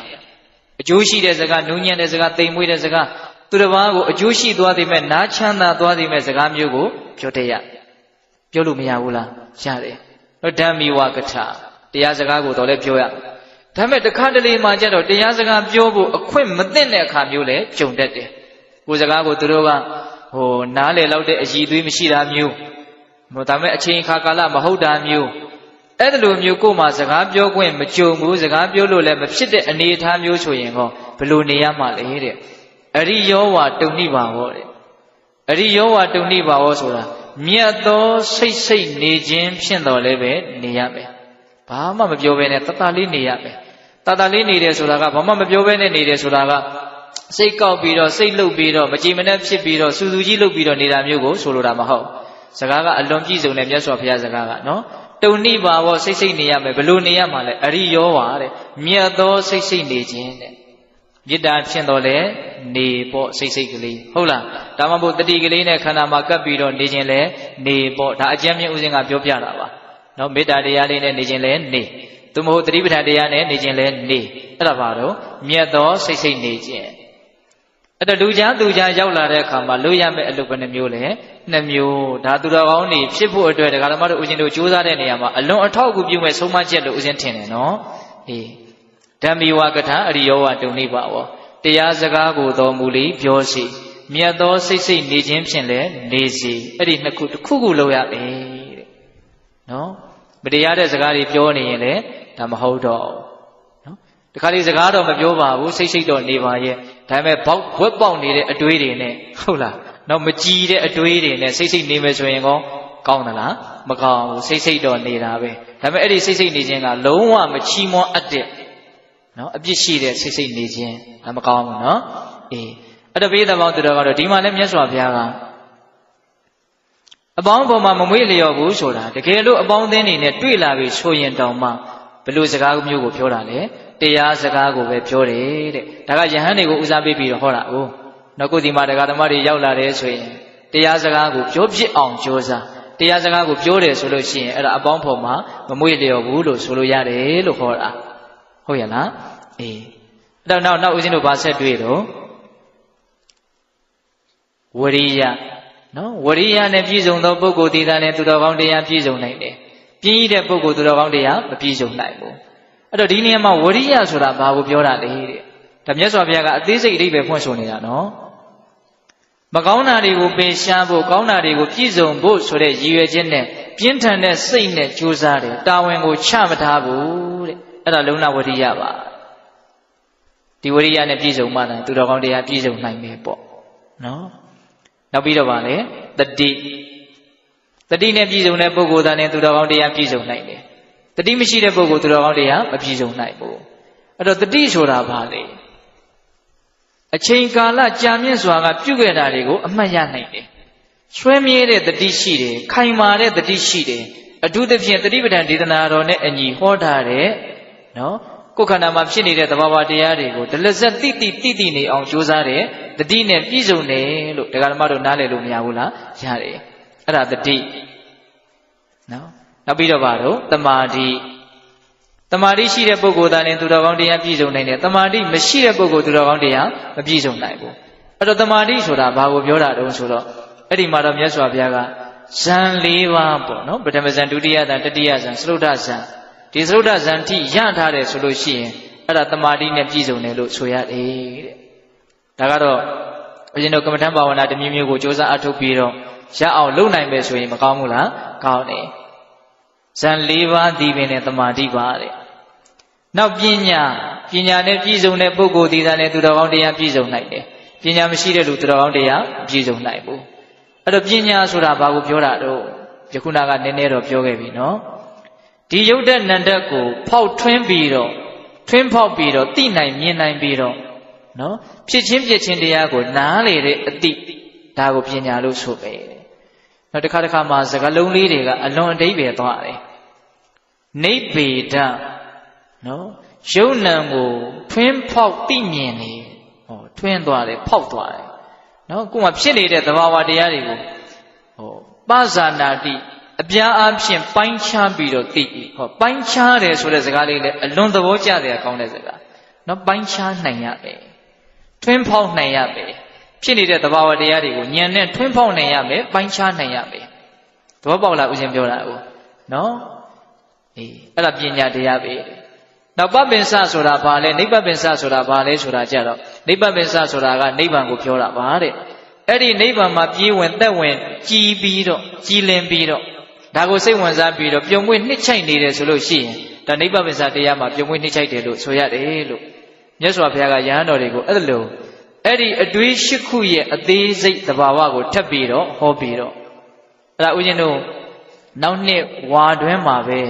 အကျိုးရှိတဲ့စကားနူးညံ့တဲ့စကားတိမ်မွေးတဲ့စကားသူတစ်ပါးကိုအကျိုးရှိသွားသည်မဲ့နားချမ်းသာသွားသည်မဲ့စကားမျိုးကိုပြောတတ်ရပြောလို့မရဘူးလားရတယ်ဓမ္မီဝါကထတရားစကားကိုတော့လည်းပြောရဒါပေမဲ့တစ်ခါတလေမှကျတော့တရားစကားပြောဖို့အခွင့်မသင့်တဲ့အခါမျိုးလည်းကြုံတတ်တယ်ကိုယ်စကားကိုသူတို့ကနားလေလောက်တဲ့အည်သွေးမရှိတာမျိုးဒါပေမဲ့အချိန်အခါကာလမဟုတ်တာမျိုးအဲ့ဒါလိုမျိုးကိုယ်မှစကားပြောခွင့်မကြုံဘူးစကားပြောလို့လည်းမဖြစ်တဲ့အနေအထားမျိုးဆိုရင်ဟောဘယ်လိုနေရမှာလဲတဲ့အရိယောဝါတုန်နိဘာဝတဲ့အရိယောဝါတုန်နိဘာဝဆိုတာမြတ်သောစိတ်နေခြင်းဖြစ်တော်လည်းပဲနေရမယ်ဘာမှမပြောဘဲနဲ့တတလေးနေရမယ်တတလေးနေတယ်ဆိုတာကဘာမှမပြောဘဲနဲ့နေတယ်ဆိုတာကစိတ်ကောက်ပြီးတော့စိတ်လှုပ်ပြီးတော့မကြည်မနှက်ဖြစ်ပြီးတော့စူးစူးကြီးလှုပ်ပြီးတော့နေတာမျိုးကိုဆိုလိုတာမဟုတ်စကားကအလွန်ပြည့်စုံတဲ့မြတ်စွာဘုရားစကားကနော်တုန်နိဘာဝစိတ်နေရမယ်ဘယ်လိုနေရမှာလဲအရိယောဝါတဲ့မြတ်သောစိတ်နေခြင်းတဲ့မေတ္တာဖြစ်တော်လဲနေပေါ့စိတ်ကလေးဟုတ်လားဒါမှမဟုတ်တတိကလေးနဲ့ခန္ဓာမှာကပ်ပြီးတော့နေခြင်းလဲနေပေါ့ဒါအကျဉ်းမြင့်ဥစဉ်ကပြောပြတာပါနော်မေတ္တာတရားလေးနဲ့နေခြင်းလဲနေသူမဟုတ်တတိပဋ္ဌာန်တရားနဲ့နေခြင်းလဲနေအဲ့ဒါပါတော့မြတ်သောစိတ်နေခြင်းအဲ့တော့လူချာသူချာရောက်လာတဲ့အခါမှာလို့ရမယ့်အလုပ်ဘယ်နှမျိုးလဲ2မျိုးဒါသူတော်ကောင်းတွေဖြစ်ဖို့အတွက်ဒကာဓမ္မတို့ဦးဇင်းတို့ကြိုးစားတဲ့နေရာမှာအလွန်အထောက်အကူပြုမဲ့ဆုံးမချက်လို့ဦးဇင်းထင်တယ်နော်အေးဓမ္မီဝါကထအရိယောဝတုန်နိဘာဝတရားစကားကိုတော်မူလီပြောစီမြတ်သောစိတ်နေခြင်းဖြင့်လည်းနေစီအဲ့ဒီနှစ်ခုတစ်ခုခုလုပ်ရမယ်တဲ့နော်မတရားတဲ့စကားတွေပြောနေရင်လည်းဒါမဟုတ်တော့နော်တခါလေစကားတော့မပြောပါဘူးစိတ်တော့နေပါရဲ့ဒါပေမဲ့ဝက်ပေါက်နေတဲ့အတွေးတွေနဲ့ဟုတ်လားနော်မကြည်တဲ့အတွေးတွေနဲ့စိတ်နေမယ်ဆိုရင်ကောင်းသလားမကောင်းဘူးစိတ်တော့နေတာပဲဒါပေမဲ့အဲ့ဒီစိတ်နေခြင်းကလုံးဝမချီးမွမ်းအပ်တဲ့နော်အပြစ်ရှိတဲ့စိတ်နေခြင်းဒါမကောင်းဘူးနော်အေးအဲ့တော့ဘေးသဘောသူတော်ကတော့ဒီမှာလည်းမြတ်စွာဘုရားကအပေါင်းပေါ်မှာမမွေ့လျော်ဘူးဆိုတာတကယ်လို့အပေါင်းအသင်းတွေနဲ့တွေ့လာပြီဆိုရင်တောင်မှဘယ်လိုစကားမျိုးကိုပြောတာလဲတရားစကားကိုပဲပြောတယ်တဲ့ဒါကယဟန်တွေကိုဦးစားပေးပြီးတော့ဟောတာ哦နောက်ကိုဒီမှာတရားဓမ္မတွေရောက်လာတယ်ဆိုရင်တရားစကားကိုပြောဖြစ်အောင်ကြိုးစားတရားစကားကိုပြောတယ်ဆိုလို့ရှိရင်အဲ့ဒါအပေါင်းပေါ်မှာမမွေ့လျော်ဘူးလို့ဆိုလို့ရတယ်လို့ဟောတာဟုတ်ရဲ့လားအေးအဲ့တော့နောက်ဦးဇင်းတို့ဗာဆက်တွေ့တော့ဝရိယ နော်ဝရိယနဲ့ပြည့်စုံသောပုဂ္ဂိုလ်ဒီသာနဲ့သူတော်ကောင်းတရားပြည့်စုံနိုင်တယ်ပြင်းရတဲ့ပုဂ္ဂိုလ်သူတော်ကောင်းတရားမပြည့်စုံနိုင်ဘူးအဲ့တော့ဒီနေရာမှာဝရိယဆိုတာဘာကိုပြောတာလဲတဲ့ဒါမြတ်စွာဘုရားကအသေးစိတ်အဓိပ္ပာယ်ဖွင့်ဆိုနေတာနော်မကောင်းတာတွေကိုပယ်ရှားဖို့ကောင်းတာတွေကိုပြည့်စုံဖို့ဆိုတဲ့ရည်ရွယ်ချက်နဲ့ပြင်းထန်တဲ့စိတ်နဲ့ကြိုးစားတယ်တာဝန်ကိုချမထားဘူးတဲ့အဲ့ဒါလုံလဝရိယပါဒီဝရိယနဲ့ပြည့်စုံမှသာသူတော်ကောင်းတရားပြည့်စုံနိုင်မယ်ပေါ့နော်နောက်ပြီးတော့ဗာလေတတိနဲ့ပြည့်စုံတဲ့ပုဂ္ဂိုလ်သားနဲ့သူတော်ကောင်းတရားပြည့်စုံနိုင်တယ်တတိမရှိတဲ့ပုဂ္ဂိုလ်သူတော်ကောင်းတရားမပြည့်စုံနိုင်ဘူးအဲ့တော့တတိဆိုတာဗာလေအချိန်ကာလကြာမြင့်စွာကပြုခဲ့တာတွေကိုအမှတ်ရနိုင်တယ်ဆွဲမြဲတဲ့တတိရှိတယ်ခိုင်မာတဲ့တတိရှိတယ်အထူးသဖြင့်တတိပဋ္ဌာန်ဒေသနာတော်နဲ့အညီဟောထားတဲ့နော်ကိုယ်ခန္ဓာမှာဖြစ်နေတဲ့သဘာဝတရားတွေကိုဒလဇက်တိနေအောင်ကြိုးစားတဲ့တတိနဲ့ပြည့်စုံတယ်လို့ဒကာဓမ္မတို့နားလည်လို့မရဘူးလားရတယ်အဲ့ဒါတတိနော်နောက်ပြီးတော့ဗါတော့တမာတိရှိတဲ့ပုဂ္ဂိုလ်သားနဲ့သူတော်ကောင်းတရားပြည့်စုံနိုင်တယ်တမာတိမရှိတဲ့ပုဂ္ဂိုလ်သူတော်ကောင်းတရားမပြည့်စုံနိုင်ဘူးအဲ့တော့တမာတိဆိုတာဘာကိုပြောတာတုံးဆိုတော့အဲ့ဒီမှာတော့မြတ်စွာဘုရားကဇန်၄ပါးပေါ့နော်ပထမဇန်ဒုတိယဇန်တတိယဇန်သရုဒ္ဓဇန်ဒီသရုဒ္ဓဇန်ထိရထားတယ်ဆိုလို့ရှိရင်အဲ့ဒါတမာတိနဲ့ပြည့်စုံတယ်လို့ဆိုရတယ်တဲ့ဒါကတော့ဘုရင်တို့ကမ္မထံဘာဝနာတစ်မျိုးမျိုးကိုစ조사အထုတ်ပြီးတော့ရအောင်လုပ်နိုင်မယ်ဆိုရင်မကောင်းဘူးလားကောင်းတယ်ဇန်၄ပါးဒီပင်နဲ့တမာတိပါတဲ့နောက်ပညာနဲ့ပြည့်စုံတဲ့ပုဂ္ဂိုလ်ဒီသာနဲ့သူတော်ကောင်းတရားပြည့်စုံနိုင်တယ်ပညာမရှိတဲ့လူသူတော်ကောင်းတရားမပြည့်စုံနိုင်ဘူးအဲ့တော့ပညာဆိုတာဘာကိုပြောတာတော့ယခုနကနည်းနည်းတော့ပြောခဲ့ပြီနော်ဒီယုတ်တဲ့နန္တကိုဖောက်ထွင်းဖောက်ပြီးတော့သိနိုင်မြင်နိုင်ပြီးတော့နော်ဖြစ်ချင်းပြချင်းတရားကိုနားလေတဲ့အတိဒါကိုပညာလို့ဆိုပဲနောက်တစ်ခါမှာစကားလုံးလေးတွေကအလွန်အဓိပ္ပာယ်သွားတယ်နိဗ္ဗေဒနော်ယုံနံကိုထွင်းဖောက်သိမြင်နေဟောထွင်းသွားတယ်ဖောက်သွားတယ်နော်ကိုယ်မှာဖြစ်နေတဲ့သဘာဝတရားတွေကိုဟောပဇာနာတိအပြားအဖြစ်ပိုင်းခြားပြီးတော့သိပြီဟောပိုင်းခြားတယ်ဆိုတဲ့စကားလေးလည်းအလွန်သဘောကျတယ်ကောင်းတဲ့စကားနော်ပိုင်းခြားနိုင်ရမယ်ထွင်းဖောက်နိုင်ရမယ်ဖြစ်နေတဲ့သဘာဝတရားတွေကိုဉာဏ်နဲ့ထွင်းဖောက်နိုင်ရမယ်ပိုင်းခြားနိုင်ရမယ်သဘောပေါက်လားဦးဇင်းပြောတာကိုနော်အေးအဲ့ဒါပညာတရားပဲနောက်ပပင်စဆိုတာဘာလဲနိဗ္ဗပင်စဆိုတာဘာလဲဆိုတာကြတော့နိဗ္ဗပင်စဆိုတာကနိဗ္ဗာန်ကိုပြောတာပါတဲ့အဲ့ဒီနိဗ္ဗာန်မှာပြေးဝင်သက်ဝင်ကြည်ပြီးတော့ကြည်လင်ပြီးတော့ဒါကိုစိတ်ဝင်စားပြီးတော့ပြုံမွေ့နှစ်ချိုက်နေတယ်ဆိုလို့ရှိရင်ဒါနိဗ္ဗပင်စတရားမှာပြုံမွေ့နှစ်ချိုက်တယ်လို့ဆိုရတယ်လို့မြတ်စွာဘုရားကယဟန်တော်တွေကိုအဲ့လိုအဲ့ဒီအတွေး၈ခုရဲ့အသေးစိတ်သဘာဝကိုထပ်ပြီးတော့ဟောပြီးတော့အဲ့ဒါဦးဇင်းတို့နောက်နှစ်ဝါတွင်မှာပဲ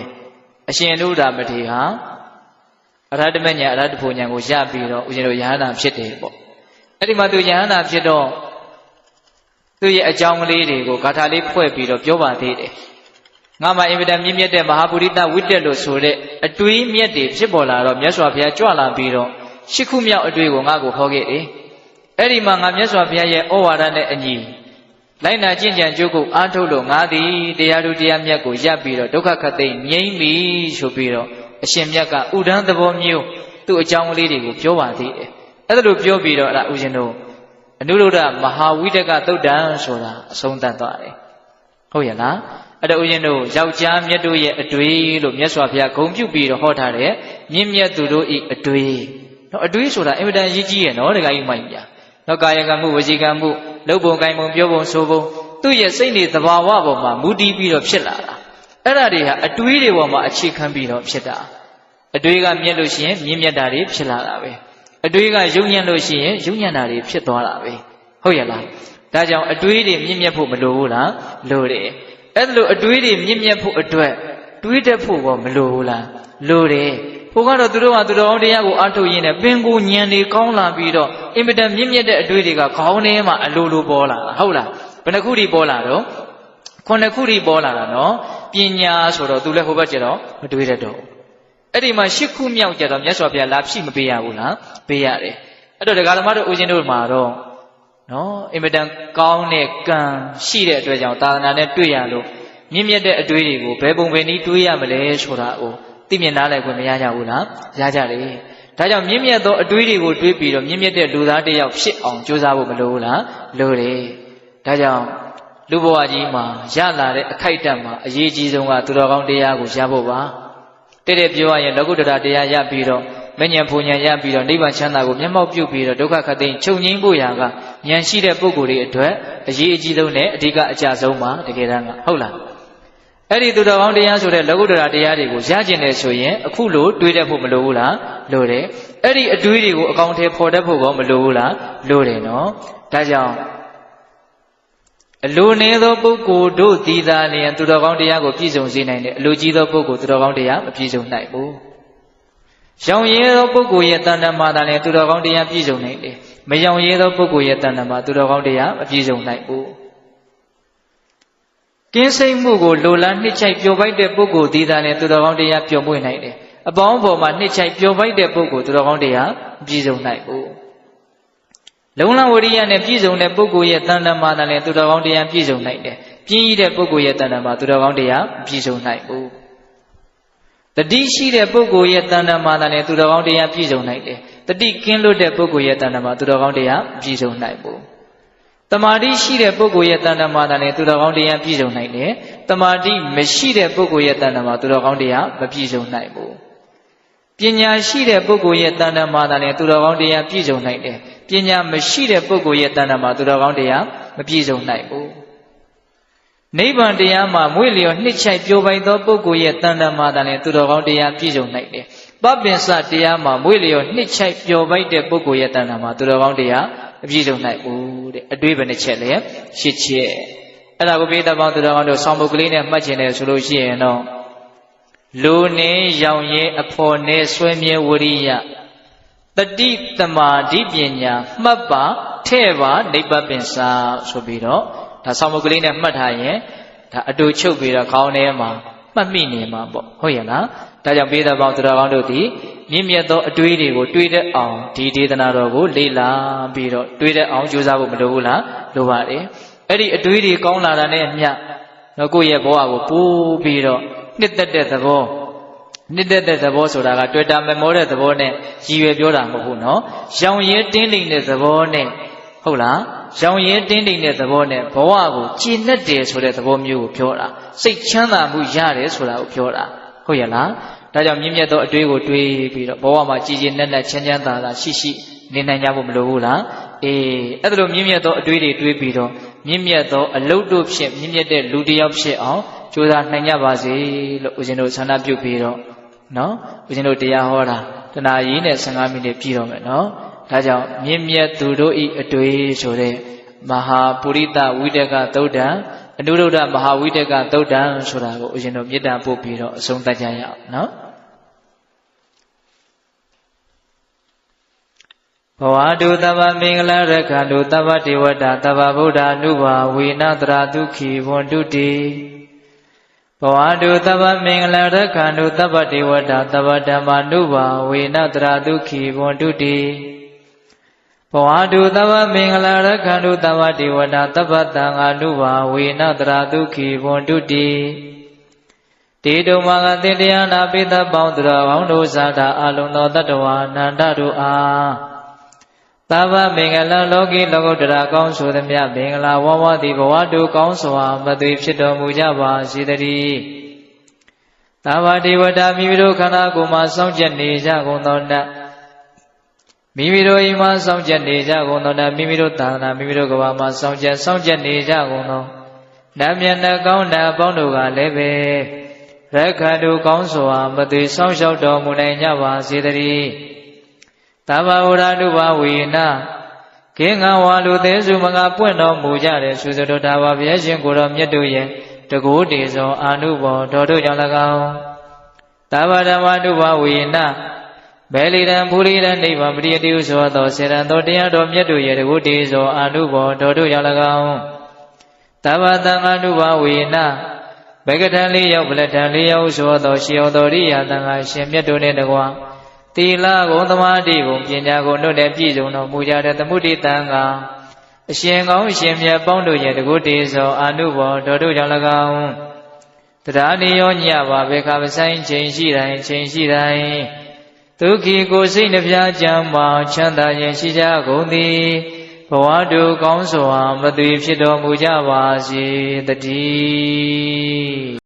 အရှင်နုဒ္ဓမထေရဟာအရဟတမညာအရဟတဖို့ညာကိုရပြီးတော့ဦးဇင်းတို့ယဟန္တာဖြစ်တယ်ပေါ့အဲ့ဒီမှာသူယဟန္တာဖြစ်တော့သူ့ရဲ့အကြောင်းကလေးတွေကိုဂါထာလေးဖွဲ့ပြီးတော့ပြောပါသေးတယ်ငါမှအင်မတန်မြင့်မြတ်တဲ့မဟာပုရိသဝိတ္တလို့ဆိုတဲ့အတွေးမြတ်တွေဖြစ်ပေါ်လာတော့မြတ်စွာဘုရားကြွလာပြီးတော့၈ခုမြောက်အတွေးကိုငါ့ကိုဟောခဲ့တယ်အဲ့ဒီမှာငါမြတ်စွာဘုရားရဲ့ဩဝါဒနဲ့အညီလိုက်နာကျင့်ကြံကြိုးကုပ်အားထုတ်လို့ငါသည်တရားသူတရားမြတ်ကိုရပ်ပြီးတော့ဒုက္ခခတ်သိမ်းငြိမ်းပြီဆိုပြီးတော့အရှင်မြတ်ကဥဒန်းသဘောမျိုးသူ့အကြောင်းကလေးတွေကိုပြောပါသေးတယ်အဲ့ဒါလိုပြောပြီးတော့အဲ့ဒါဦးဇင်းတို့အနုရုဒ္ဓမဟာဝိတကသုတ်တံဆိုတာအဆုံးသတ်သွားတယ်ဟုတ်ရဲ့လားအဲ့ဒါဦးဇင်းတို့ယောက်ျားမြတ်တို့ရဲ့အတွေ့လို့မြတ်စွာဘုရားဂုဏ်ပြုပြီးတော့ဟောထားတယ်မြင့်မြတ်သူတို့ဤအတွေ့နော်အတွေ့ဆိုတာအင်မတန်ရေးကြီးရဲ့နော်တခါကြီးမိုက်ပြနော်ကာယကံမှုဝစီကံမှုလုပ်ပုံကိုင်ပုံပြောပုံဆိုပုံသူ့ရဲ့စိတ်နေသဘာဝပေါ်မှာမူတည်ပြီးတော့ဖြစ်လာတာအဲ့ဒါတွေဟာအတွေးတွေပေါ်မှာအခြေခံပြီးတော့ဖြစ်တာအတွေးကမြက်လို့ရှိရင်မြင့်မြတ်တာတွေဖြစ်လာတာပဲအတွေးကယုံညံ့လို့ရှိရင်ယုံညံ့တာတွေဖြစ်သွားတာပဲဟုတ်ရဲ့လားဒါကြောင့်အတွေးတွေမြင့်မြတ်ဖို့မလိုဘူးလားလိုတယ်အဲ့ဒါလို့အတွေးတွေမြင့်မြတ်ဖို့အတွက်တွေးတတ်ဖို့ကောမလိုဘူးလားလိုတယ်ဘုရားကတော့သူတို့ကသူတော်အောင်တရားကိုအားထုတ်ရင်းနဲ့ပင်ကိုဉာဏ်တွေကောင်းလာပြီးတော့အင်မတန်မြင့်မြတ်တဲ့အတွေးတွေကခေါင်းထဲမှာအလိုလိုပေါ်လာတာဟုတ်လားဘယ်နှခုထိပေါ်လာတော့9ခုထိပေါ်လာတာနော်ပညာဆိုတော့သူလည်းဟိုဘက်ကျတော့မတွေးတတ်တော့အဲ့ဒီမှာ10ခုမြောက်ကျတော့မြတ်စွာဘုရားလာဖြည့်မပေးရဘူးလားပေးရတယ်အဲ့တော့ဒကာဓမ္မတို့ဦးဇင်းတို့မှာတော့နော်အင်မတန်ကောင်းတဲ့ကံရှိတဲ့အတွက်ကြောင့်သာသနာနဲ့တွေ့ရလို့မြင့်မြတ်တဲ့အတွေးတွေကိုဘယ်ပုံပဲနည်းတွေးရမလဲဆိုတာကိုသိမြင်နားလည်ခွင့်မရကြဘူးလားရကြတယ်ဒါကြောင့်မြင့်မြတ်သောအတွေးတွေကိုတွေးပြီးတော့မြင့်မြတ်တဲ့လူသားတစ်ယောက်ဖြစ်အောင်ကြိုးစားဖို့မလိုဘူးလားလိုတယ်ဒါကြောင့် လူဘဝကြီးမှာရလာတဲ့အခိုက်အတန့်မှာအရေးကြီးဆုံးကသူတော်ကောင်းတရားကိုရဖို့ပါတဲ့ပြောရရင်လောကုတ္တရာတရားရပြီးတော့မဉ္ဇဉ်ဘုံဉာဏ်ရပြီးတော့နိဗ္ဗာန်ချမ်းသာကိုမျက်မှောက်ပြုပြီးတော့ဒုက္ခခတ်သိမ်းချုပ်ငြိမ်းဖို့ရာကဉာဏ်ရှိတဲ့ပုဂ္ဂိုလ်တွေအတွက်အရေးအကြီးဆုံးနဲ့အဓိကအကျဆုံးပါတကယ်တမ်းကဟုတ်လားအဲ့ဒီသူတော်ကောင်းတရားဆိုတဲ့လောကုတ္တရာတရားတွေကိုရကျင်တယ်ဆိုရင်အခုလိုတွေးတတ်ဖို့မလိုဘူးလားလိုတယ်အဲ့ဒီအတွေးတွေကိုအကောင်အထည်ဖော်တတ်ဖို့ကောမလိုဘူးလားလိုတယ်နော်ဒါကြောင့်အလိုနည်းသောပုဂ္ဂိုလ်တို့သည်သာလျှင်သူတော်ကောင်းတရားကိုပြည့်စုံစေနိုင်တယ်အလိုကြီးသောပုဂ္ဂိုလ်သူတော်ကောင်းတရားမပြည့်စုံနိုင်ဘူးရောင်ရဲသောပုဂ္ဂိုလ်ရဲ့တဏ္ဍာမှာသာလျှင်သူတော်ကောင်းတရားပြည့်စုံနိုင်တယ်မရောင်ရဲသောပုဂ္ဂိုလ်ရဲ့တဏ္ဍာမှာသူတော်ကောင်းတရားမပြည့်စုံနိုင်ဘူးကင်းစိတ်မှုကိုလိုလားနှစ်ချိုက်ပျော်ပိုက်တဲ့ပုဂ္ဂိုလ်သည်သာလျှင်သူတော်ကောင်းတရားပျော်မွေ့နိုင်တယ်အပေါင်းပေါ်မှာနှစ်ချိုက်ပျော်ပိုက်တဲ့ပုဂ္ဂိုလ်သူတော်ကောင်းတရားမပြည့်စုံနိုင်ဘူးလုံလဝရိယနဲ့ပြည့်စုံတဲ့ပုဂ္ဂိုလ်ရဲ့တဏ္ဍာမှာသာလျှင်သူတော်ကောင်းတရားပြည့်စုံနိုင်တယ်ပြင်းကြီးတဲ့ပုဂ္ဂိုလ်ရဲ့တဏ္ဍာမှာသူတော်ကောင်းတရားမပြည့်စုံနိုင်ဘူးတတိရှိတဲ့ပုဂ္ဂိုလ်ရဲ့တဏ္ဍာမှာသာလျှင်သူတော်ကောင်းတရားပြည့်စုံနိုင်တယ်တတိကင်းလွတ်တဲ့ပုဂ္ဂိုလ်ရဲ့တဏ္ဍာမှာသူတော်ကောင်းတရားမပြည့်စုံနိုင်ဘူးတမာတိရှိတဲ့ပုဂ္ဂိုလ်ရဲ့တဏ္ဍာမှာသာလျှင်သူတော်ကောင်းတရားပြည့်စုံနိုင်တယ်တမာတိမရှိတဲ့ပုဂ္ဂိုလ်ရဲ့တဏ္ဍာမှာသူတော်ကောင်းတရားမပြည့်စုံနိုင်ဘူးပညာရှိတဲ့ပုဂ္ဂိုလ်ရဲ့တဏ္ဍာမှာသာလျှင်သူတော်ကောင်းတရားပြည့်စုံနိုင်တယ်ပညာမရှိတဲ့ပုဂ္ဂိုလ်ရဲ့တဏ္ဍာမှာသူတော်ကောင်းတရားမပြည့်စုံနိုင်ဘူးနိဗ္ဗာန်တရားမှာမွေ့လျော်နှစ်ချိုက်ပျော်ပိုင်သောပုဂ္ဂိုလ်ရဲ့တဏ္ဍာမှာသာလျှင်သူတော်ကောင်းတရားပြည့်စုံနိုင်တယ်ပပင်စတရားမှာမွေ့လျော်နှစ်ချိုက်ပျော်ပိုက်တဲ့ပုဂ္ဂိုလ်ရဲ့တဏ္ဍာမှာသူတော်ကောင်းတရားမပြည့်စုံနိုင်ဘူးတဲ့အတွေးဘယ်နှချက်လဲရှစ်ချက်အဲ့ဒါကိုပိဋကပေါင်းသူတော်ကောင်းတို့ဆောင်းပုဒ်ကလေးနဲ့မှတ်ချင်တယ်ဆိုလို့ရှိရင်တော့လူနေရောင်ရဲအဖော်နဲ့ဆွဲမြဲဝရိယတတိတမာတိပညာမှတ်ပါထဲ့ပါနိဗ္ဗပင်စာဆိုပြီးတော့ဒါဆောင်းပုဒ်ကလေးနဲ့မှတ်ထားရင်ဒါအတူချုပ်ပြီးတော့ခေါင်းထဲမှာမှတ်မိနေမှာပေါ့ဟုတ်ရဲ့လားဒါကြောင့်ပိဋကပေါင်းသူတော်ကောင်းတို့ဒီမြင့်မြတ်သောအတွေးတွေကိုတွေးတတ်အောင်ဒီဒေသနာတော်ကိုလေ့လာပြီးတော့တွေးတတ်အောင်ကြိုးစားဖို့မလိုဘူးလားလိုပါတယ်အဲ့ဒီအတွေးတွေကောင်းလာတာနဲ့အမျှတော့ကိုယ့်ရဲ့ဘဝကိုပိုးပြီးတော့နှစ်သက်တဲ့သဘောနှစ်သက်တဲ့သဘောဆိုတာကတွေ့တာမမောတဲ့သဘောနဲ့ရည်ရွယ်ပြောတာမဟုတ်ဘူးနော်ရောင်ရဲတင်းတိမ်တဲ့သဘောနဲ့ဟုတ်လားရောင်ရဲတင်းတိမ်တဲ့သဘောနဲ့ဘဝကိုကြည်နဲ့တယ်ဆိုတဲ့သဘောမျိုးကိုပြောတာစိတ်ချမ်းသာမှုရတယ်ဆိုတာကိုပြောတာဟုတ်ရဲ့လားဒါကြောင့်မြင့်မြတ်သောအတွေးကိုတွေးပြီးတော့ဘဝမှာကြည်ကြည်နက်နက်ချမ်းချမ်းသာသာရှိရှိနေနိုင်ကြဖို့မလိုဘူးလားအေးအဲ့ဒါလိုမြင့်မြတ်သောအတွေးတွေတွေးပြီးတော့မြင့်မြတ်သောအလုတ်တို့ဖြစ်မြင့်မြတ်တဲ့လူတစ်ယောက်ဖြစ်အောင်ကြိုးစားနိုင်ကြပါစေလို့ဦးဇင်းတို့ဆန္ဒပြုပြီးတော့နော်ဦးဇင်းတို့တရားဟောတာတနာရီနဲ့15မိနစ်ပြည့်တော့မယ်နော်ဒါကြောင့်မြင့်မြတ်သူတို့ဤအတွေးဆိုတဲ့မဟာပုရိသဝိတကသုတ်တံအနုရုဒ္ဓမဟာဝိတကသုတ်တံဆိုတာကိုဦးဇင်းတို့မေတ္တာပို့ပြီးတော့အဆုံးသတ်ကြရအောင်နော်ဘဝတုသဗ္ဗမင်္ဂလရက္ခန္တုသဗ္ဗဒေဝတာသဗ္ဗဗုဒ္ဓ ानु ဘာဝေနတရာဒုက္ခိဝန္တုတိဘဝတုသဗ္ဗမင်္ဂလရက္ခန္တုသဗ္ဗဒေဝတာသဗ္ဗဓမ္မာ ानु ဘာဝေနတရာဒုက္ခိဝန္တုတိဘဝတုသဗ္ဗမင်္ဂလရက္ခန္တုသဗ္ဗဒေဝတာသဗ္ဗသံဃာ ानु ဘာဝေနတရာဒုက္ခိဝန္တုတိတေတုမာကသင်တရားနာပိသပေါင်းသူတော်ကောင်းတို့ဇာတာအလုံးသောတတ္တဝါနန္တတို့အားသဗ္ဗမင်္ဂလလောကီလောကုတ္တရာကောင်းဆိုသည်မြတ်မင်္ဂလာဝဝတိဘဝတုကောင်းစွာမသွေဖြစ်တော်မူကြပါစေတည်းသဗ္ဗဒေဝတာမိမိတို့ခန္ဓာကိုယ်မှာစောင့်ကြနေကြကုန်သောနတ်မိမိတို့အိမ်မှာစောင့်ကြနေကြကုန်သောနတ်မိမိတို့သာသနာမိမိတို့ကဘာမှာစောင့်ကြနေကြကုန်သောနတ်မြတ်နှကောင်းနတ်အပေါင်းတို့ကလည်းပဲရက္ခတုကောင်းစွာမသွေစောင့်ရှောက်တော်မူနိုင်ကြပါစေတည်းသဗ္ဗဝရတုဘဝေနခေငံဝါလူသေးစုမငါပွင့်တော်မူကြတဲ့သုစတုတာဘာဘုရားရှင်ကိုတော်မြတ်တို့ရဲ့တကူတေဇောအာနုဘောတော်တို့ကြောင့်၎င်းသဗ္ဗဓမ္မတုဘဝေနဘယ်လီတံဘူလီတံနိဗ္ဗာန်ပရိယတိဟုဆိုသောစေတံသောတရားတော်မြတ်တို့ရဲ့တကူတေဇောအာနုဘောတော်တို့ကြောင့်၎င်းသဗ္ဗသံဃာတုဘဝေနဘဂထံလေးရောက်ဗလထံလေးရောက်ဆိုသောရှေယောတော်ရိယသံဃာရှင်မြတ်တို့နှင့်တကွာသီလဂုဏ်သမာဓိဂုဏ်ပညာဂုဏ်တို့နဲ့ပြည့်စုံတော်မူကြတဲ့သမုဒိတံကအရှင်ကောင်းရှင်မြတ်ပေါင်းတို့ရဲ့တကုတေဇောအာနုဘောတော်တို့ကြောင့်၎င်းတရားနိယောညပါဘေခါပဆိုင်ချိန်ရှိတိုင်းဒုက္ခိကိုစိတ်နှပြချမ်းမှချမ်းသာခြင်းရှိကြကုန်သည် ဘဝတုကောင်းစွာမသွေဖြစ်တော်မူကြပါစေတည်း